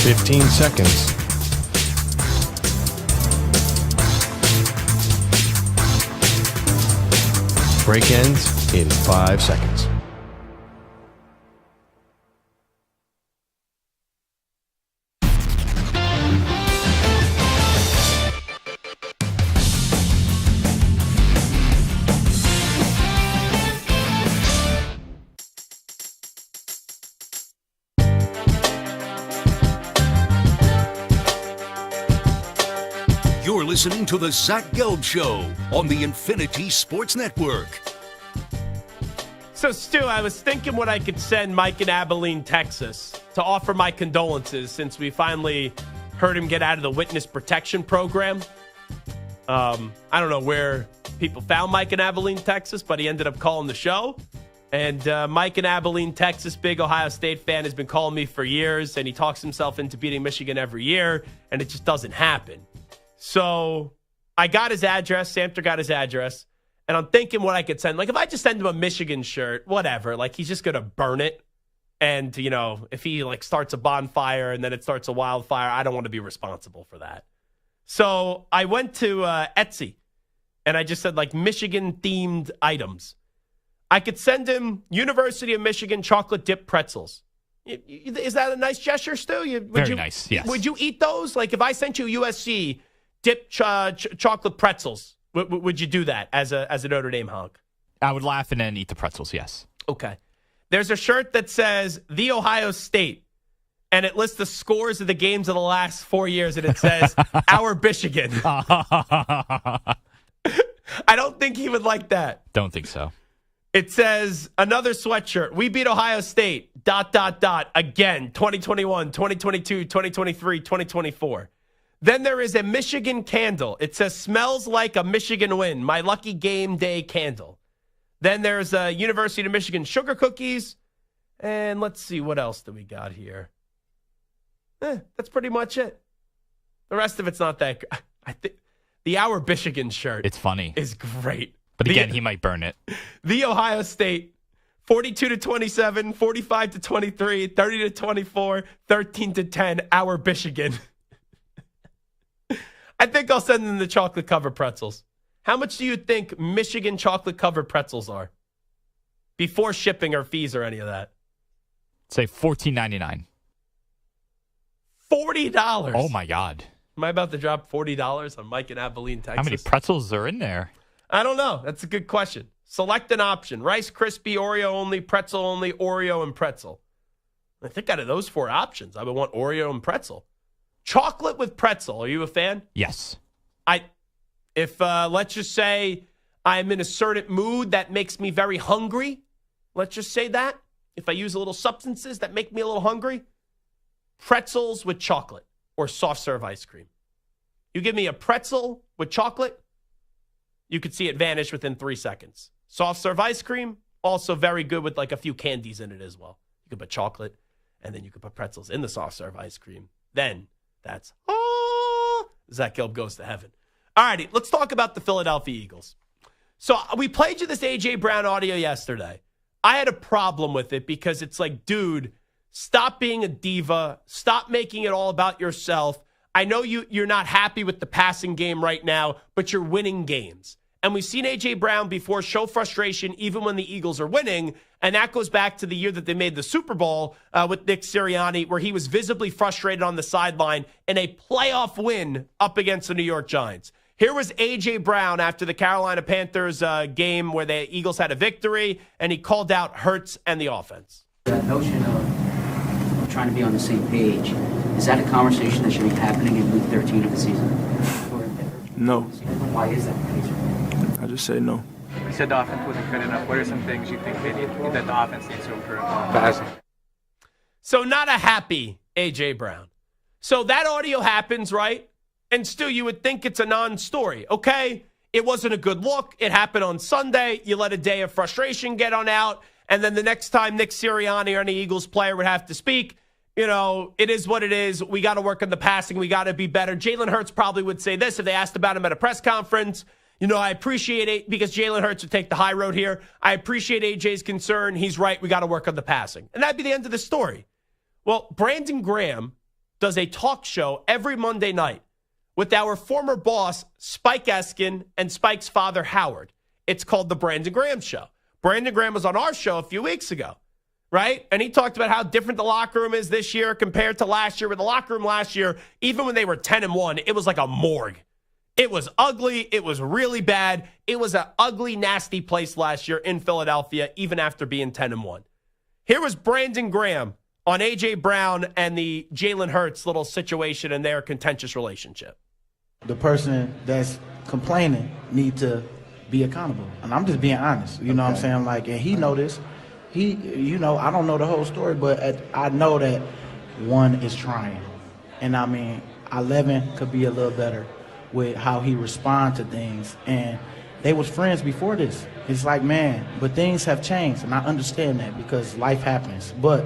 .15 seconds. Break ends in 5 seconds. You're listening to the Zach Gelb Show on the Infinity Sports Network. So, Stu, I was thinking what I could send Mike in Abilene, Texas, to offer my condolences since we finally heard him get out of the witness protection program. I don't know where people found Mike in Abilene, Texas, but he ended up calling the show. And Mike in Abilene, Texas, big Ohio State fan, has been calling me for years, and he talks himself into beating Michigan every year, and it just doesn't happen. So I got his address. Samter got his address. And I'm thinking what I could send. Like, if I just send him a Michigan shirt, whatever. Like, he's just going to burn it. And, you know, if he, like, starts a bonfire and then it starts a wildfire, I don't want to be responsible for that. So I went to Etsy. And I just said, like, Michigan-themed items. I could send him University of Michigan chocolate dip pretzels. Is that a nice gesture, Stu? Very nice, yes. Would you eat those? Like, if I sent you USC dip chocolate pretzels, would you do that as a Notre Dame hunk? I would laugh and then eat the pretzels, yes. Okay. There's a shirt that says The Ohio State, and it lists the scores of the games of the last 4 years, and it says Our Michigan. I don't think he would like that. Don't think so. It says another sweatshirt. We beat Ohio State, ... again, 2021, 2022, 2023, 2024. Then there is a Michigan candle. It says, smells like a Michigan win, my lucky game day candle. Then there's a University of Michigan sugar cookies. And let's see, what else do we got here? That's pretty much it. The rest of it's not that good. I think the Our Michigan shirt. It's funny. Is great. But again, he might burn it. The Ohio State, 42-27, 45-23, 30-24, 13-10, Our Michigan. I think I'll send them the chocolate covered pretzels. How much do you think Michigan chocolate covered pretzels are? Before shipping or fees or any of that. Say $14.99. $40. Oh my God. Am I about to drop $40 on Mike in Abilene, Texas? How many pretzels are in there? I don't know. That's a good question. Select an option. Rice Krispie, Oreo only, pretzel only, Oreo and pretzel. I think out of those 4 options, I would want Oreo and pretzel. Chocolate with pretzel. Are you a fan? Yes. If let's just say I'm in a certain mood that makes me very hungry, let's just say that. If I use a little substances that make me a little hungry, pretzels with chocolate or soft serve ice cream. You give me a pretzel with chocolate, you could see it vanish within 3 seconds. Soft serve ice cream, also very good with like a few candies in it as well. You could put chocolate, and then you could put pretzels in the soft serve ice cream. Then that's, Zach Gelb goes to heaven. All righty, let's talk about the Philadelphia Eagles. So we played you this A.J. Brown audio yesterday. I had a problem with it because it's like, dude, stop being a diva. Stop making it all about yourself. I know you're not happy with the passing game right now, but you're winning games. And we've seen A.J. Brown before show frustration even when the Eagles are winning, and that goes back to the year that they made the Super Bowl with Nick Sirianni, where he was visibly frustrated on the sideline in a playoff win up against the New York Giants. Here was A.J. Brown after the Carolina Panthers game where the Eagles had a victory, and he called out Hurts and the offense. That notion of trying to be on the same page Is that a conversation that should be happening in week 13 of the season? No. Why is that the case? I just say no. You said the offense wasn't good enough. What are some things you think that the offense needs to improve? Passing. So not a happy A.J. Brown. So that audio happens, right? And still, you would think it's a non-story. Okay, it wasn't a good look. It happened on Sunday. You let a day of frustration get on out. And then the next time Nick Sirianni or any Eagles player would have to speak, it is what it is. We got to work on the passing. We got to be better. Jalen Hurts probably would say this if they asked about him at a press conference. I appreciate it because Jalen Hurts would take the high road here. I appreciate AJ's concern. He's right. We got to work on the passing. And that'd be the end of the story. Well, Brandon Graham does a talk show every Monday night with our former boss, Spike Eskin, and Spike's father, Howard. It's called The Brandon Graham Show. Brandon Graham was on our show a few weeks ago, right? And he talked about how different the locker room is this year compared to last year. Where the locker room last year, even when they were 10-1, it was like a morgue. It was ugly. It was really bad. It was an ugly, nasty place last year in Philadelphia, even after being 10-1. Here was Brandon Graham on A.J. Brown and the Jalen Hurts little situation and their contentious relationship. The person that's complaining need to be accountable. And I'm just being honest. You know what I'm saying? And he noticed. I don't know the whole story, but I know that one is trying. And 11 could be a little better with how he responds to things. And they was friends before this. It's but things have changed. And I understand that because life happens. But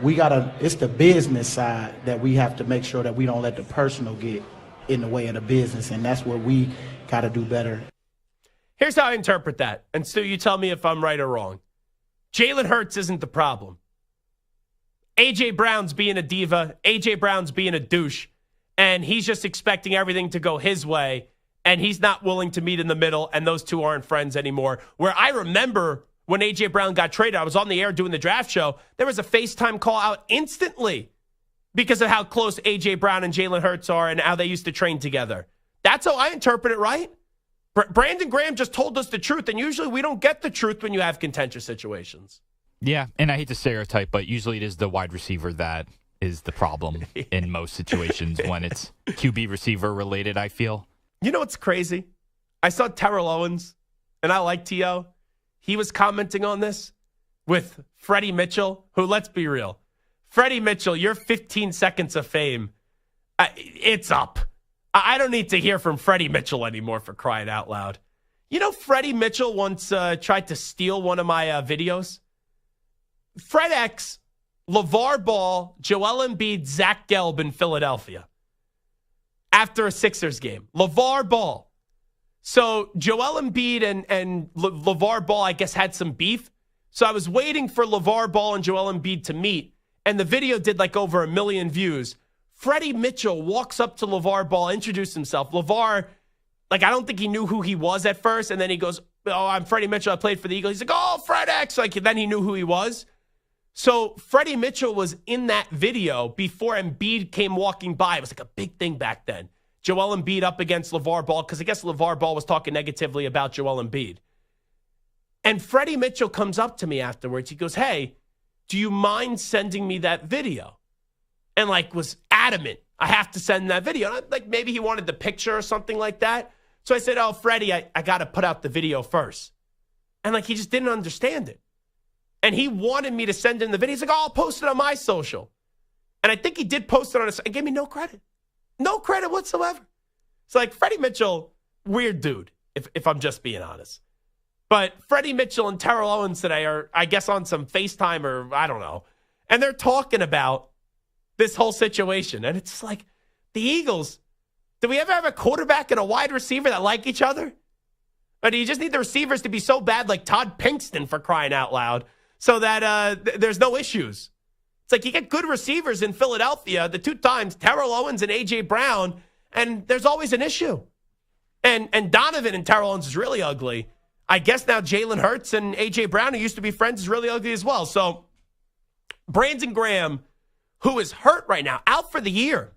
it's the business side that we have to make sure that we don't let the personal get in the way of the business. And that's where we got to do better. Here's how I interpret that. And Stu, you tell me if I'm right or wrong. Jalen Hurts isn't the problem. A.J. Brown's being a diva. A.J. Brown's being a douche. And he's just expecting everything to go his way. And he's not willing to meet in the middle. And those two aren't friends anymore. Where I remember when A.J. Brown got traded, I was on the air doing the draft show. There was a FaceTime call out instantly because of how close A.J. Brown and Jalen Hurts are and how they used to train together. That's how I interpret it, right? Brandon Graham just told us the truth, and usually we don't get the truth when you have contentious situations. Yeah, and I hate to stereotype, but usually it is the wide receiver that is the problem in most situations when it's QB receiver related, I feel. You know what's crazy? I saw Terrell Owens, and I like T.O. He was commenting on this with Freddie Mitchell, who, let's be real, Freddie Mitchell, your 15 seconds of fame, it's up. I don't need to hear from Freddie Mitchell anymore, for crying out loud. Freddie Mitchell once tried to steal one of my videos. Fred X, LeVar Ball, Joel Embiid, Zach Gelb in Philadelphia after a Sixers game. LeVar Ball. So Joel Embiid and LeVar Ball, I guess, had some beef. So I was waiting for LeVar Ball and Joel Embiid to meet, and the video did over 1 million views. Freddie Mitchell walks up to LeVar Ball, introduced himself. LeVar, I don't think he knew who he was at first, and then he goes, "Oh, I'm Freddie Mitchell. I played for the Eagles." He's like, "Oh, Fred X." Then he knew who he was. So Freddie Mitchell was in that video before Embiid came walking by. It was a big thing back then. Joel Embiid up against LeVar Ball, because I guess LeVar Ball was talking negatively about Joel Embiid. And Freddie Mitchell comes up to me afterwards. He goes, "Hey, do you mind sending me that video?" And was adamant, I have to send that video. And maybe he wanted the picture or something like that. So I said, "Oh, Freddie, I got to put out the video first." And he just didn't understand it. And he wanted me to send him the video. He's like, "Oh, I'll post it on my social." And I think he did post it on his, and gave me no credit. No credit whatsoever. It's Freddie Mitchell, weird dude, if I'm just being honest. But Freddie Mitchell and Terrell Owens today are, I guess, on some FaceTime or I don't know. And they're talking about this whole situation. And it's the Eagles, do we ever have a quarterback and a wide receiver that like each other? Or do you just need the receivers to be so bad like Todd Pinkston, for crying out loud, so that there's no issues? It's you get good receivers in Philadelphia, the two times, Terrell Owens and A.J. Brown, and there's always an issue. And Donovan and Terrell Owens is really ugly. I guess now Jalen Hurts and A.J. Brown, who used to be friends, is really ugly as well. So Brandon Graham, who is hurt right now, out for the year,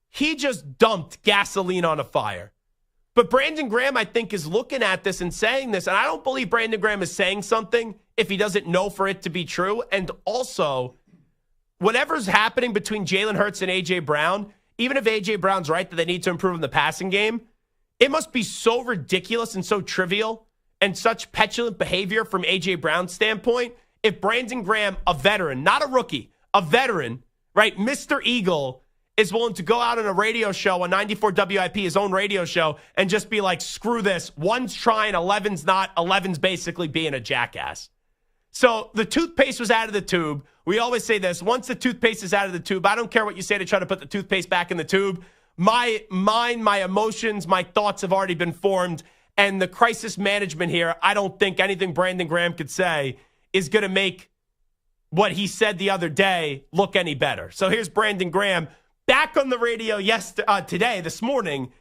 he just dumped gasoline on a fire. But Brandon Graham, I think, is looking at this and saying this, and I don't believe Brandon Graham is saying something if he doesn't know for it to be true. And also, whatever's happening between Jalen Hurts and A.J. Brown, even if A.J. Brown's right that they need to improve in the passing game, it must be so ridiculous and so trivial and such petulant behavior from A.J. Brown's standpoint if Brandon Graham, a veteran, not a rookie, a veteran, right, Mr. Eagle, is willing to go out on a radio show, on 94 WIP, his own radio show, and just be like, screw this. One's trying, 11's not. 11's basically being a jackass. So the toothpaste was out of the tube. We always say this. Once the toothpaste is out of the tube, I don't care what you say to try to put the toothpaste back in the tube. My mind, my emotions, my thoughts have already been formed. And the crisis management here, I don't think anything Brandon Graham could say is going to make what he said the other day look any better. So here's Brandon Graham back on the radio this morning,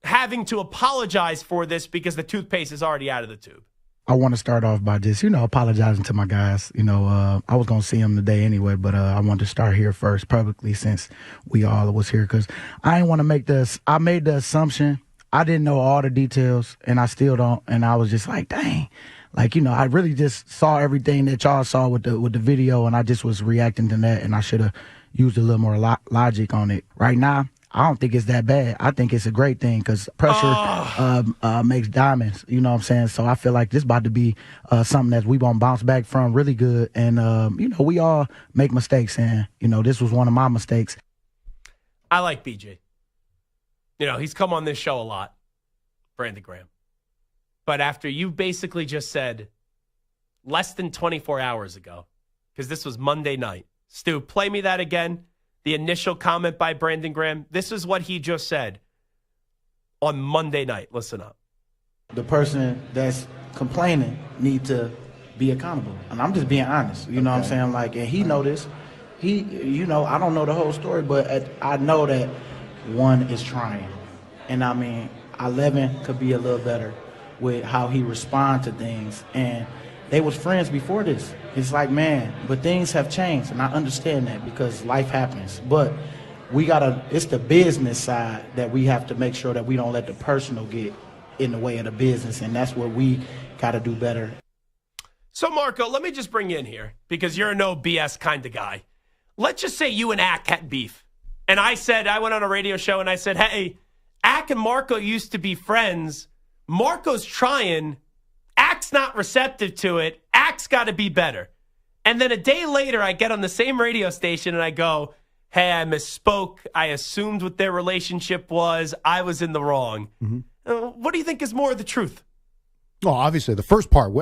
having to apologize for this because the toothpaste is already out of the tube. I want to start off by just, apologizing to my guys. I was going to see them today anyway, but I wanted to start here first publicly since we all was here because I didn't want to make this. I made the assumption. I didn't know all the details, and I still don't. And I was just like, dang. I really just saw everything that y'all saw with the video, and I just was reacting to that, and I should have used a little more logic on it. Right now, I don't think it's that bad. I think it's a great thing because pressure makes diamonds. You know what I'm saying? So I feel like this about to be something that we going to bounce back from really good. And, we all make mistakes, and, this was one of my mistakes. I like BJ. He's come on this show a lot, Brandon Graham. But after you basically just said less than 24 hours ago, because this was Monday night, Stu, play me that again. The initial comment by Brandon Graham. This is what he just said on Monday night. Listen up. The person that's complaining need to be accountable. And I'm just being honest. You know what I'm saying? And he know this. I don't know the whole story, but I know that one is trying. And 11 could be a little better with how he responds to things. And they was friends before this. It's like, man, but things have changed, and I understand that because life happens. But it's the business side that we have to make sure that we don't let the personal get in the way of the business, and that's what we got to do better. So, Marco, let me just bring you in here because you're a no BS kind of guy. Let's just say you and Ack had beef. And I went on a radio show and I said, hey, Ack and Marco used to be friends. Marco's trying. Ack's not receptive to it. Ack's got to be better. And then a day later, I get on the same radio station and I go, hey, I misspoke. I assumed what their relationship was. I was in the wrong. Mm-hmm. What do you think is more of the truth? Well, obviously, the first part.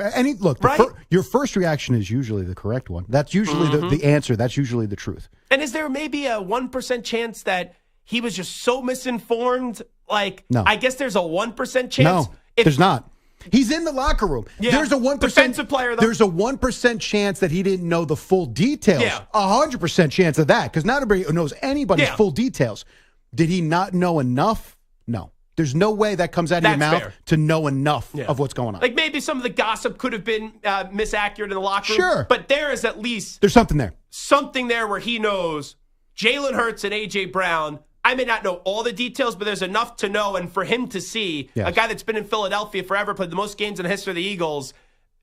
Your first reaction is usually the correct one. That's usually the answer. That's usually the truth. And is there maybe a 1% chance that he was just so misinformed? No. I guess there's a 1% chance. No, there's not. He's in the locker room. Yeah. There's a 1% defensive player. Though. There's a 1% chance that he didn't know the full details. Yeah. 100% chance of that because not everybody knows anybody's full details. Did he not know enough? No. There's no way that comes out of your mouth to know enough of what's going on. Maybe some of the gossip could have been misaccurate in the locker room. Sure. But there is at least... There's something there. Something there where he knows Jalen Hurts and A.J. Brown. I may not know all the details, but there's enough to know. And for him to see a guy that's been in Philadelphia forever, played the most games in the history of the Eagles,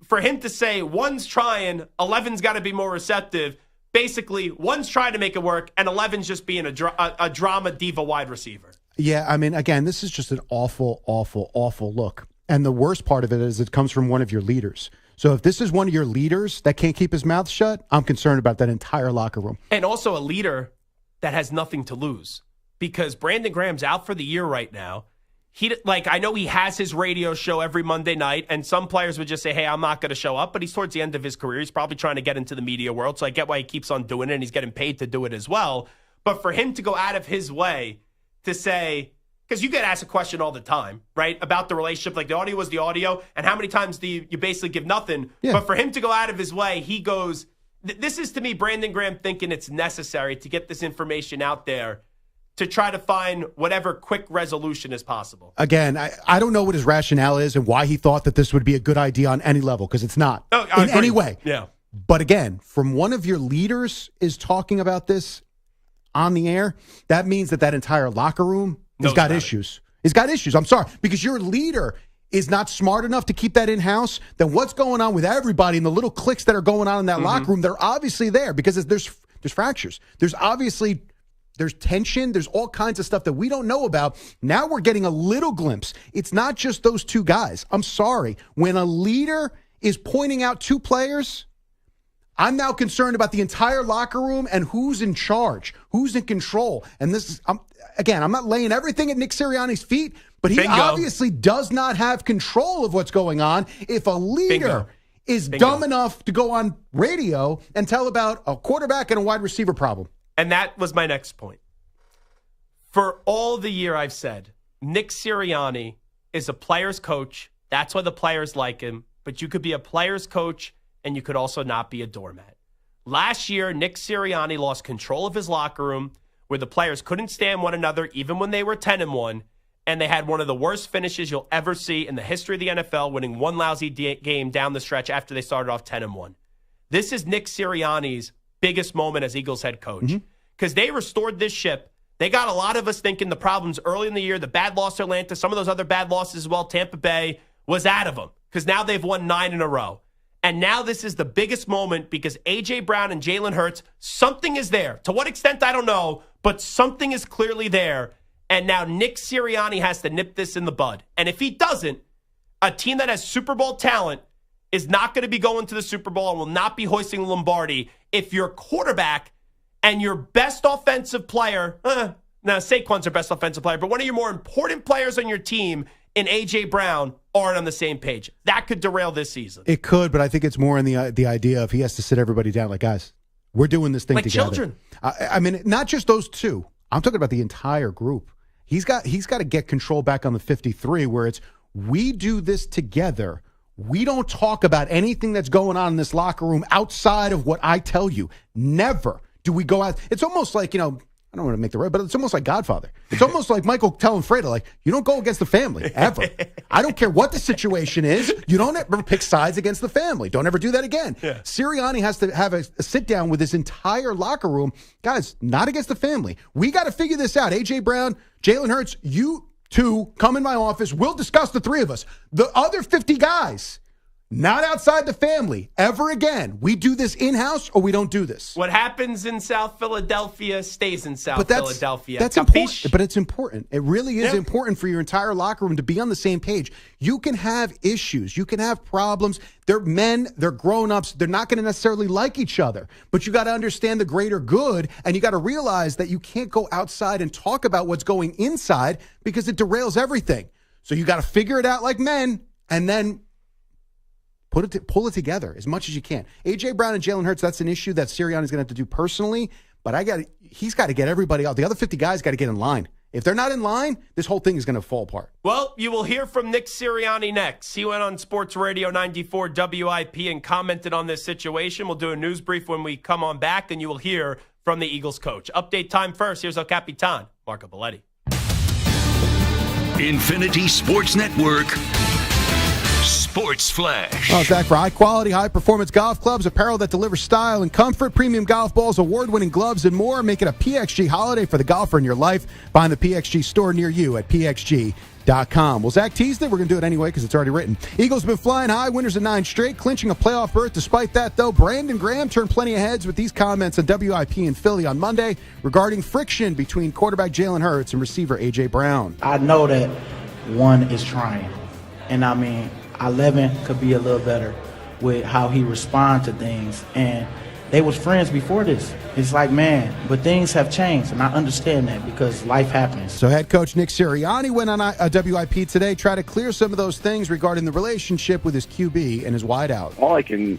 for him to say one's trying, 11's got to be more receptive. Basically, one's trying to make it work, and 11's just being a drama diva wide receiver. Yeah, again, this is just an awful, awful, awful look. And the worst part of it is it comes from one of your leaders. So if this is one of your leaders that can't keep his mouth shut, I'm concerned about that entire locker room. And also a leader that has nothing to lose. Because Brandon Graham's out for the year right now. I know he has his radio show every Monday night, and some players would just say, hey, I'm not going to show up, but he's towards the end of his career. He's probably trying to get into the media world, so I get why he keeps on doing it, and he's getting paid to do it as well. But for him to go out of his way to say, because you get asked a question all the time, right, about the relationship, like the audio was the audio, and how many times do you basically give nothing? Yeah. But for him to go out of his way, he goes, this is to me Brandon Graham thinking it's necessary to get this information out there to try to find whatever quick resolution is possible. Again, I don't know what his rationale is and why he thought that this would be a good idea on any level, because it's not in any way. Yeah. But again, from one of your leaders is talking about this on the air, that means that entire locker room has got issues. It's got issues. I'm sorry. Because your leader is not smart enough to keep that in-house, then what's going on with everybody and the little cliques that are going on in that locker room, they're obviously there because there's fractures. There's tension. There's all kinds of stuff that we don't know about. Now we're getting a little glimpse. It's not just those two guys. I'm sorry. When a leader is pointing out two players, I'm now concerned about the entire locker room and who's in charge, who's in control. And this is, I'm not laying everything at Nick Sirianni's feet, but he obviously does not have control of what's going on. If a leader is dumb enough to go on radio and tell about a quarterback and a wide receiver problem. And that was my next point. For all the year I've said, Nick Sirianni is a player's coach. That's why the players like him. But you could be a player's coach and you could also not be a doormat. Last year, Nick Sirianni lost control of his locker room where the players couldn't stand one another even when they were 10-1, and they had one of the worst finishes you'll ever see in the history of the NFL, winning one lousy game down the stretch after they started off 10-1. This is Nick Sirianni's biggest moment as Eagles head coach because they restored this ship. They got a lot of us thinking the problems early in the year, the bad loss to Atlanta, some of those other bad losses as well, Tampa Bay, was out of them because now they've won 9 in a row. And now this is the biggest moment because A.J. Brown and Jalen Hurts, something is there. To what extent, I don't know, but something is clearly there. And now Nick Sirianni has to nip this in the bud. And if he doesn't, a team that has Super Bowl talent is not going to be going to the Super Bowl and will not be hoisting the Lombardi if your quarterback and your best offensive player, now Saquon's your best offensive player, but one of your more important players on your team in A.J. Brown aren't on the same page. That could derail this season. It could, but I think it's more in the idea of he has to sit everybody down like, guys, we're doing this thing like together. Children. I mean, not just those two. I'm talking about the entire group. He's got to get control back on the 53 where it's we do this together. We don't talk about anything that's going on in this locker room outside of what I tell you. Never do we go out. It's almost like, I don't want to make the right, but it's almost like Godfather. It's almost like Michael telling Fredo, like, you don't go against the family, ever. I don't care what the situation is. You don't ever pick sides against the family. Don't ever do that again. Yeah. Sirianni has to have a sit down with his entire locker room. Guys, not against the family. We got to figure this out. A.J. Brown, Jalen Hurts, you two come in my office. We'll discuss the three of us. The other 50 guys, not outside the family, ever again. We do this in-house or we don't do this. What happens in South Philadelphia stays in South Philadelphia. That's important, but it's important. It really is important for your entire locker room to be on the same page. You can have issues. You can have problems. They're men. They're grown-ups. They're not going to necessarily like each other. But you got to understand the greater good, and you got to realize that you can't go outside and talk about what's going inside because it derails everything. So you got to figure it out like men, and then pull it together as much as you can. A.J. Brown and Jalen Hurts, that's an issue that Sirianni's going to have to do personally, but he's got to get everybody out. The other 50 guys got to get in line. If they're not in line, this whole thing is going to fall apart. Well, you will hear from Nick Sirianni next. He went on Sports Radio 94 WIP and commented on this situation. We'll do a news brief when we come on back, and you will hear from the Eagles coach. Update time first. Here's El Capitan, Marco Belletti. Infinity Sports Network Sports Flash. Well, Zach, for high-quality, high-performance golf clubs, apparel that delivers style and comfort, premium golf balls, award-winning gloves, and more, make it a PXG holiday for the golfer in your life. Find the PXG store near you at pxg.com. Well, Zach teased it. We're going to do it anyway because it's already written. Eagles have been flying high, winners of 9 straight, clinching a playoff berth. Despite that, though, Brandon Graham turned plenty of heads with these comments on WIP in Philly on Monday regarding friction between quarterback Jalen Hurts and receiver A.J. Brown. I know that one is trying, and I mean, 11 could be a little better with how he responds to things. And they was friends before this. It's like, man, but things have changed, and I understand that because life happens. So head coach Nick Sirianni went on a WIP today, try to clear some of those things regarding the relationship with his QB and his wideout. All I can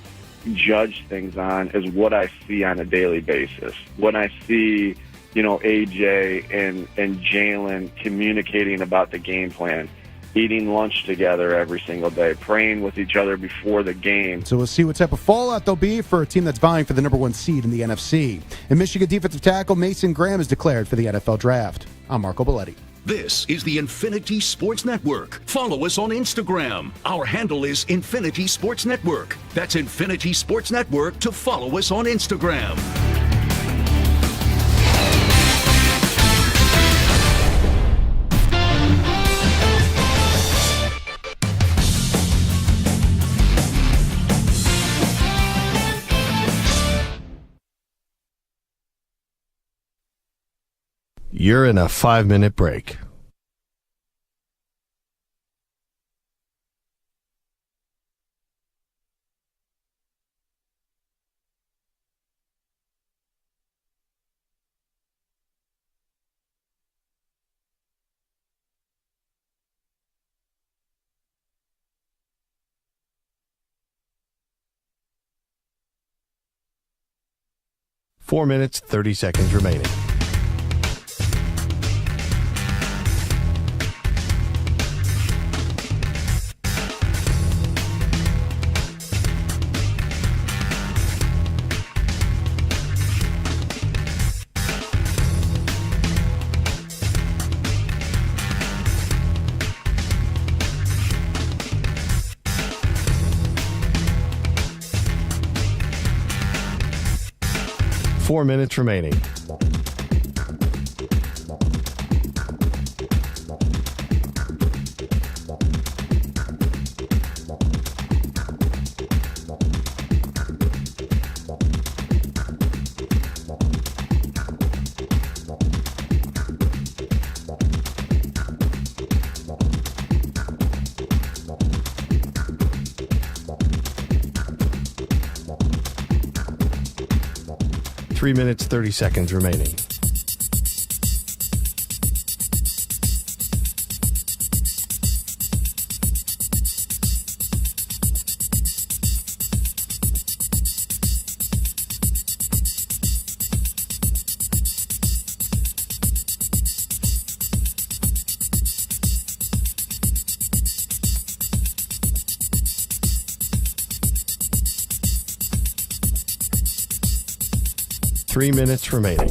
judge things on is what I see on a daily basis. When I see, AJ and Jalen communicating about the game plan, eating lunch together every single day, praying with each other before the game. So we'll see what type of fallout there'll be for a team that's vying for the number 1 seed in the NFC. And Michigan defensive tackle Mason Graham is declared for the NFL draft. I'm Marco Belletti. This is the Infinity Sports Network. Follow us on Instagram. Our handle is Infinity Sports Network. That's Infinity Sports Network to follow us on Instagram. You're in a 5-minute break. Four minutes, 30 seconds remaining. Four minutes remaining. Three minutes, 30 seconds remaining. Three minutes remaining.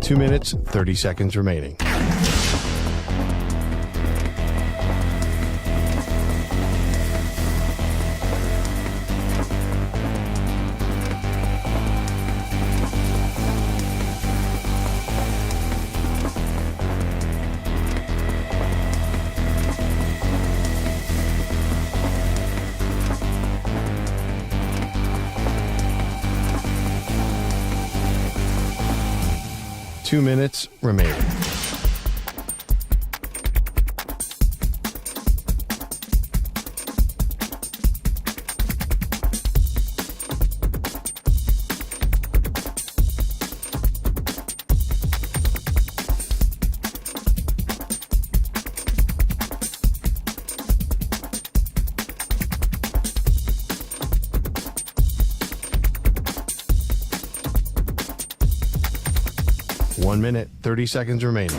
Two minutes, 30 seconds remaining. Two minutes remaining. One minute, 30 seconds remaining.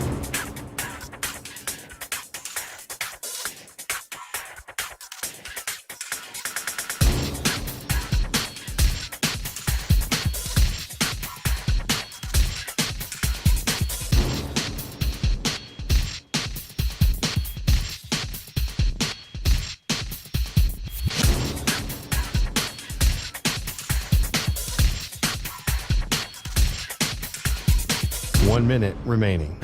One minute remaining.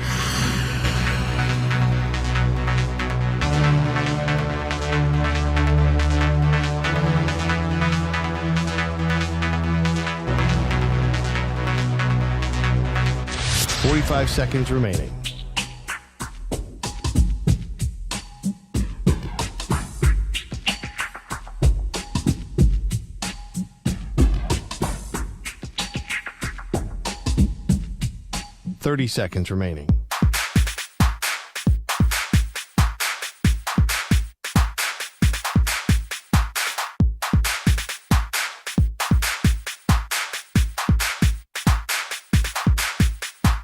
Forty-five seconds remaining. Thirty seconds remaining.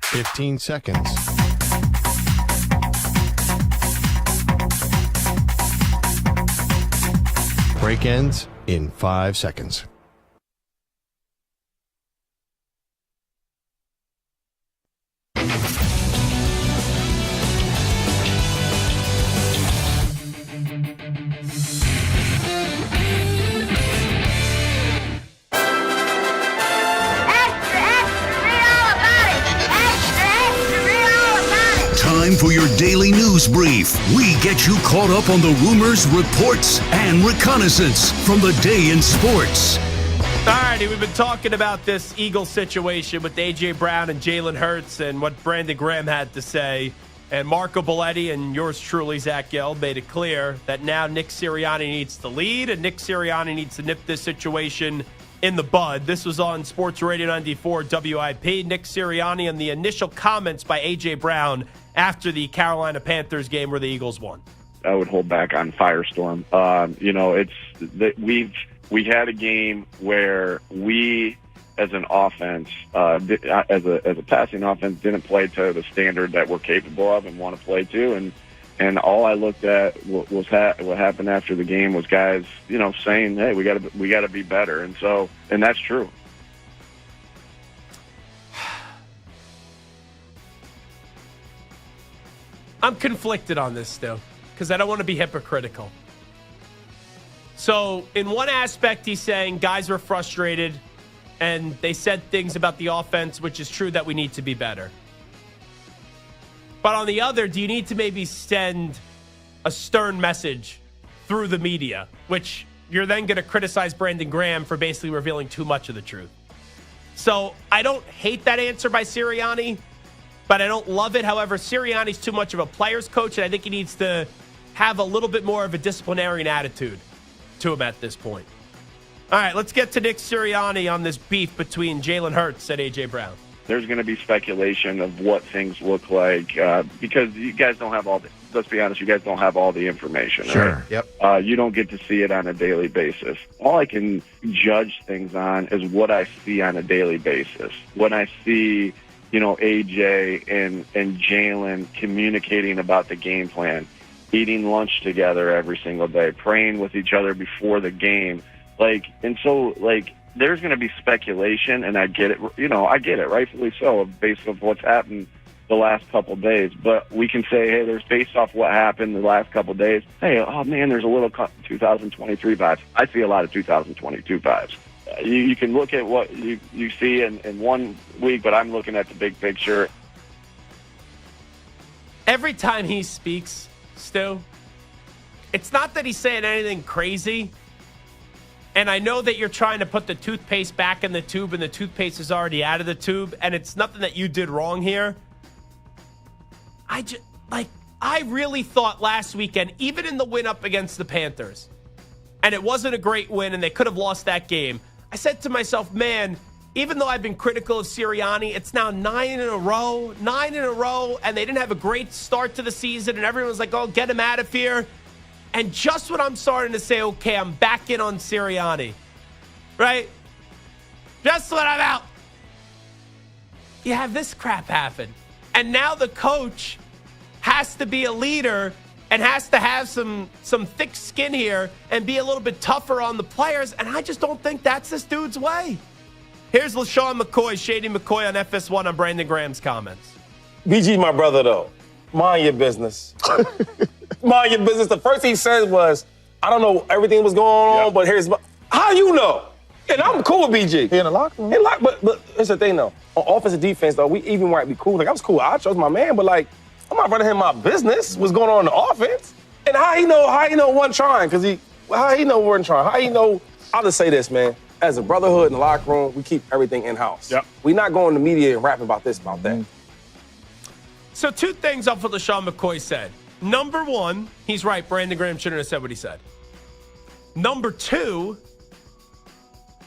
Fifteen seconds. Break ends in 5 seconds. time for your daily news brief. We get you caught up on the rumors, reports, and reconnaissance from the day in sports. Alrighty, we've been talking about this Eagles situation with A.J. Brown and Jalen Hurts and what Brandon Graham had to say. And Marco Belletti and yours truly, Zach Gelb, made it clear that now Nick Sirianni needs to lead and Nick Sirianni needs to nip this situation in the bud. This was on Sports Radio 94 WIP. Nick Sirianni and the initial comments by A.J. Brown after the Carolina Panthers game where the Eagles won. I would hold back on Firestorm. It's that we had a game where we, as an offense, as a passing offense, didn't play to the standard that we're capable of and want to play to. And all I looked at was what happened after the game was guys, saying, "Hey, we got to be better." And that's true. I'm conflicted on this still because I don't want to be hypocritical. So in one aspect, he's saying guys are frustrated and they said things about the offense, which is true that we need to be better. But on the other, do you need to maybe send a stern message through the media, which you're then going to criticize Brandon Graham for basically revealing too much of the truth? So I don't hate that answer by Sirianni, but I don't love it. However, Sirianni's too much of a player's coach, and I think he needs to have a little bit more of a disciplinarian attitude to him at this point. All right, let's get to Nick Sirianni on this beef between Jalen Hurts and A.J. Brown. There's going to be speculation of what things look like because you guys don't have let's be honest, you guys don't have all the information. Sure. Right? Yep. You don't get to see it on a daily basis. All I can judge things on is what I see on a daily basis. When I see, AJ and Jalen communicating about the game plan, eating lunch together every single day, praying with each other before the game. There's going to be speculation, and I get it. I get it, rightfully so, based on what's happened the last couple of days. But we can say, hey, there's based off what happened the last couple of days. Hey, oh man, there's a little 2023 vibes. I see a lot of 2022 vibes. You can look at what you see in 1 week, but I'm looking at the big picture. Every time he speaks, Stu, it's not that he's saying anything crazy. And I know that you're trying to put the toothpaste back in the tube and the toothpaste is already out of the tube, and it's nothing that you did wrong here. I really thought last weekend, even in the win up against the Panthers, and it wasn't a great win and they could have lost that game, I said to myself, man, even though I've been critical of Sirianni, it's now 9 in a row, and they didn't have a great start to the season, and everyone was like, oh, get him out of here. And just when I'm starting to say, okay, I'm back in on Sirianni, right? Just when I'm out, you have this crap happen. And now the coach has to be a leader and has to have some thick skin here and be a little bit tougher on the players. And I just don't think that's this dude's way. Here's LaShawn McCoy, Shady McCoy on FS1 on Brandon Graham's comments. BG, my brother, though. Mind your business. Mind your business. The first thing he said was, I don't know everything was going on, but here's how you know? And I'm cool with BG. He in the locker room? But here's the thing, though. On offense and defense, though, we even might be cool. I was cool. I chose my man, but, I'm not running him my business. What's going on in the offense? And how he know one trying? How he know one trying? How he know? I'll just say this, man. As a brotherhood in the locker room, we keep everything in-house. Yep. We're not going to media and rapping about this, about that. So 2 things off what LaShawn McCoy said. Number 1, he's right. Brandon Graham shouldn't have said what he said. Number 2,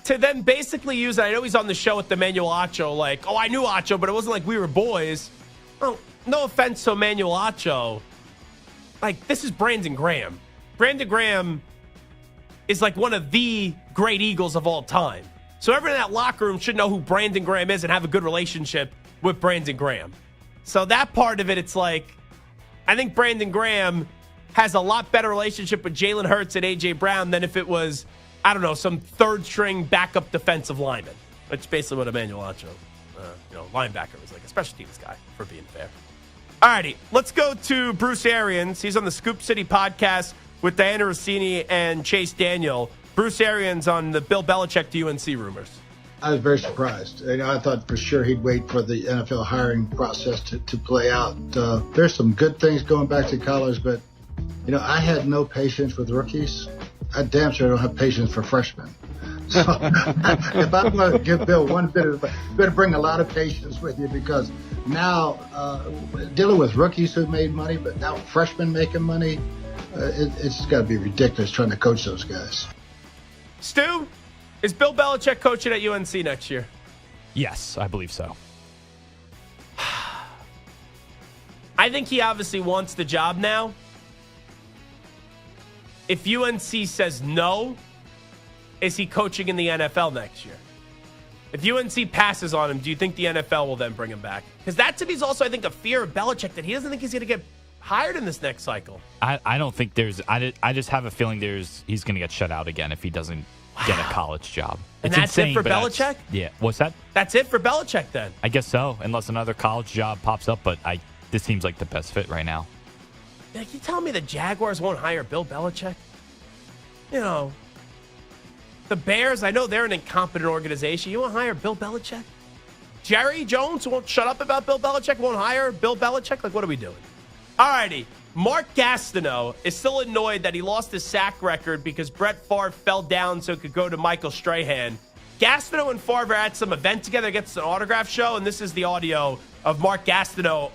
to then basically use, I know he's on the show with Emmanuel Acho, I knew Acho, but it wasn't like we were boys. Well, no offense to Emmanuel Acho. This is Brandon Graham. Brandon Graham is one of the great Eagles of all time. So everyone in that locker room should know who Brandon Graham is and have a good relationship with Brandon Graham. So that part of it, it's I think Brandon Graham has a lot better relationship with Jalen Hurts and A.J. Brown than if it was, I don't know, some third-string backup defensive lineman. Which is basically what Emmanuel Acho, linebacker was a special teams guy, for being fair. All righty, let's go to Bruce Arians. He's on the Scoop City podcast with Diana Rossini and Chase Daniel. Bruce Arians on the Bill Belichick to UNC rumors. I was very surprised. I thought for sure he'd wait for the NFL hiring process to play out. There's some good things going back to college, but, I had no patience with rookies. I damn sure don't have patience for freshmen. So if I'm going to give Bill one bit of, better bring a lot of patience with you, because now dealing with rookies who made money, but now freshmen making money, it's got to be ridiculous trying to coach those guys. Stu, is Bill Belichick coaching at UNC next year? Yes, I believe so. I think he obviously wants the job now. If UNC says no, is he coaching in the NFL next year? If UNC passes on him, do you think the NFL will then bring him back? Because that to me is also, I think, a fear of Belichick that he doesn't think he's going to get hired in this next cycle. I don't think there's. I just have a feeling he's going to get shut out again if he doesn't get a college job. And It's that's insane, it for but Belichick? Yeah. What's that? That's it for Belichick then? I guess so, unless another college job pops up. But this seems like the best fit right now. Yeah, you telling me the Jaguars won't hire Bill Belichick? The Bears, I know they're an incompetent organization. You won't hire Bill Belichick? Jerry Jones won't shut up about Bill Belichick, won't hire Bill Belichick? Like, what are we doing? All righty. Mark Gastineau is still annoyed that he lost his sack record because Brett Favre fell down so it could go to Michael Strahan. Gastineau and Favre are at some event together, gets an autograph show, and this is the audio of Mark Gastineau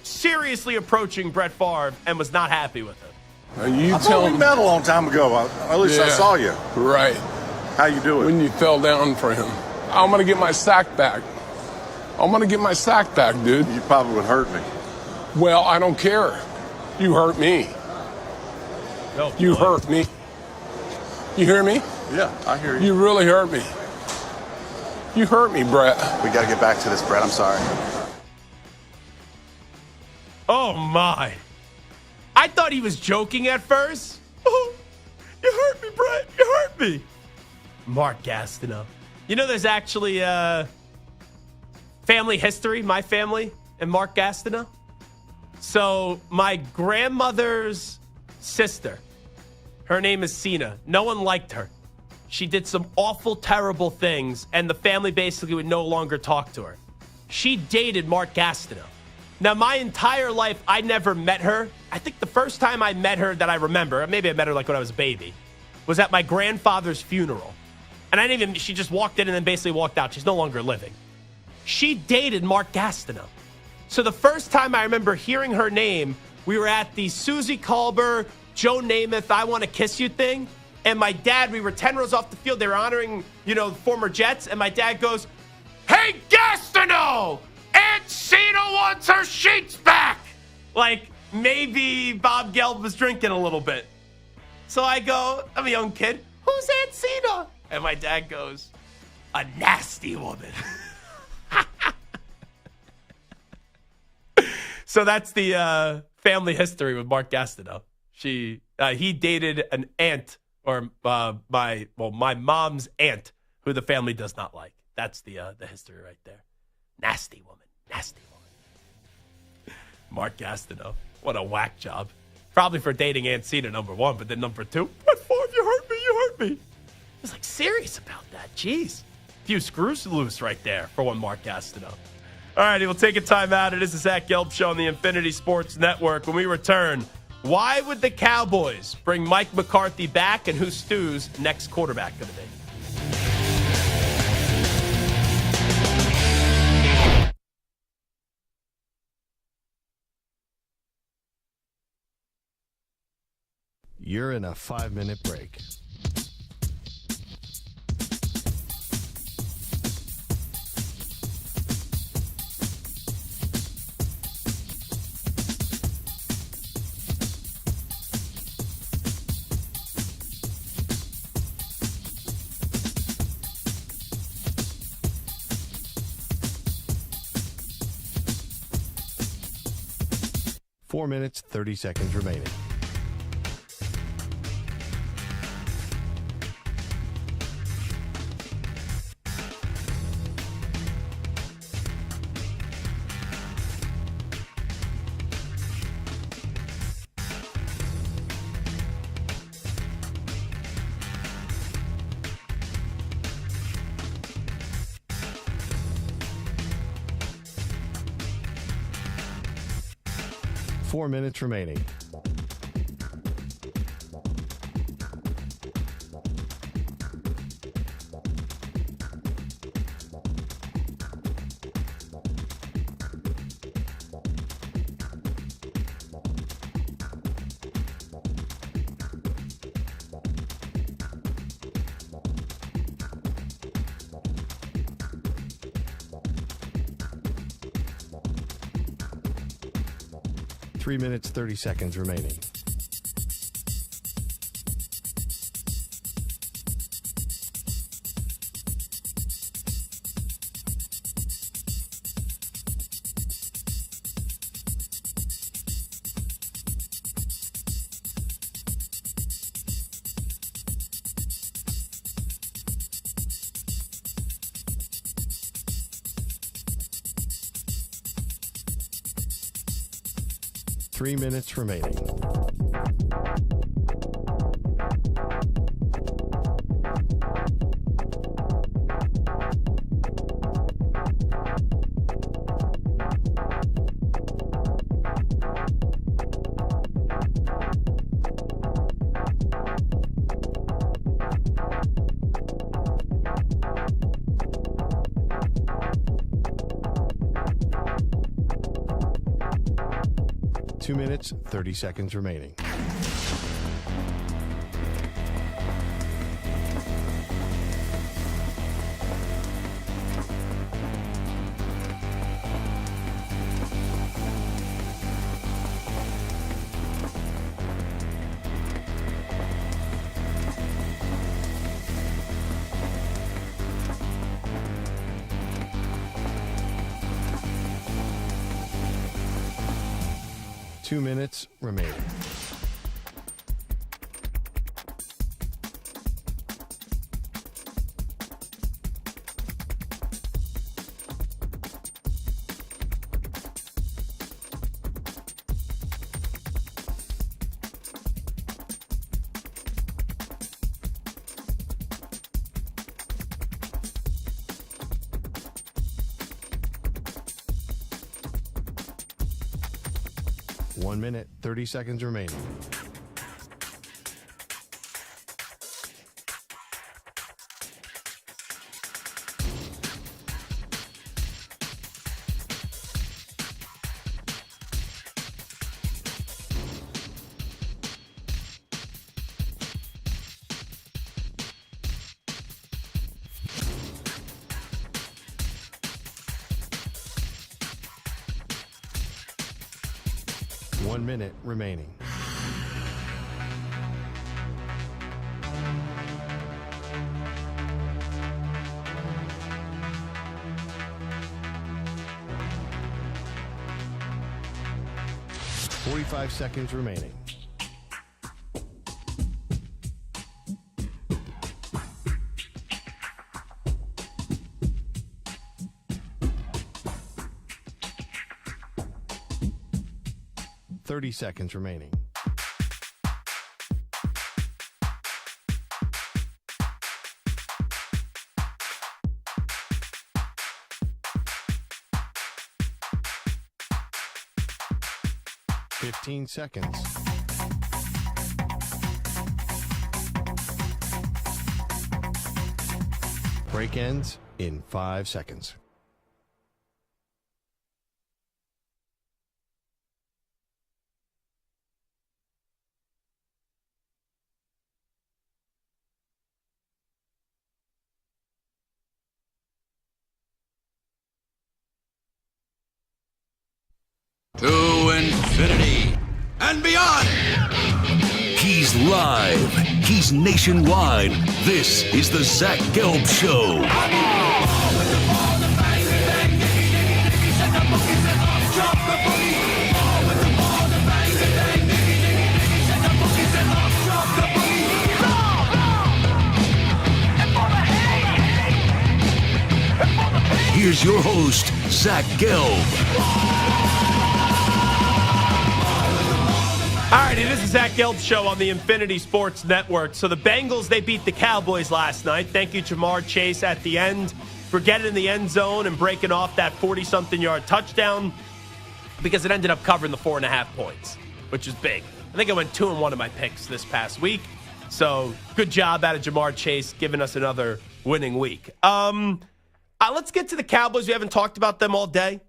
seriously approaching Brett Favre and was not happy with him. I thought we met a long time ago. At least I saw you. Right. How you doing? When you fell down for him. I'm going to get my sack back. I'm going to get my sack back, dude. You probably would hurt me. Well, I don't care. You hurt me. No, you hurt me. You hear me? Yeah, I hear you. You really hurt me. You hurt me, Brett. We got to get back to this, Brett. I'm sorry. Oh, my. I thought he was joking at first. Oh, you hurt me, Brett. You hurt me. Mark Gastineau. There's actually family history, my family, and Mark Gastineau. So my grandmother's sister, her name is Sina. No one liked her. She did some awful, terrible things, and the family basically would no longer talk to her. She dated Mark Gastineau. Now, my entire life, I never met her. I think the first time I met her that I remember, maybe I met her like when I was a baby, was at my grandfather's funeral. And she just walked in and then basically walked out. She's no longer living. She dated Mark Gastineau. So the first time I remember hearing her name, we were at the Susie Colbert, Joe Namath, I Want to Kiss You thing. And my dad, we were 10 rows off the field. They were honoring, former Jets. And my dad goes, "Hey, Gastineau! Aunt Cena wants her sheets back!" Like, maybe Bob Gelb was drinking a little bit. So I go, I'm a young kid, "Who's Aunt Cena?" And my dad goes, "A nasty woman." So that's the family history with Mark Gastineau. He dated an aunt, or my mom's aunt, who the family does not like. That's the history right there. Nasty woman. Mark Gastineau. What a whack job. Probably for dating Aunt Cena, number one, but then number two, Brett Favre, you hurt me. I was like serious about that. Jeez. A few screws loose right there for one Mark Gastineau. All righty, we'll take a time out. It is the Zach Gelb Show on the Infinity Sports Network. When we return, why would the Cowboys bring Mike McCarthy back, and who's Stu's next quarterback going to be? You're in a 5-minute break. Four minutes, 30 seconds remaining. 4 minutes remaining. Three minutes, 30 seconds remaining. Three minutes remaining. Two minutes, 30 seconds remaining. Two minutes remaining. One minute, 30 seconds remaining. One minute remaining. Forty-five seconds remaining. Thirty seconds remaining. Fifteen seconds. Break ends in 5 seconds. To infinity and beyond. He's live. He's nationwide. This is the Zach Gelb Show. Here's your host, Zach Gelb. All right, it is the Zach Gelb Show on the Infinity Sports Network. So the Bengals, they beat the Cowboys last night. Thank you, Jamar Chase, at the end for getting in the end zone and breaking off that 40-something yard touchdown. because it ended up covering the 4.5 points, which is big. I think I went 2-1 in my picks this past week. So good job out of Jamar Chase giving us another winning week. Let's get to the Cowboys. We haven't talked about them all day.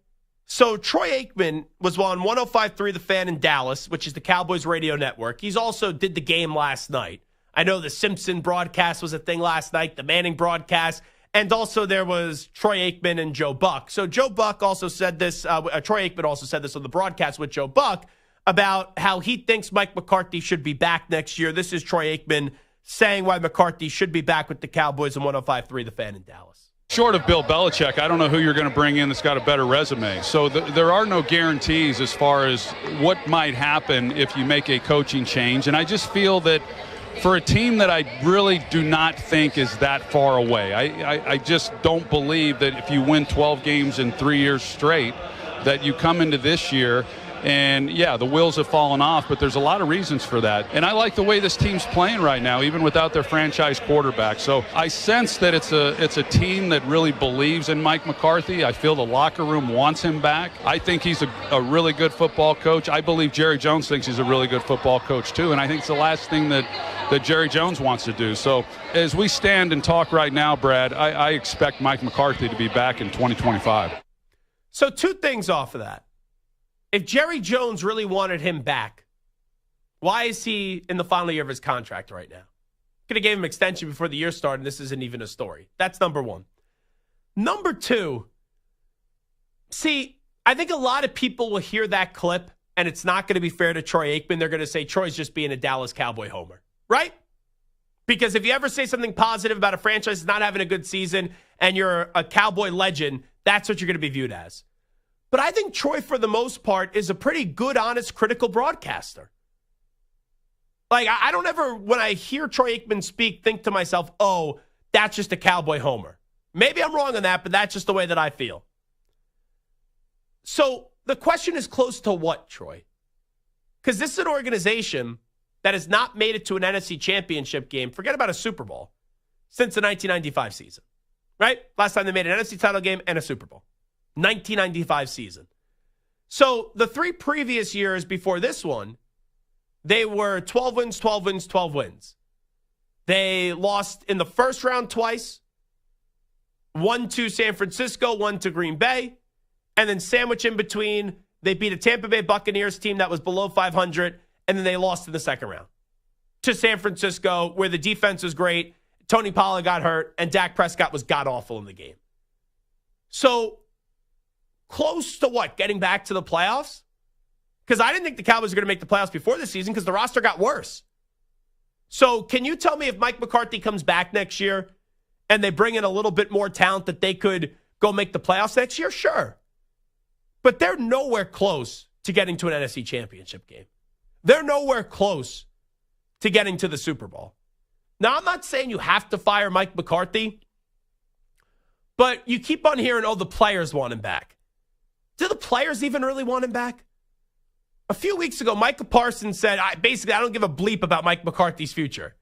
So Troy Aikman was on 105.3 The Fan in Dallas, which is the Cowboys radio network. He's also did the game last night. I know the Simpson broadcast was a thing last night, the Manning broadcast, and also there was Troy Aikman and Joe Buck. So Joe Buck also said this, Troy Aikman also said this on the broadcast with Joe Buck about how he thinks Mike McCarthy should be back next year. This is Troy Aikman saying why McCarthy should be back with the Cowboys on 105.3 The Fan in Dallas. Short of Bill Belichick, I don't know who you're going to bring in that's got a better resume. So there are no guarantees as far as what might happen if you make a coaching change. And I just feel that for a team that I really do not think is that far away, I just don't believe that if you win 12 games in 3 years straight, that you come into this year and, yeah, the wheels have fallen off, but there's a lot of reasons for that. And I like the way this team's playing right now, even without their franchise quarterback. So I sense that it's a team that really believes in Mike McCarthy. I feel the locker room wants him back. I think he's a really good football coach. I believe Jerry Jones thinks he's a really good football coach, too. And I think it's the last thing that Jerry Jones wants to do. So as we stand and talk right now, Brad, I expect Mike McCarthy to be back in 2025. So 2 things off of that. If Jerry Jones really wanted him back, why is he in the final year of his contract right now? Could have gave him extension before the year started, and this isn't even a story. That's number 1. Number 2, see, I think a lot of people will hear that clip, and it's not going to be fair to Troy Aikman. They're going to say Troy's just being a Dallas Cowboy homer, right? Because if you ever say something positive about a franchise that's not having a good season and you're a Cowboy legend, that's what you're going to be viewed as. But I think Troy, for the most part, is a pretty good, honest, critical broadcaster. Like, I don't ever, when I hear Troy Aikman speak, think to myself, oh, that's just a Cowboy homer. Maybe I'm wrong on that, but that's just the way that I feel. So the question is close to what, Troy? Because this is an organization that has not made it to an NFC championship game, forget about a Super Bowl, since the 1995 season, right? Last time they made an NFC title game and a Super Bowl. 1995 season. So the 3 previous years before this one, they were 12 wins, 12 wins, 12 wins. They lost in the first round twice, 1 to San Francisco, 1 to Green Bay, and then sandwich in between, they beat a Tampa Bay Buccaneers team that was below 500, and then they lost in the second round to San Francisco, where the defense was great, Tony Pollard got hurt, and Dak Prescott was god-awful in the game. So close to what? Getting back to the playoffs? Because I didn't think the Cowboys were going to make the playoffs before this season because the roster got worse. So can you tell me if Mike McCarthy comes back next year and they bring in a little bit more talent that they could go make the playoffs next year? Sure. But they're nowhere close to getting to an NFC championship game. They're nowhere close to getting to the Super Bowl. Now, I'm not saying you have to fire Mike McCarthy, but you keep on hearing, oh, the players want him back. Do the players even really want him back? A few weeks ago, Micah Parsons said, I don't give a bleep about Mike McCarthy's future.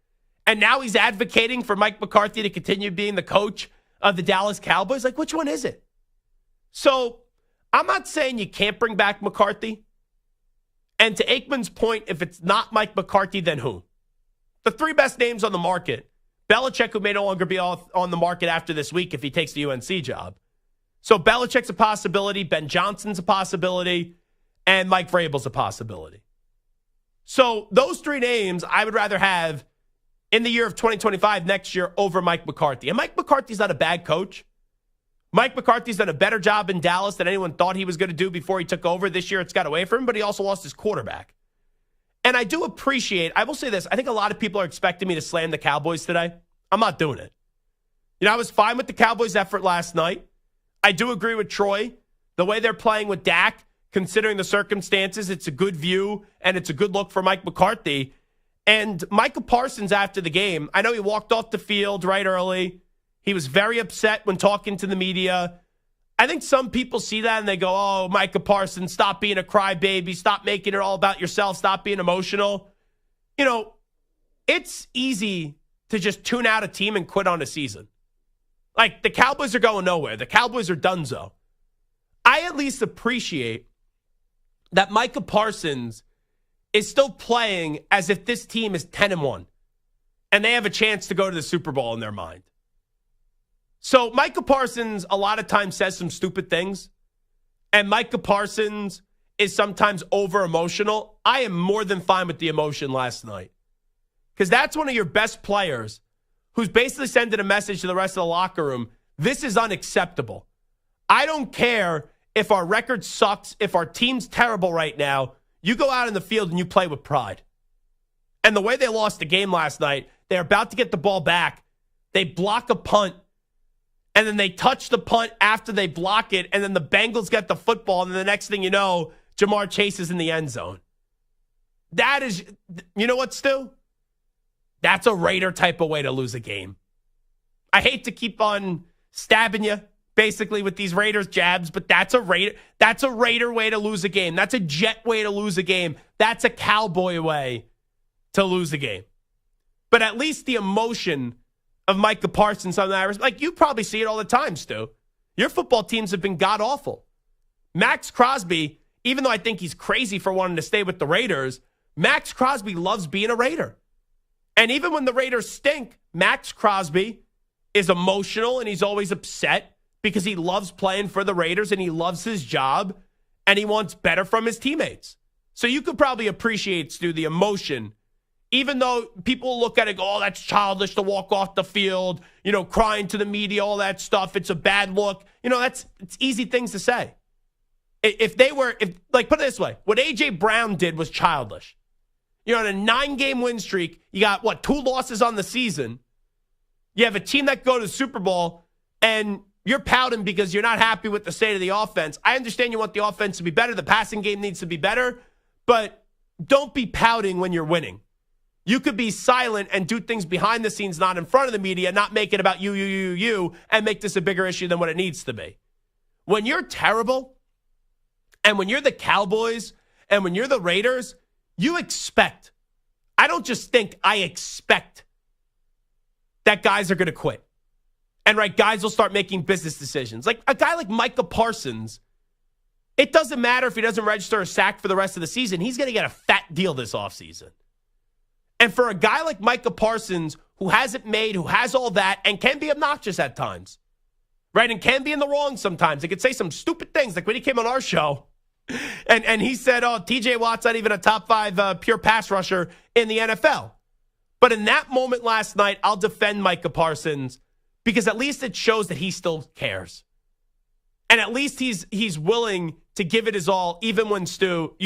And now he's advocating for Mike McCarthy to continue being the coach of the Dallas Cowboys. Like, which one is it? So I'm not saying you can't bring back McCarthy. And to Aikman's point, if it's not Mike McCarthy, then who? The 3 best names on the market. Belichick, who may no longer be on the market after this week if he takes the UNC job. So Belichick's a possibility, Ben Johnson's a possibility, and Mike Vrabel's a possibility. So those 3 names I would rather have in the year of 2025 next year over Mike McCarthy. And Mike McCarthy's not a bad coach. Mike McCarthy's done a better job in Dallas than anyone thought he was going to do before he took over. This year it's got away from him, but he also lost his quarterback. And I do appreciate, I will say this, I think a lot of people are expecting me to slam the Cowboys today. I'm not doing it. You know, I was fine with the Cowboys' effort last night. I do agree with Troy. The way they're playing with Dak, considering the circumstances, it's a good view, and it's a good look for Mike McCarthy. And Micah Parsons, after the game, I know he walked off the field right early. He was very upset when talking to the media. I think some people see that and they go, oh, Micah Parsons, stop being a crybaby. Stop making it all about yourself. Stop being emotional. You know, it's easy to just tune out a team and quit on a season. Like, the Cowboys are going nowhere. The Cowboys are donezo. I at least appreciate that Micah Parsons is still playing as if this team is 10-1 and they have a chance to go to the Super Bowl in their mind. So Micah Parsons a lot of times says some stupid things, and Micah Parsons is sometimes over-emotional. I am more than fine with the emotion last night because that's one of your best players who's basically sending a message to the rest of the locker room. This is unacceptable. I don't care if our record sucks, if our team's terrible right now. You go out in the field and you play with pride. And the way they lost the game last night, they're about to get the ball back. They block a punt, and then they touch the punt after they block it, and then the Bengals get the football, and then the next thing you know, Jamar Chase is in the end zone. That is, you know what, Stu? That's a Raider type of way to lose a game. I hate to keep on stabbing you, basically, with these Raiders jabs, but that's a Raider way to lose a game. That's a Jet way to lose a game. That's a Cowboy way to lose a game. But at least the emotion of Micah Parsons on that, like you probably see it all the time, Stu. Your football teams have been god-awful. Max Crosby, even though I think he's crazy for wanting to stay with the Raiders, Max Crosby loves being a Raider. And even when the Raiders stink, Max Crosby is emotional and he's always upset because he loves playing for the Raiders and he loves his job and he wants better from his teammates. So you could probably appreciate, Stu, the emotion, even though people look at it and go, oh, that's childish to walk off the field, crying to the media, all that stuff. It's a bad look. It's easy things to say. Put it this way, what A.J. Brown did was childish. On a 9-game win streak, you got, 2 losses on the season. You have a team that go to the Super Bowl, and you're pouting because you're not happy with the state of the offense. I understand you want the offense to be better. The passing game needs to be better, but don't be pouting when you're winning. You could be silent and do things behind the scenes, not in front of the media, not make it about you, and make this a bigger issue than what it needs to be. When you're terrible, and when you're the Cowboys, and when you're the Raiders, you expect, I don't just think, I expect that guys are going to quit. And, guys will start making business decisions. Like a guy like Micah Parsons, it doesn't matter if he doesn't register a sack for the rest of the season. He's going to get a fat deal this offseason. And for a guy like Micah Parsons, who hasn't made, who has all that, and can be obnoxious at times, and can be in the wrong sometimes. He could say some stupid things, like when he came on our show, and he said, TJ Watt's not even a top 5 pure pass rusher in the NFL. But in that moment last night, I'll defend Micah Parsons because at least it shows that he still cares. And at least he's willing to give it his all, even when, Stu,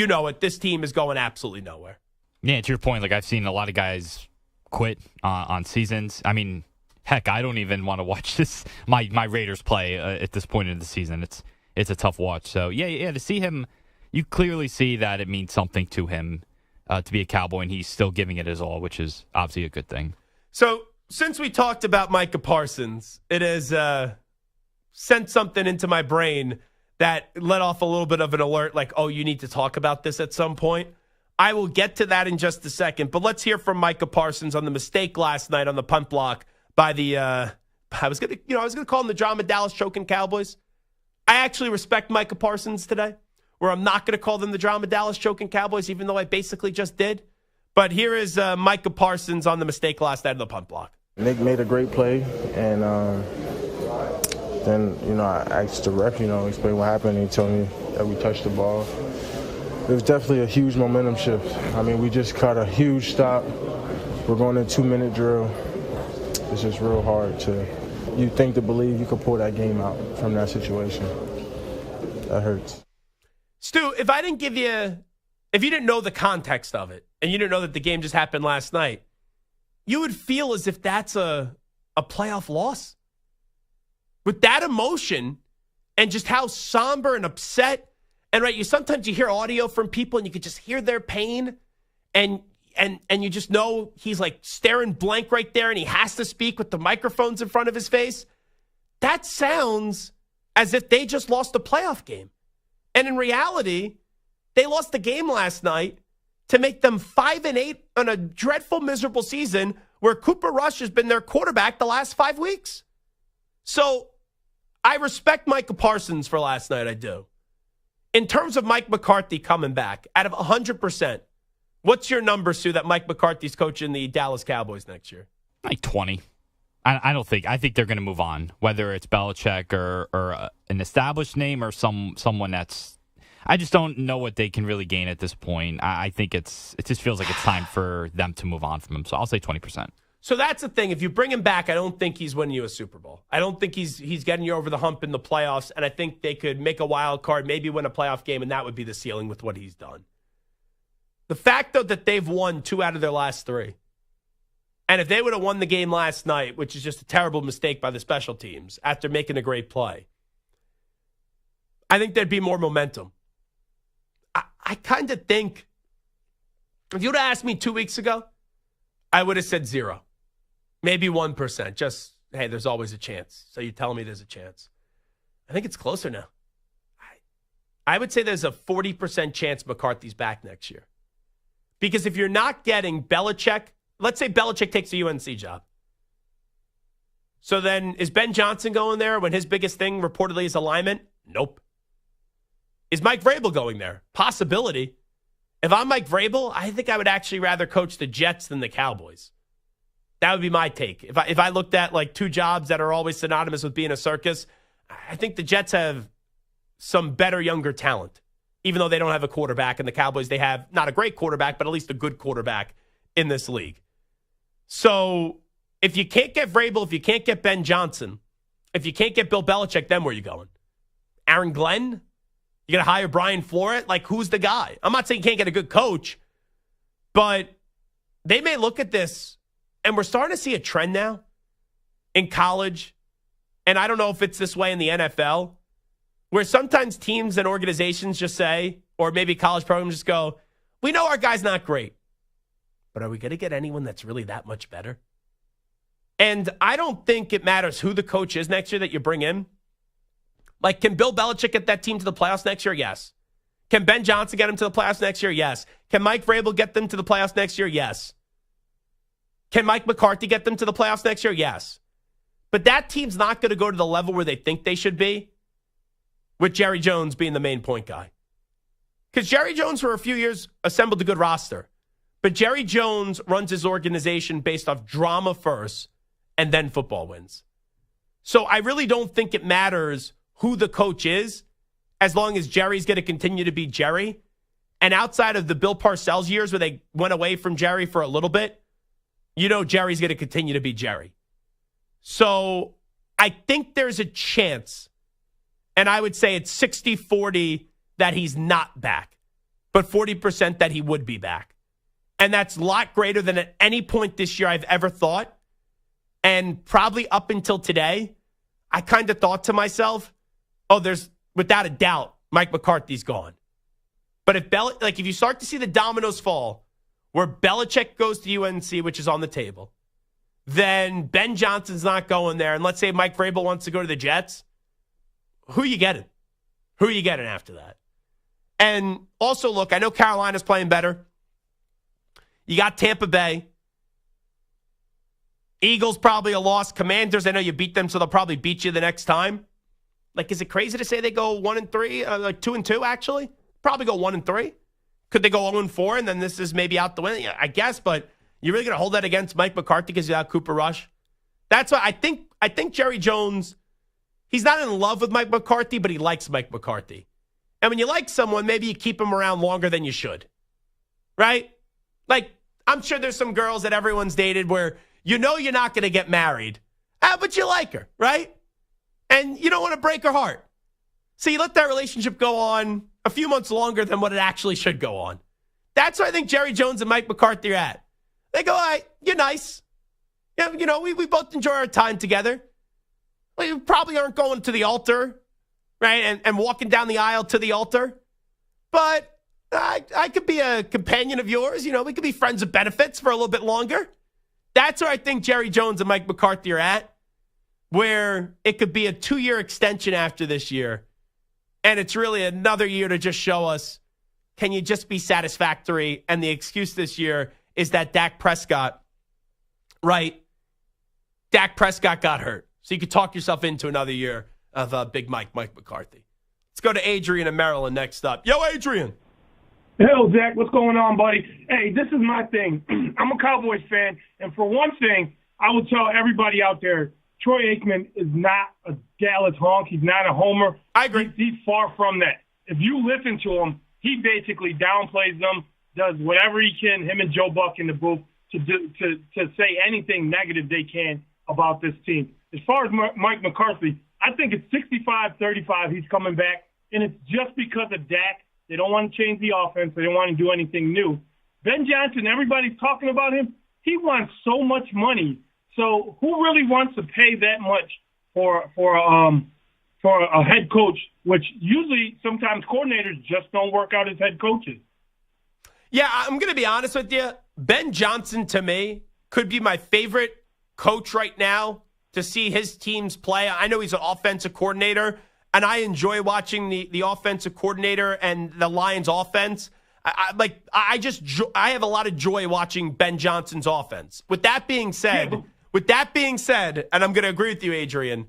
this team is going absolutely nowhere. Yeah, to your point, I've seen a lot of guys quit on seasons. I mean, heck, I don't even want to watch my Raiders play at this point in the season. It's a tough watch. So, yeah, to see him, you clearly see that it means something to him to be a Cowboy, and he's still giving it his all, which is obviously a good thing. So, since we talked about Micah Parsons, it has sent something into my brain that let off a little bit of an alert, like, oh, you need to talk about this at some point. I will get to that in just a second, but let's hear from Micah Parsons on the mistake last night on the punt block by the I was gonna call them the Drama Dallas choking Cowboys. I actually respect Micah Parsons today, where I'm not going to call them the Drama Dallas choking Cowboys, even though I basically just did. But here is Micah Parsons on the mistake last night of the punt block. Nick made a great play, and then, I asked the ref, explain what happened, and he told me that we touched the ball. It was definitely a huge momentum shift. I mean, we just caught a huge stop. We're going in a 2-minute drill. It's just real hard you think to believe you could pull that game out from that situation. That hurts. Stu, if you didn't know the context of it, and you didn't know that the game just happened last night, you would feel as if that's a playoff loss. With that emotion and just how somber and upset, and sometimes you hear audio from people and you could just hear their pain, and you just know he's staring blank right there and he has to speak with the microphones in front of his face. That sounds as if they just lost a playoff game. And in reality, they lost the game last night to make them 5-8 on a dreadful, miserable season where Cooper Rush has been their quarterback the last 5 weeks. So I respect Micah Parsons for last night, I do. In terms of Mike McCarthy coming back, out of 100%, what's your number, Sue, that Mike McCarthy's coaching the Dallas Cowboys next year? Like 20. I think they're going to move on, whether it's Belichick or an established name or someone that's. I just don't know what they can really gain at this point. I think it just feels like it's time for them to move on from him. So I'll say 20%. So that's the thing. If you bring him back, I don't think he's winning you a Super Bowl. I don't think he's getting you over the hump in the playoffs, and I think they could make a wild card, maybe win a playoff game, and that would be the ceiling with what he's done. The fact, though, that they've won 2 out of their last 3. And if they would have won the game last night, which is just a terrible mistake by the special teams after making a great play, I think there'd be more momentum. I kind of think, if you would have asked me 2 weeks ago, I would have said 0. Maybe 1%. Just, hey, there's always a chance. So you're telling me there's a chance. I think it's closer now. I would say there's a 40% chance McCarthy's back next year. Because if you're not getting Belichick, let's say Belichick takes the UNC job. So then is Ben Johnson going there when his biggest thing reportedly is alignment? Nope. Is Mike Vrabel going there? Possibility. If I'm Mike Vrabel, I think I would actually rather coach the Jets than the Cowboys. That would be my take. If I looked at like 2 jobs that are always synonymous with being a circus, I think the Jets have some better younger talent, even though they don't have a quarterback. And the Cowboys, they have not a great quarterback, but at least a good quarterback in this league. So if you can't get Vrabel, if you can't get Ben Johnson, if you can't get Bill Belichick, then where are you going? Aaron Glenn? You got to hire Brian Flores? Like, who's the guy? I'm not saying you can't get a good coach, but they may look at this, and we're starting to see a trend now in college, and I don't know if it's this way in the NFL, where sometimes teams and organizations just say, or maybe college programs just go, we know our guy's not great, but are we going to get anyone that's really that much better? And I don't think it matters who the coach is next year that you bring in. Like, can Bill Belichick get that team to the playoffs next year? Yes. Can Ben Johnson get them to the playoffs next year? Yes. Can Mike Vrabel get them to the playoffs next year? Yes. Can Mike McCarthy get them to the playoffs next year? Yes. But that team's not going to go to the level where they think they should be with Jerry Jones being the main point guy. Because Jerry Jones, for a few years, assembled a good roster. But Jerry Jones runs his organization based off drama first and then football wins. So I really don't think it matters who the coach is, as long as Jerry's going to continue to be Jerry. And outside of the Bill Parcells years where they went away from Jerry for a little bit, you know Jerry's going to continue to be Jerry. So I think there's a chance, and I would say it's 60-40 that he's not back, but 40% that he would be back. And that's a lot greater than at any point this year I've ever thought. And probably up until today, I kind of thought to myself, oh, there's, without a doubt, Mike McCarthy's gone. But if you start to see the dominoes fall, where Belichick goes to UNC, which is on the table, then Ben Johnson's not going there, and let's say Mike Vrabel wants to go to the Jets, who are you getting? Who are you getting after that? And also, look, I know Carolina's playing better. You got Tampa Bay. Eagles probably a loss. Commanders, I know you beat them, so they'll probably beat you the next time. Like, is it crazy to say they go 1-3, like 2-2 actually? Probably go 1-3. Could they go 0-4 and then this is maybe out the win? Yeah, I guess, but you're really going to hold that against Mike McCarthy because you got Cooper Rush? That's why I think Jerry Jones, he's not in love with Mike McCarthy, but he likes Mike McCarthy. And when you like someone, maybe you keep him around longer than you should. Right? Like, I'm sure there's some girls that everyone's dated where you know you're not going to get married, but you like her, right? And you don't want to break her heart. So you let that relationship go on a few months longer than what it actually should go on. That's where I think Jerry Jones and Mike McCarthy are at. They go, all right, you're nice. Yeah, you know, we both enjoy our time together. We probably aren't going to the altar, right, and walking down the aisle to the altar. But I could be a companion of yours. You know, we could be friends of benefits for a little bit longer. That's where I think Jerry Jones and Mike McCarthy are at, where it could be a 2-year extension after this year. And it's really another year to just show us, can you just be satisfactory? And the excuse this year is that Dak Prescott, right? Dak Prescott got hurt. So you could talk yourself into another year of Big Mike McCarthy. Let's go to Adrian in Maryland next up. Yo, Adrian. Hello, Zach. What's going on, buddy? Hey, this is my thing. I'm a Cowboys fan, and for one thing, I will tell everybody out there, Troy Aikman is not a Dallas honk. He's not a homer. I agree. He's far from that. If you listen to him, he basically downplays them, does whatever he can, him and Joe Buck in the booth, to say anything negative they can about this team. As far as Mike McCarthy, I think it's 65-35 he's coming back, and it's just because of Dak. They don't want to change the offense. They don't want to do anything new. Ben Johnson, everybody's talking about him. He wants so much money. So who really wants to pay that much for a head coach, which usually sometimes coordinators just don't work out as head coaches? Yeah, I'm going to be honest with you. Ben Johnson, to me, could be my favorite coach right now to see his teams play. I know he's an offensive coordinator, and I enjoy watching the offensive coordinator and the Lions offense. I have a lot of joy watching Ben Johnson's offense. With that being said, and I'm going to agree with you, Adrian,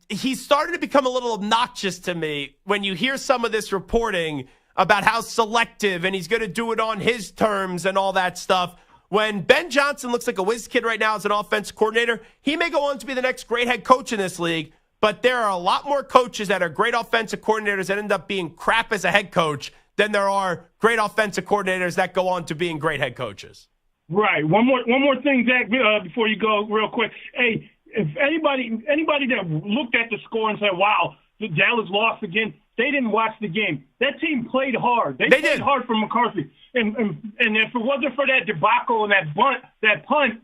he's starting to become a little obnoxious to me when you hear some of this reporting about how selective and he's going to do it on his terms and all that stuff. When Ben Johnson looks like a whiz kid right now as an offensive coordinator, he may go on to be the next great head coach in this league, but there are a lot more coaches that are great offensive coordinators that end up being crap as a head coach than there are great offensive coordinators that go on to being great head coaches. Right. One more thing, Zach, before you go real quick. Hey, if anybody that looked at the score and said, wow, the Dallas lost again, they didn't watch the game. That team played hard. They played hard for McCarthy. And if it wasn't for that debacle and that punt,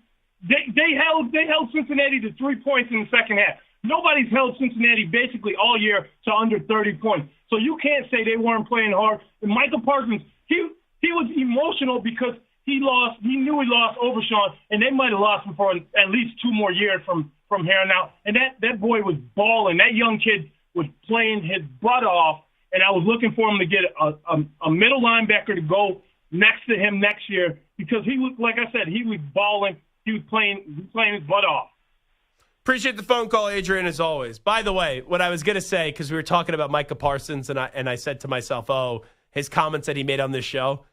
they held Cincinnati to 3 points in the second half. Nobody's held Cincinnati basically all year to under 30 points. So you can't say they weren't playing hard. And Michael Parsons, he was emotional because he knew he lost Overshawn, and they might have lost him for at least 2 more years from here on out. And that boy was balling. That young kid was playing his butt off, and I was looking for him to get a middle linebacker to go next to him next year because he was, like I said, he was balling. He was playing his butt off. Appreciate the phone call, Adrian, as always. By the way, what I was going to say, because we were talking about Micah Parsons, and I said to myself, his comments that he made on this show.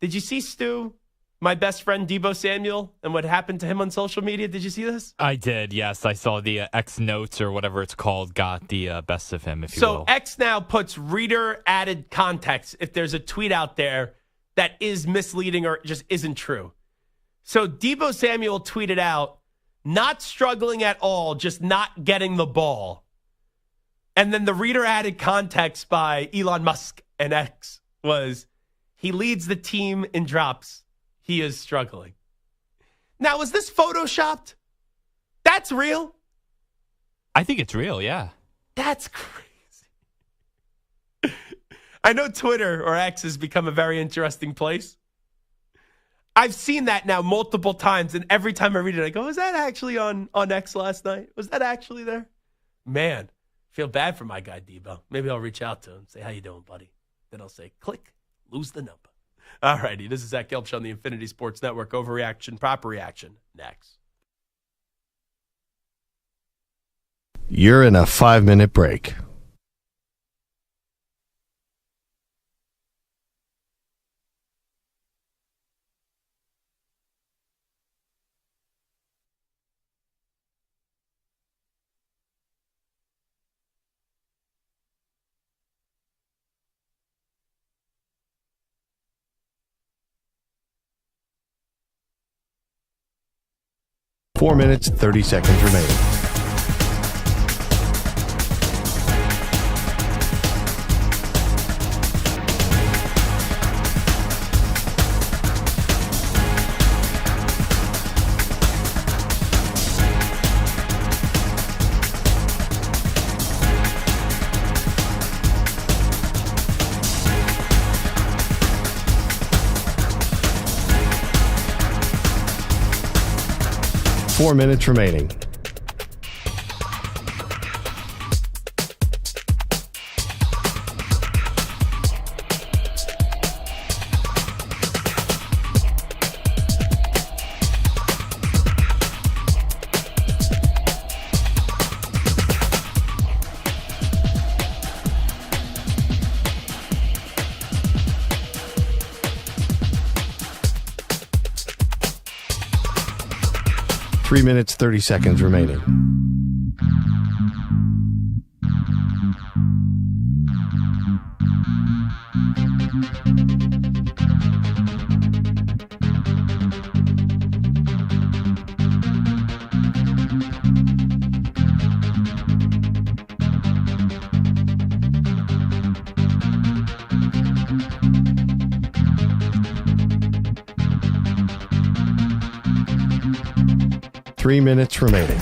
Did you see, Stu, my best friend Deebo Samuel, and what happened to him on social media? Did you see this? I did, yes. I saw the X Notes or whatever it's called got the best of him, if you will. So X now puts reader-added context if there's a tweet out there that is misleading or just isn't true. So Deebo Samuel tweeted out, not struggling at all, just not getting the ball. And then the reader-added context by Elon Musk and X was, he leads the team in drops. He is struggling. Now, is this photoshopped? That's real? I think it's real, yeah. That's crazy. I know Twitter or X has become a very interesting place. I've seen that now multiple times, and every time I read it, I go, was that actually on X last night? Was that actually there? Man, feel bad for my guy, Deebo. Maybe I'll reach out to him, say, how you doing, buddy? Then I'll say, click, lose the number. All righty, this is Zach Gelb Show on the Infinity Sports Network. Overreaction, proper reaction, next. You're in a 5-minute break. Four minutes, 30 seconds remaining. Four minutes remaining. 3 minutes, 30 seconds remaining. Three minutes remaining.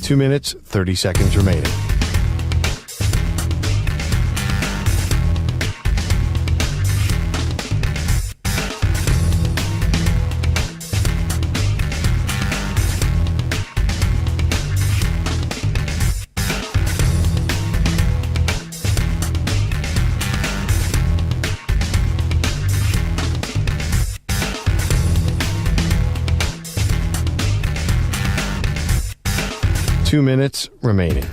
Two minutes, 30 seconds remaining. Two minutes remaining.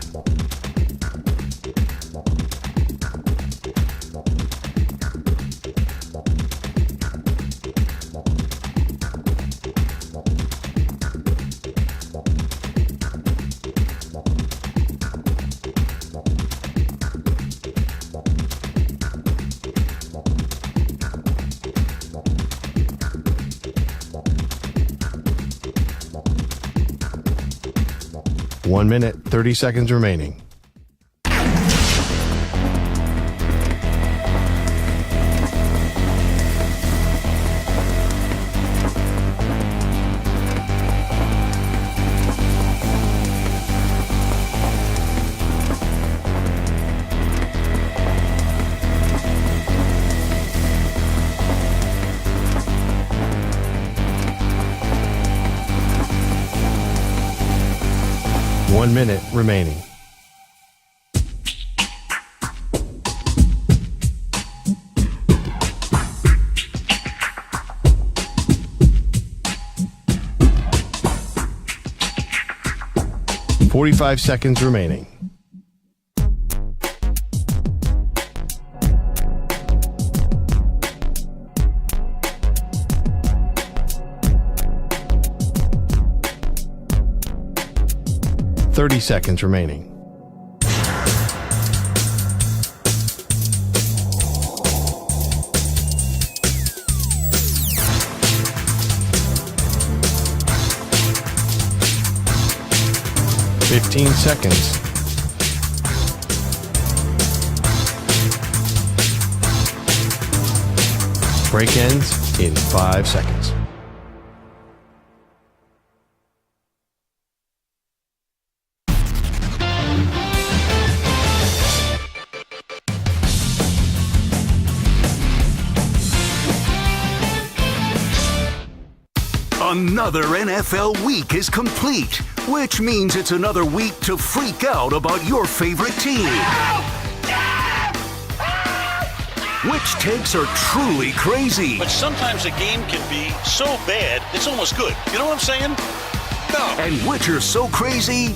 1 minute, 30 seconds remaining. One minute remaining. .45 seconds remaining. .30 seconds remaining. .15 seconds. Break ends in 5 seconds. Another NFL week is complete, which means it's another week to freak out about your favorite team. Which takes are truly crazy. But sometimes a game can be so bad, it's almost good. You know what I'm saying? No. And which are so crazy,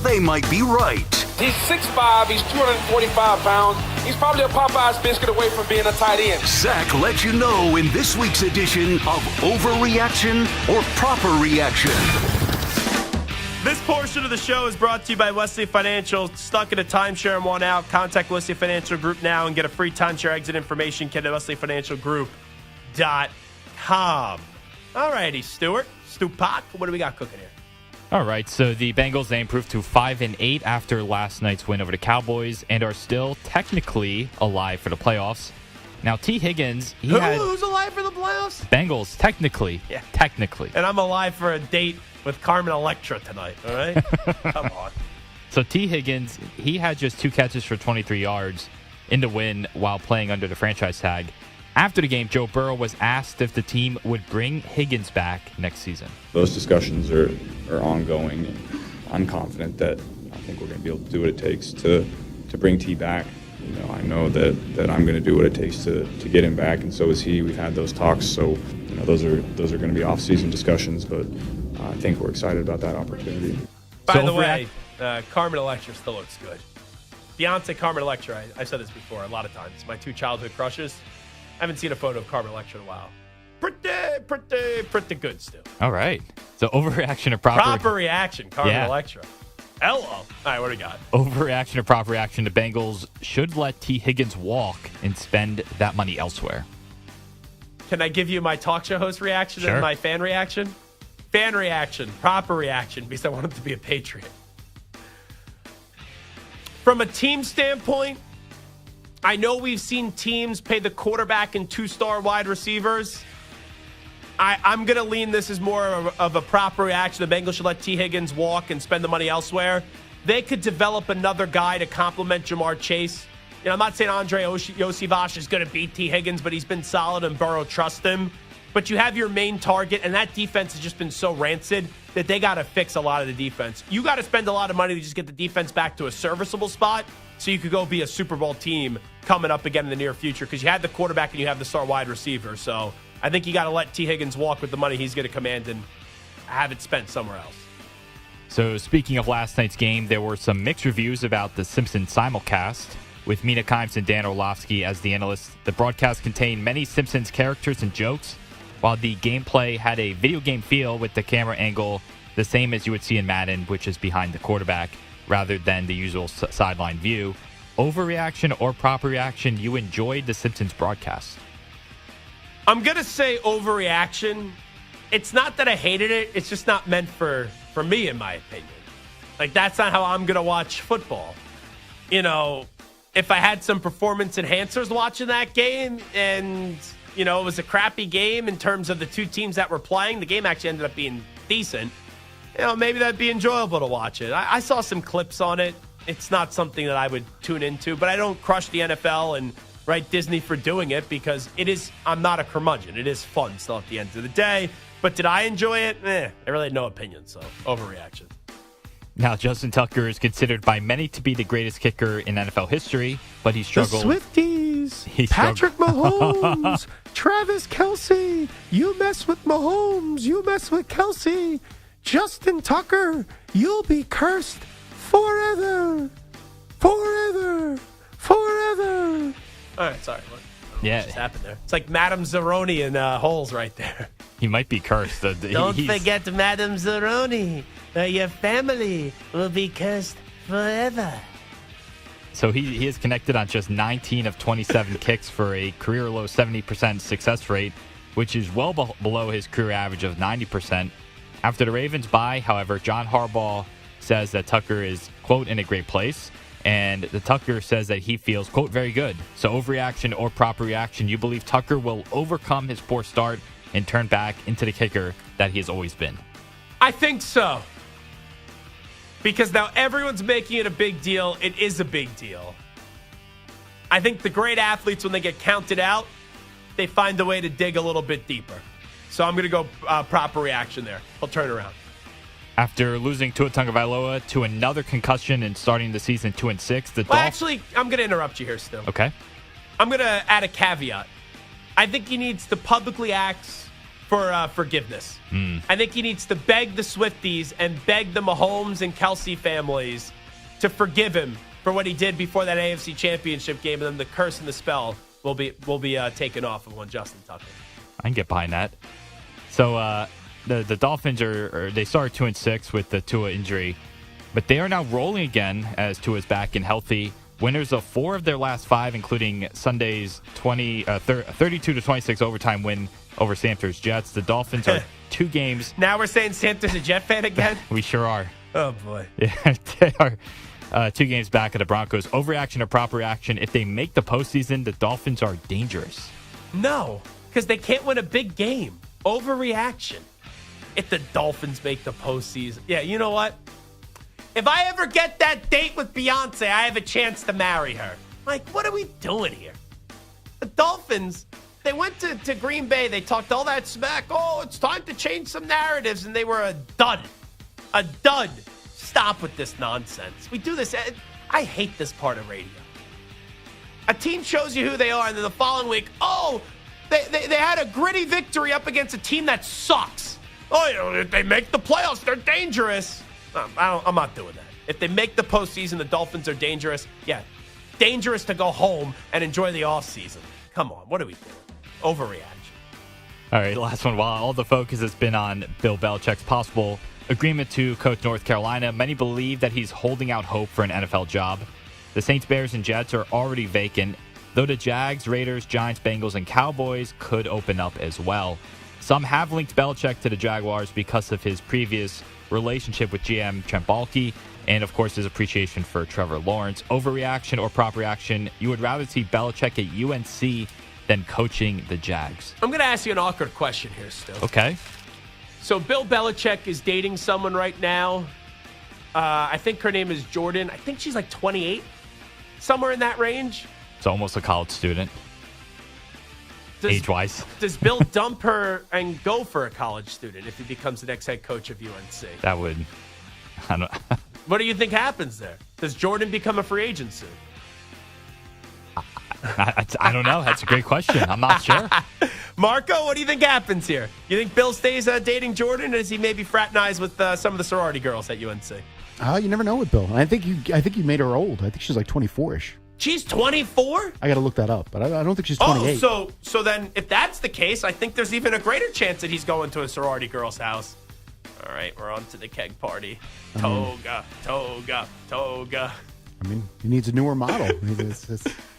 they might be right. He's 6'5", he's 245 pounds. He's probably a Popeye's biscuit away from being a tight end. Zach lets you know in this week's edition of Overreaction or Proper Reaction. This portion of the show is brought to you by Wesley Financial. Stuck in a timeshare and want out? Contact Wesley Financial Group now and get a free timeshare exit information kit at wesleyfinancialgroup.com. All righty, Stuart. Stupak, what do we got cooking here? All right, so the Bengals, they improved to 5-8 after last night's win over the Cowboys and are still technically alive for the playoffs. Now, T. Higgins, who's alive for the playoffs? Bengals, technically. Yeah. Technically. And I'm alive for a date with Carmen Electra tonight, all right? Come on. So T. Higgins, he had just 2 catches for 23 yards in the win while playing under the franchise tag. After the game, Joe Burrow was asked if the team would bring Higgins back next season. Those discussions are ongoing. I'm confident that I think we're going to be able to do what it takes to bring T back. I know that I'm going to do what it takes to get him back, and so is he. We've had those talks, so those are going to be off-season discussions, but I think we're excited about that opportunity. By the way, Carmen Electra still looks good. Beyonce, Carmen Electra, I've said this before a lot of times. My 2 childhood crushes. I haven't seen a photo of Carmen Electra in a while. Pretty good still. All right. So overreaction or proper reaction, Carmen Electra. Hello. All right, what do we got? Overreaction or proper reaction? The Bengals should let T. Higgins walk and spend that money elsewhere. Can I give you my talk show host reaction and my fan reaction? Fan reaction, proper reaction, because I want him to be a Patriot. From a team standpoint, I know we've seen teams pay the quarterback and 2-star wide receivers. I'm going to lean this as more of a proper reaction. The Bengals should let T. Higgins walk and spend the money elsewhere. They could develop another guy to complement Jamar Chase. I'm not saying Andre Yosivach is going to beat T. Higgins, but he's been solid and Burrow trusts him. But you have your main target, and that defense has just been so rancid that they got to fix a lot of the defense. You got to spend a lot of money to just get the defense back to a serviceable spot so you could go be a Super Bowl team coming up again in the near future, because you had the quarterback and you have the star wide receiver. So I think you got to let T. Higgins walk with the money he's going to command and have it spent somewhere else. So speaking of last night's game, there were some mixed reviews about the Simpsons simulcast. With Mina Kimes and Dan Orlovsky as the analysts, the broadcast contained many Simpsons characters and jokes, while the gameplay had a video game feel with the camera angle the same as you would see in Madden, which is behind the quarterback, rather than the usual sideline view. Overreaction or proper reaction, you enjoyed the Simpsons broadcast? I'm going to say overreaction. It's not that I hated it. It's just not meant for me, in my opinion. Like, that's not how I'm going to watch football. If I had some performance enhancers watching that game and, it was a crappy game in terms of the two teams that were playing, the game actually ended up being decent. Maybe that'd be enjoyable to watch it. I saw some clips on it. It's not something that I would tune into, but I don't crush the NFL and write Disney for doing it because I'm not a curmudgeon. It is fun still at the end of the day. But did I enjoy it? I really had no opinion, so overreaction. Now, Justin Tucker is considered by many to be the greatest kicker in NFL history, but he struggled. The Swifties, Patrick Mahomes, Travis Kelce. You mess with Mahomes, you mess with Kelce. Justin Tucker, you'll be cursed forever. Forever. Forever. All right, sorry. What just happened there? It's like Madame Zeroni in Holes right there. He might be cursed. Don't forget Madame Zeroni. Your family will be cursed forever. So he is connected on just 19 of 27 kicks for a career-low 70% success rate, which is well below his career average of 90%. After the Ravens bye, however, John Harbaugh says that Tucker is, quote, in a great place. And the Tucker says that he feels, quote, very good. So overreaction or proper reaction, you believe Tucker will overcome his poor start and turn back into the kicker that he has always been? I think so. Because now everyone's making it a big deal. It is a big deal. I think the great athletes, when they get counted out, they find a way to dig a little bit deeper. So I'm going to go proper reaction there. I'll turn around. After losing Tua Tagovailoa to another concussion and starting the season 2-6, actually, I'm going to interrupt you here still. Okay. I'm going to add a caveat. I think he needs to publicly ask for forgiveness. I think he needs to beg the Swifties and beg the Mahomes and Kelce families to forgive him for what he did before that AFC Championship game, and then the curse and the spell will be taken off of one Justin Tucker. I can get behind that. So the Dolphins they started 2-6 with the Tua injury, but they are now rolling again as Tua's back and healthy. Winners of 4 of their last 5, including Sunday's 32-26 overtime win over Samter's Jets. The Dolphins are 2 games. Now we're saying Samter's a Jet fan again? We sure are. Oh, boy. Yeah, they are 2 games back at the Broncos. Overreaction or proper reaction, if they make the postseason, the Dolphins are dangerous. No, because they can't win a big game. Overreaction. If the Dolphins make the postseason. Yeah, you know what? If I ever get that date with Beyonce, I have a chance to marry her. Like, what are we doing here? The Dolphins, they went to Green Bay. They talked all that smack. Oh, it's time to change some narratives. And they were a dud. A dud. stop with this nonsense. We do this. I hate this part of radio. A team shows you who they are, and then the following week, they had a gritty victory up against a team that sucks. If they make the playoffs, they're dangerous. I'm not doing that. If they make the postseason, the Dolphins are dangerous. Yeah, dangerous to go home and enjoy the offseason. Come on, what are we doing? Overreaction. All right, last one. While all the focus has been on Bill Belichick's possible agreement to coach North Carolina, many believe that he's holding out hope for an NFL job. The Saints, Bears, and Jets are already vacant, though the Jags, Raiders, Giants, Bengals, and Cowboys could open up as well. Some have linked Belichick to the Jaguars because of his previous relationship with GM Trent Baalke and, of course, his appreciation for Trevor Lawrence. Overreaction or prop reaction, you would rather see Belichick at UNC than coaching the Jags? I'm going to ask you an awkward question here, Stu. Okay. So Bill Belichick is dating someone right now. I think her name is Jordan. I think she's like 28, somewhere in that range. It's almost a college student, age-wise. Does Bill dump her and go for a college student if he becomes the next head coach of UNC? That would, I don't. What do you think happens there? Does Jordan become a free agent soon? I don't know. That's a great question. I'm not sure. Marco, what do you think happens here? You think Bill stays dating Jordan, or does he maybe fraternize with some of the sorority girls at UNC? You never know with Bill. I think you made her old. I think she's like 24-ish. She's 24? I got to look that up, but I don't think she's 28. Oh, so then if that's the case, I think there's even a greater chance that he's going to a sorority girl's house. All right, we're on to the keg party. Toga. I mean, he needs a newer model.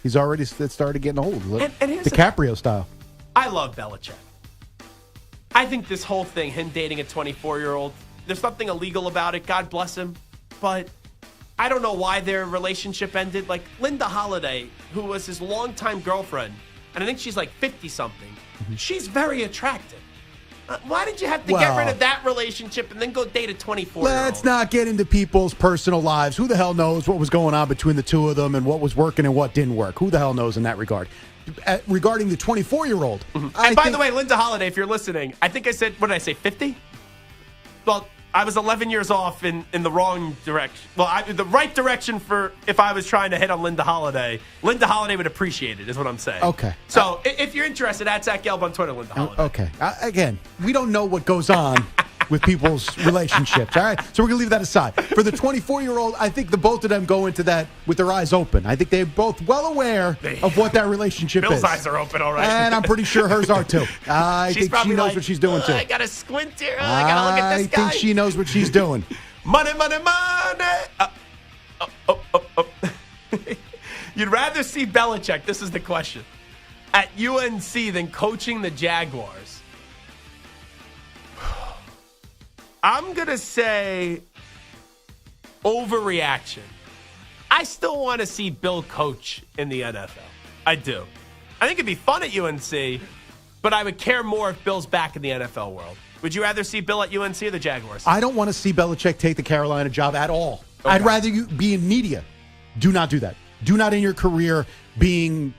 He's already started getting old. And here's DiCaprio style. I love Belichick. I think this whole thing, him dating a 24-year-old, there's nothing illegal about it. God bless him. But I don't know why their relationship ended. Like Linda Holliday, who was his longtime girlfriend, and I think she's like 50-something. Mm-hmm. She's very attractive. Why did you have to get rid of that relationship and then go date a 24-year-old? Let's not get into people's personal lives. Who the hell knows what was going on between the two of them and what was working and what didn't work? Who the hell knows in that regard? Regarding the 24-year-old. Mm-hmm. And by the way, Linda Holliday, if you're listening, I think I said, what did I say, 50? Well, I was 11 years off in the wrong direction. Well, the right direction for if I was trying to hit on Linda Holliday. Linda Holliday would appreciate it, is what I'm saying. Okay. So if you're interested, at Zach Gelb on Twitter, Linda Holliday. Okay. Again, we don't know what goes on with people's relationships, all right? So we're going to leave that aside. For the 24-year-old, I think the both of them go into that with their eyes open. I think they're both well aware of what that relationship Bill's is. Bill's eyes are open, all right. And I'm pretty sure hers are, too. I think she knows what she's doing, too. I got to squint here. I got to look at this guy. I think she knows what she's doing. Money. You'd rather see Belichick, this is the question, at UNC than coaching the Jaguars. I'm going to say overreaction. I still want to see Bill coach in the NFL. I do. I think it'd be fun at UNC, but I would care more if Bill's back in the NFL world. Would you rather see Bill at UNC or the Jaguars? I don't want to see Belichick take the Carolina job at all. Okay. I'd rather you be in media. Do not do that. Do not in your career being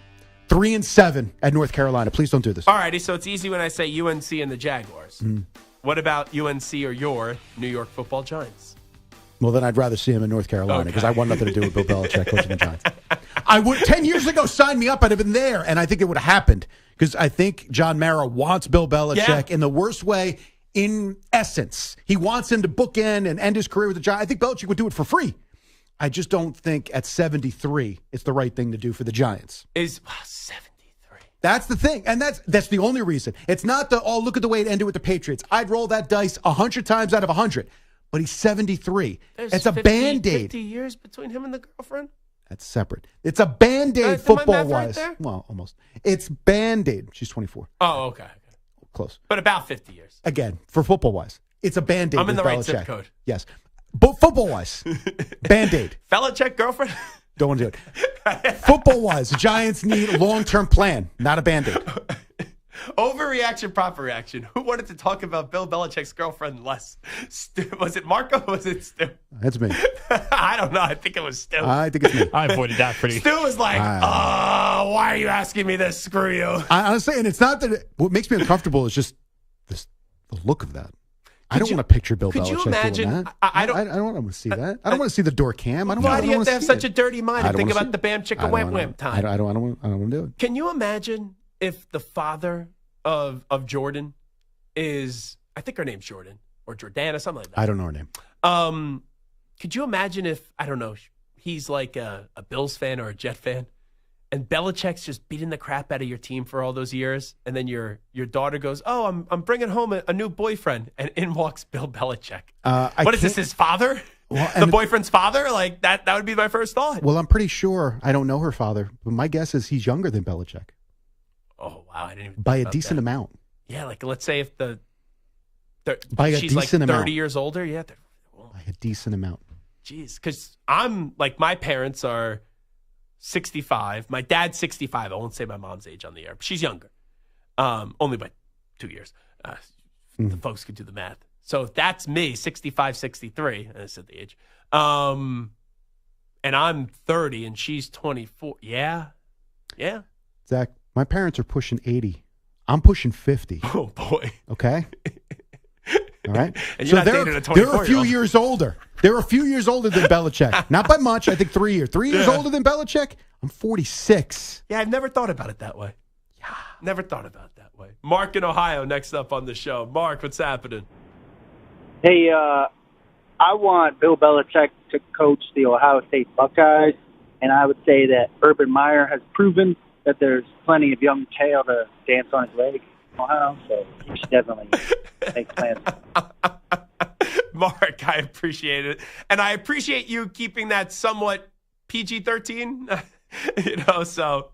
3-7 at North Carolina. Please don't do this. All righty, so it's easy when I say UNC and the Jaguars. What about UNC or your New York Football Giants? Well, then I'd rather see him in North Carolina because I want nothing to do with Bill Belichick coaching the Giants. I would 10 years ago sign me up. I'd have been there, and I think it would have happened because I think John Mara wants Bill Belichick in the worst way. In essence, he wants him to bookend and end his career with the Giants. I think Belichick would do it for free. I just don't think at 73 it's the right thing to do for the Giants. 73? That's the thing, and that's the only reason. It's not look at the way it ended with the Patriots. I'd roll that dice 100 times out of 100, but he's 73. It's a Band-Aid. 50 years between him and the girlfriend? That's separate. It's a Band-Aid football-wise. Right well, almost. It's Band-Aid. She's 24. Oh, okay. Close. But about 50 years. Again, for football-wise. It's a Band-Aid. I'm in the right Belichick. zip code. Yes. But football-wise, Band-Aid. Belichick girlfriend? Don't want to do it. Football-wise, the Giants need a long-term plan, not a Band-Aid. Overreaction, proper reaction. Who wanted to talk about Bill Belichick's girlfriend less? Was it Marco or was it Stu? That's me. I don't know. I think it was Stu. I think it's me. I avoided that pretty. Stu was like, why are you asking me this? Screw you. Honestly, and it's not that what makes me uncomfortable is just the look of that. I don't want to picture Bill Belichick you imagine, doing that. I don't want to see that. I don't want to see the door cam. Why do you have to have such it. a dirty mind and think about the Bam Chicka Wham Wham time? I don't want to do it. Can you imagine if the father of Jordan is, I think her name's Jordan or Jordana, something like that. I don't know her name. Could you imagine if, I don't know, he's like a Bills fan or a Jet fan, and Belichick's just beating the crap out of your team for all those years, and then your daughter goes, "Oh, I'm bringing home a new boyfriend," and in walks Bill Belichick. What is this, his father? Well, the boyfriend's father? Like that would be my first thought. Well, I'm pretty sure, I don't know her father, but my guess is he's younger than Belichick. Oh, wow. I didn't even by think a about decent that. amount. Yeah, like let's say if by a she's like decent 30 amount. years older. Yeah. By a decent amount. Jeez. Because I'm like, my parents are 65. My dad's 65. I won't say my mom's age on the air, but she's younger. Only by 2 years. The folks could do the math. So if that's me, 65, 63, and I said the age. And I'm 30 and she's 24. Yeah. Yeah. Zach, my parents are pushing 80. I'm pushing 50. Oh, boy. Okay? All right? And you're not dating a 24-year-old. They're a few years older. They're a few years older than Belichick. Not by much. I think 3 years. 3 years older than Belichick. I'm 46. Yeah, I've never thought about it that way. Yeah. Never thought about it that way. Mark in Ohio next up on the show. Mark, what's happening? Hey, I want Bill Belichick to coach the Ohio State Buckeyes, and I would say that Urban Meyer has proven that there's plenty of young tail to dance on his leg in Ohio, so he should definitely make plans. Mark, I appreciate it. And I appreciate you keeping that somewhat PG-13, so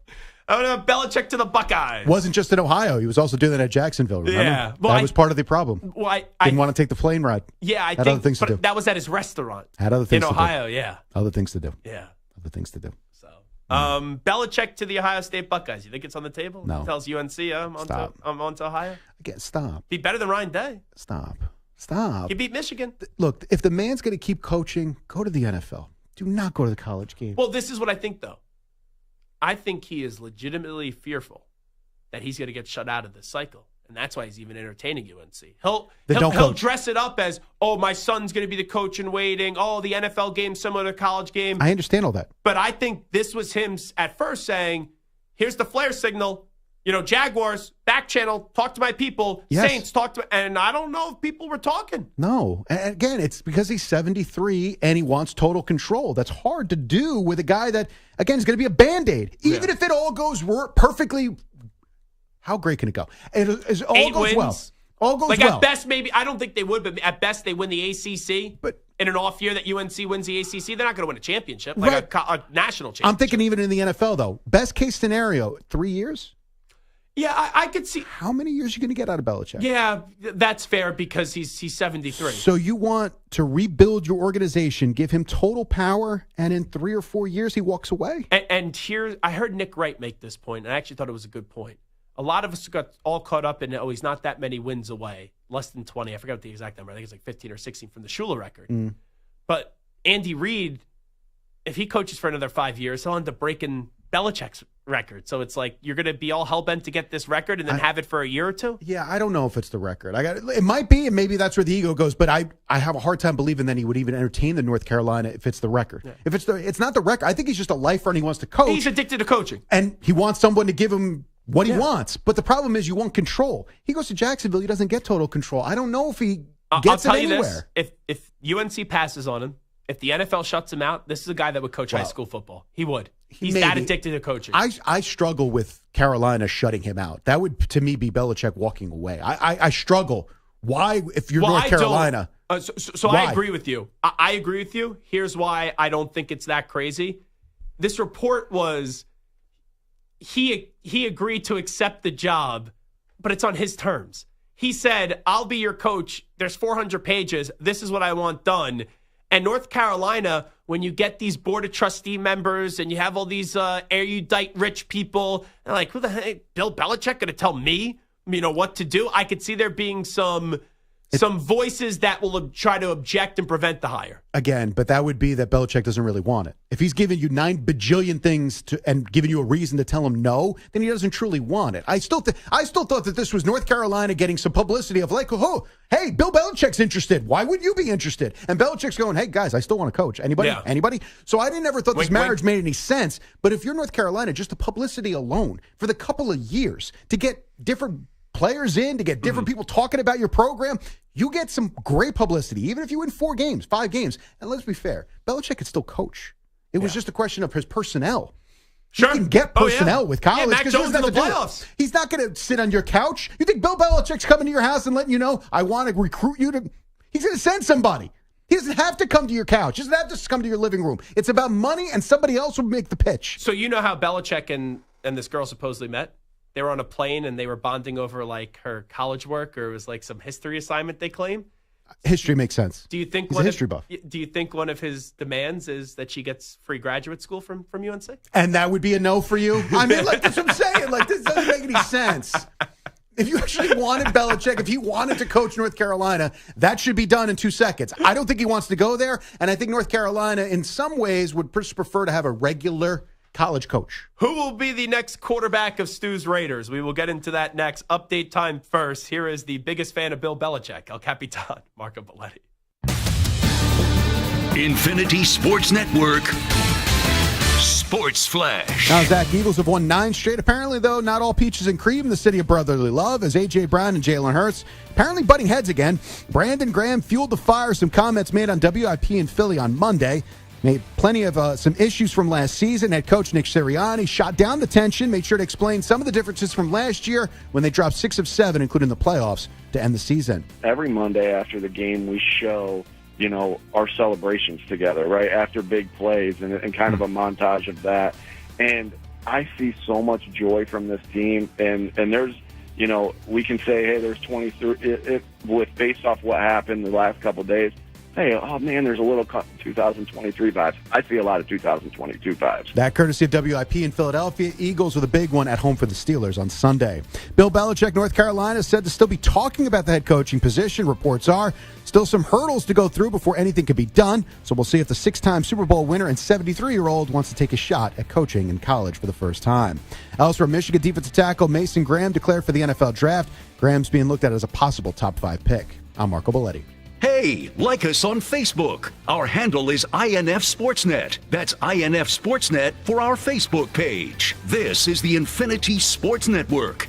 I don't know, Belichick to the Buckeyes. Wasn't just in Ohio. He was also doing that at Jacksonville, remember? Yeah. Well, that was part of the problem. Well, Didn't want to take the plane ride. Yeah, I Had think other things to do. that was at his restaurant. Had other things in to Ohio, do. yeah. Other things to do. Yeah. Other things to do. Belichick to the Ohio State Buckeyes. You think it's on the table? No. He tells UNC I'm on to Ohio? Again, stop. Be better than Ryan Day. Stop. He beat Michigan. Look, if the man's going to keep coaching, go to the NFL. Do not go to the college game. Well, this is what I think, though. I think he is legitimately fearful that he's going to get shut out of this cycle. And that's why he's even entertaining UNC. He'll dress it up as, oh, my son's going to be the coach in waiting. Oh, the NFL game's similar to college game. I understand all that. But I think this was him at first saying, here's the flare signal. Jaguars, back channel, talk to my people. Yes. Saints, talk to... And I don't know if people were talking. No. And again, it's because he's 73 and he wants total control. That's hard to do with a guy that, again, is going to be a Band-Aid. Even if it all goes perfectly... How great can it go? It all 8 goes wins. well. All goes like well. At best, maybe, I don't think they would, but at best they win the ACC. But in an off year that UNC wins the ACC, they're not going to win a championship, like a national championship. I'm thinking even in the NFL, though. Best case scenario, 3 years? Yeah, I could see. How many years are you going to get out of Belichick? Yeah, that's fair because he's 73. So you want to rebuild your organization, give him total power, and in 3 or 4 years he walks away? And here, I heard Nick Wright make this point, and I actually thought it was a good point. A lot of us got all caught up in, he's not that many wins away, less than 20. I forgot what the exact number. I think it's like 15 or 16 from the Shula record. But Andy Reid, if he coaches for another 5 years, he'll end up breaking Belichick's record. So it's like you're going to be all hell-bent to get this record and then have it for a year or two? Yeah, I don't know if it's the record. It might be, and maybe that's where the ego goes, but I have a hard time believing that he would even entertain the North Carolina if it's the record. Yeah. If it's not the record, I think he's just a lifer and he wants to coach. He's addicted to coaching. And he wants someone to give him what he wants. But the problem is you want control. He goes to Jacksonville, he doesn't get total control. I don't know if he gets I'll tell it you anywhere. This, if UNC passes on him, if the NFL shuts him out, this is a guy that would coach high school football. He would. He's that addicted to coaching. I struggle with Carolina shutting him out. That would, to me, be Belichick walking away. I struggle. Why, if you're North Carolina? So why? I agree with you. I agree with you. Here's why I don't think it's that crazy. This report was he agreed to accept the job, but it's on his terms. He said, I'll be your coach. There's 400 pages. This is what I want done. And North Carolina, when you get these board of trustee members and you have all these erudite rich people, they're like, who the heck, Bill Belichick going to tell me, what to do? I could see there being some some voices that will try to object and prevent the hire. Again, but that would be that Belichick doesn't really want it. If he's giving you 9 bajillion things and giving you a reason to tell him no, then he doesn't truly want it. I still thought that this was North Carolina getting some publicity of like, oh, hey, Bill Belichick's interested. Why would you be interested? And Belichick's going, hey, guys, I still want to coach. Anybody? Yeah. Anybody? So I never thought Wink, this marriage wink. made any sense. But if you're North Carolina, just the publicity alone for the couple of years to get different players in, to get different people talking about your program, you get some great publicity, even if you win 4 games, 5 games. And let's be fair, Belichick could still coach. It was just a question of his personnel. Sure. You can get personnel with college. Mac 'cause Jones he doesn't in the have to do it. playoffs. He's not going to sit on your couch. You think Bill Belichick's coming to your house and letting you know, I want to recruit you to... He's going to send somebody. He doesn't have to come to your couch. He doesn't have to come to your living room. It's about money, and somebody else will make the pitch. So you know how Belichick and this girl supposedly met? They were on a plane and they were bonding over like her college work, or it was like some history assignment they claim. History makes sense. Do you think He's a history buff. Do you think one of his demands is that she gets free graduate school from UNC? And that would be a no for you? I mean, like, that's what I'm saying. Like, this doesn't make any sense. If you actually wanted Belichick, if he wanted to coach North Carolina, that should be done in 2 seconds. I don't think he wants to go there, and I think North Carolina, in some ways, would prefer to have a regular college coach. Who will be the next quarterback of Stu's Raiders? We will get into that next. Update time first. Here is the biggest fan of Bill Belichick, El Capitan, Marco Belletti. Infinity Sports Network Sports Flash. Now, Zach, Eagles have won 9 straight. Apparently, though, not all peaches and cream in the city of brotherly love, as A.J. Brown and Jalen Hurts apparently butting heads again. Brandon Graham fueled the fire. Some comments made on WIP in Philly on Monday. Made plenty of some issues from last season. Head coach Nick Sirianni shot down the tension, made sure to explain some of the differences from last year when they dropped 6 of 7, including the playoffs, to end the season. Every Monday after the game, we show, our celebrations together, right, after big plays and kind of a montage of that. And I see so much joy from this team. And there's, we can say, hey, there's 23, based off what happened the last couple of days. Hey, oh, man, there's a little 2023 vibes. I see a lot of 2022 vibes. That courtesy of WIP in Philadelphia. Eagles with a big one at home for the Steelers on Sunday. Bill Belichick, North Carolina, said to still be talking about the head coaching position. Reports are still some hurdles to go through before anything can be done. So we'll see if the 6-time Super Bowl winner and 73-year-old wants to take a shot at coaching in college for the first time. Elsewhere, Michigan defensive tackle Mason Graham declared for the NFL draft. Graham's being looked at as a possible top 5 pick. I'm Marco Belletti. Hey, like us on Facebook. Our handle is INF Sportsnet. That's INF Sportsnet for our Facebook page. This is the Infinity Sports Network.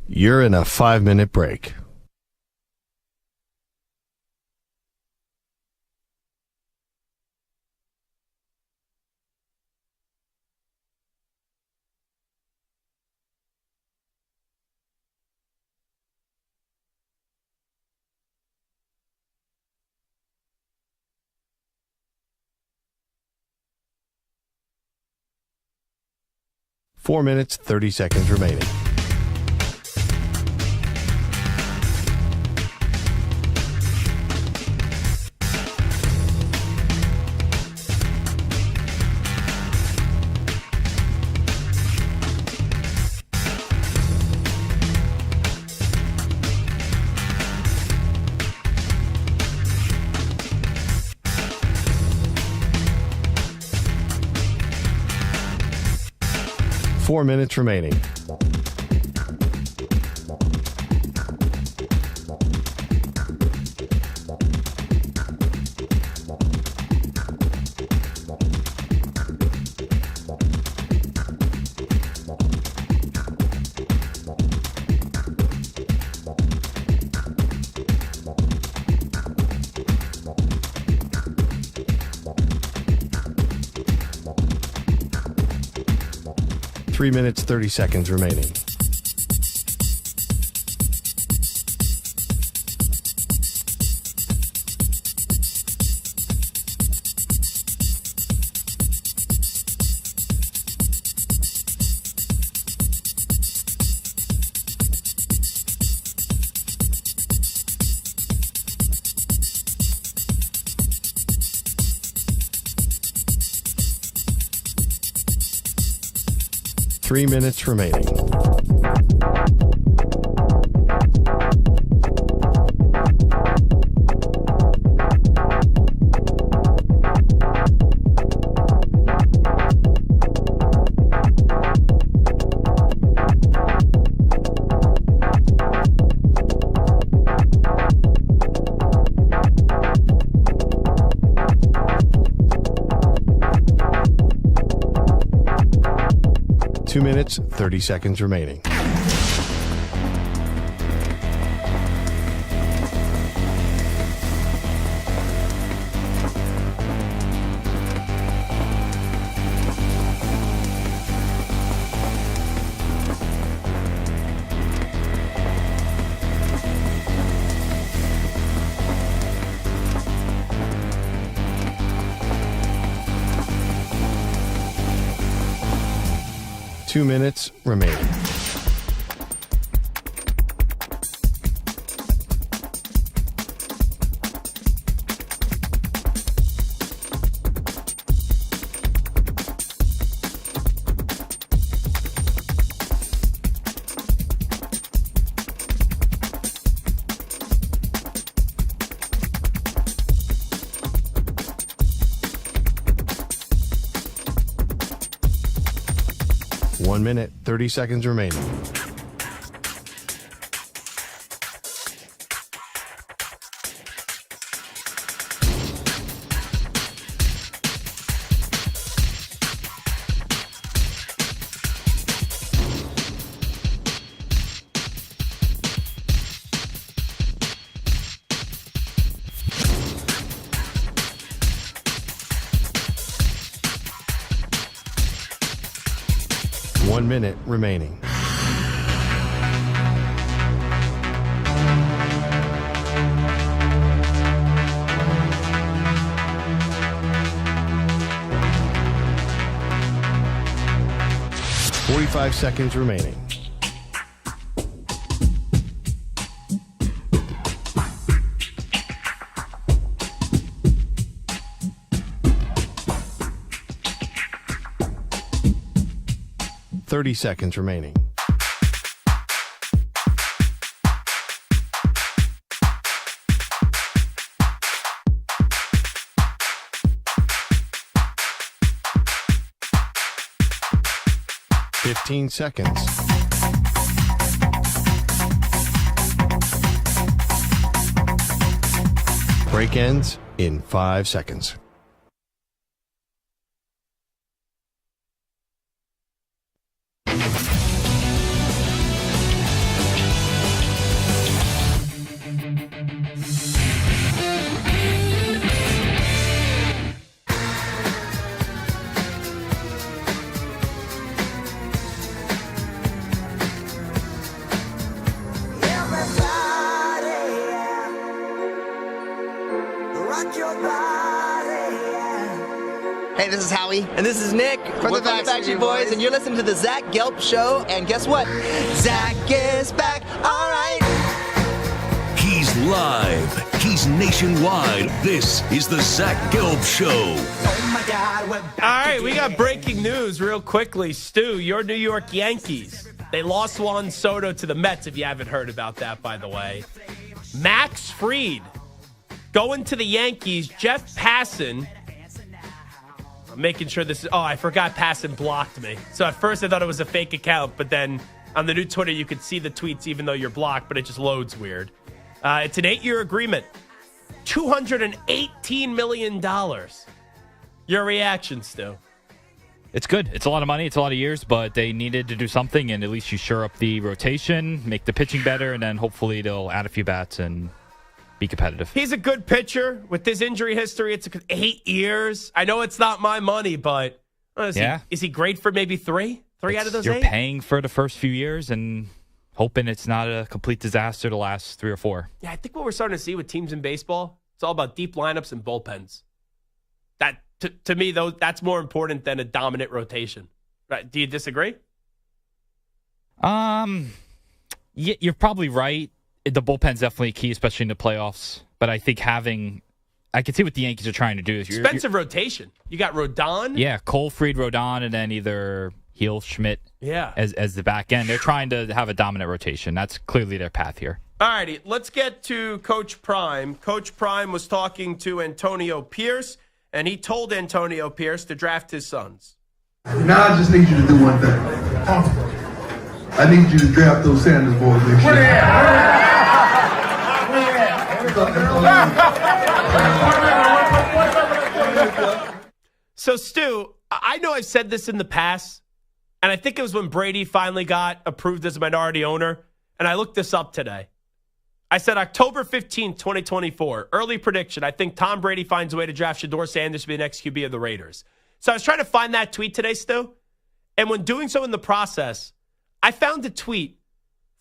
You're in a 5-minute break. Four minutes, 30 seconds remaining. Four minutes remaining. Three minutes, 30 seconds remaining. 3 minutes remaining. Two minutes, 30 seconds remaining. Two minutes remaining. One minute, 30 seconds remaining. One minute remaining. Five seconds remaining. Seconds remaining. Fifteen seconds. Break ends in 5 seconds. Hey, this is Howie. And this is Nick from the Backstreet Boys. And you're listening to the Zach Gelb Show. And guess what? Zach is back. All right. He's live. He's nationwide. This is the Zach Gelb Show. Oh, my God. All right, we got breaking news real quickly. Stu, your New York Yankees. They lost Juan Soto to the Mets, if you haven't heard about that, by the way. Max Fried going to the Yankees. Jeff Passan. I'm making sure this is... Oh, I forgot Passan blocked me. So at first I thought it was a fake account, but then on the new Twitter you could see the tweets even though you're blocked, but it just loads weird. It's an 8-year agreement. $218 million. Your reaction, Stu? It's good. It's a lot of money. It's a lot of years, but they needed to do something, and at least you shore up the rotation, make the pitching better, and then hopefully they'll add a few bats and be competitive. He's a good pitcher. With his injury history, it's 8 years. I know it's not my money, but is he great for maybe three out of those 8? You're paying for the first few years and hoping it's not a complete disaster the last 3 or 4. Yeah, I think what we're starting to see with teams in baseball, it's all about deep lineups and bullpens. That to me, though, that's more important than a dominant rotation. Right? Do you disagree? Yeah, you're probably right. The bullpen's definitely key, especially in the playoffs. But I think I can see what the Yankees are trying to do. Expensive rotation. You got Rodon. Yeah, Cole, Fried, Rodon, and then either Heel, Schmidt as the back end. They're trying to have a dominant rotation. That's clearly their path here. All righty, let's get to Coach Prime. Coach Prime was talking to Antonio Pierce, and he told Antonio Pierce to draft his sons. Now I just need you to do one thing. I need you to draft those Sanders boys next year. So, Stu, I know I've said this in the past, and I think it was when Brady finally got approved as a minority owner, and I looked this up today. I said October 15th, 2024, early prediction. I think Tom Brady finds a way to draft Shedeur Sanders to be the next QB of the Raiders. So I was trying to find that tweet today, Stu, and when doing so in the process, I found a tweet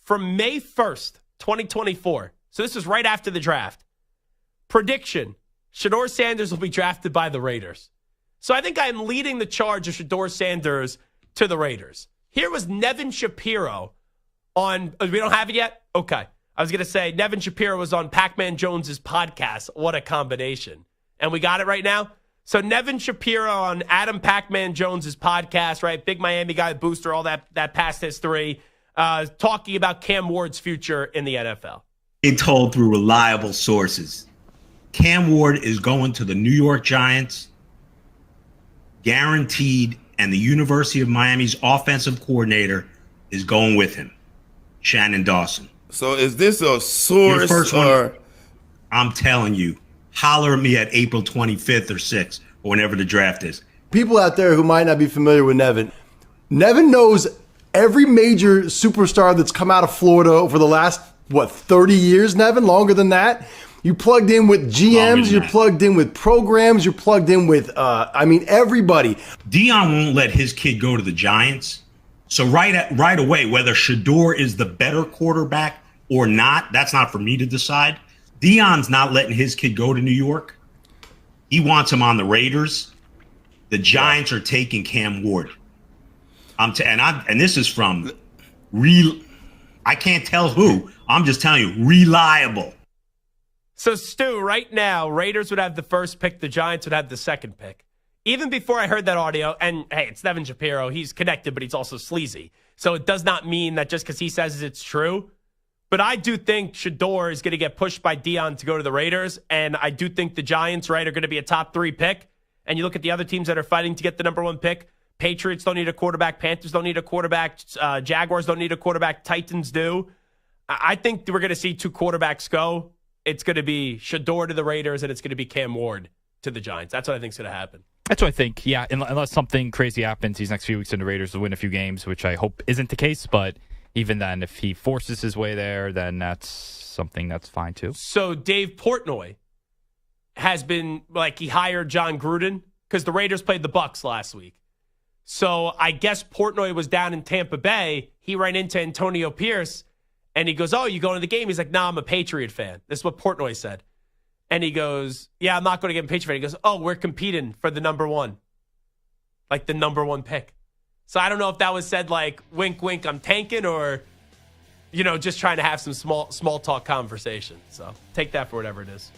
from May 1st, 2024. So this is right after the draft. Prediction, Shedeur Sanders will be drafted by the Raiders. So I think I'm leading the charge of Shedeur Sanders to the Raiders. Here was Nevin Shapiro on, we don't have it yet? Okay. I was going to say Nevin Shapiro was on Pac-Man Jones's podcast. What a combination. And we got it right now? So Nevin Shapiro on Adam Pac-Man Jones's podcast, right? Big Miami guy, booster, all that past history, talking about Cam Ward's future in the NFL. It told through reliable sources. Cam Ward is going to the New York Giants, guaranteed, and the University of Miami's offensive coordinator is going with him, Shannon Dawson. So is this a source or? I'm telling you, holler at me at April 25th or 6th or whenever the draft is. People out there who might not be familiar with Nevin. Nevin knows every major superstar that's come out of Florida over the last, 30 years, Nevin? Longer than that? You plugged in with GMs, you're plugged in with programs, you're plugged in with, everybody. Deion won't let his kid go to the Giants. So right away, whether Shedeur is the better quarterback or not, that's not for me to decide. Deion's not letting his kid go to New York. He wants him on the Raiders. The Giants are taking Cam Ward. And this is from I can't tell who. I'm just telling you, reliable. So, Stu, right now, Raiders would have the first pick. The Giants would have the second pick. Even before I heard that audio, and hey, it's Nevin Shapiro. He's connected, but he's also sleazy. So it does not mean that just because he says it's true. But I do think Shedeur is going to get pushed by Deion to go to the Raiders. And I do think the Giants, right, are going to be a top 3 pick. And you look at the other teams that are fighting to get the number 1 pick. Patriots don't need a quarterback. Panthers don't need a quarterback. Jaguars don't need a quarterback. Titans do. I think we're going to see 2 quarterbacks go. It's going to be Shedeur to the Raiders, and it's going to be Cam Ward to the Giants. That's what I think is going to happen. That's what I think, yeah, unless something crazy happens these next few weeks and the Raiders will win a few games, which I hope isn't the case. But even then, if he forces his way there, then that's something that's fine, too. So Dave Portnoy has been, he hired John Gruden because the Raiders played the Bucs last week. So I guess Portnoy was down in Tampa Bay. He ran into Antonio Pierce, and he goes, oh, you going to the game? He's like, nah, I'm a Patriot fan. This is what Portnoy said. And he goes, yeah, I'm not going to get a Patriot fan. He goes, oh, we're competing for the number 1. The number 1 pick. So I don't know if that was said wink, wink, I'm tanking, or, just trying to have some small talk conversation. So take that for whatever it is.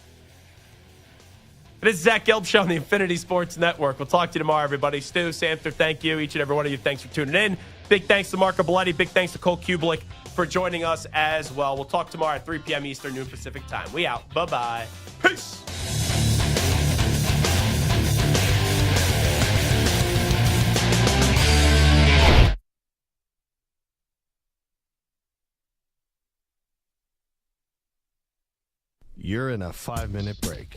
This is Zach Gelb Show on the Infinity Sports Network. We'll talk to you tomorrow, everybody. Stu, Samter, thank you. Each and every one of you, thanks for tuning in. Big thanks to Marco Belletti. Big thanks to Cole Cubelic for joining us as well. We'll talk tomorrow at 3 p.m. Eastern, noon Pacific time. We out. Bye-bye. Peace. You're in a 5-minute break.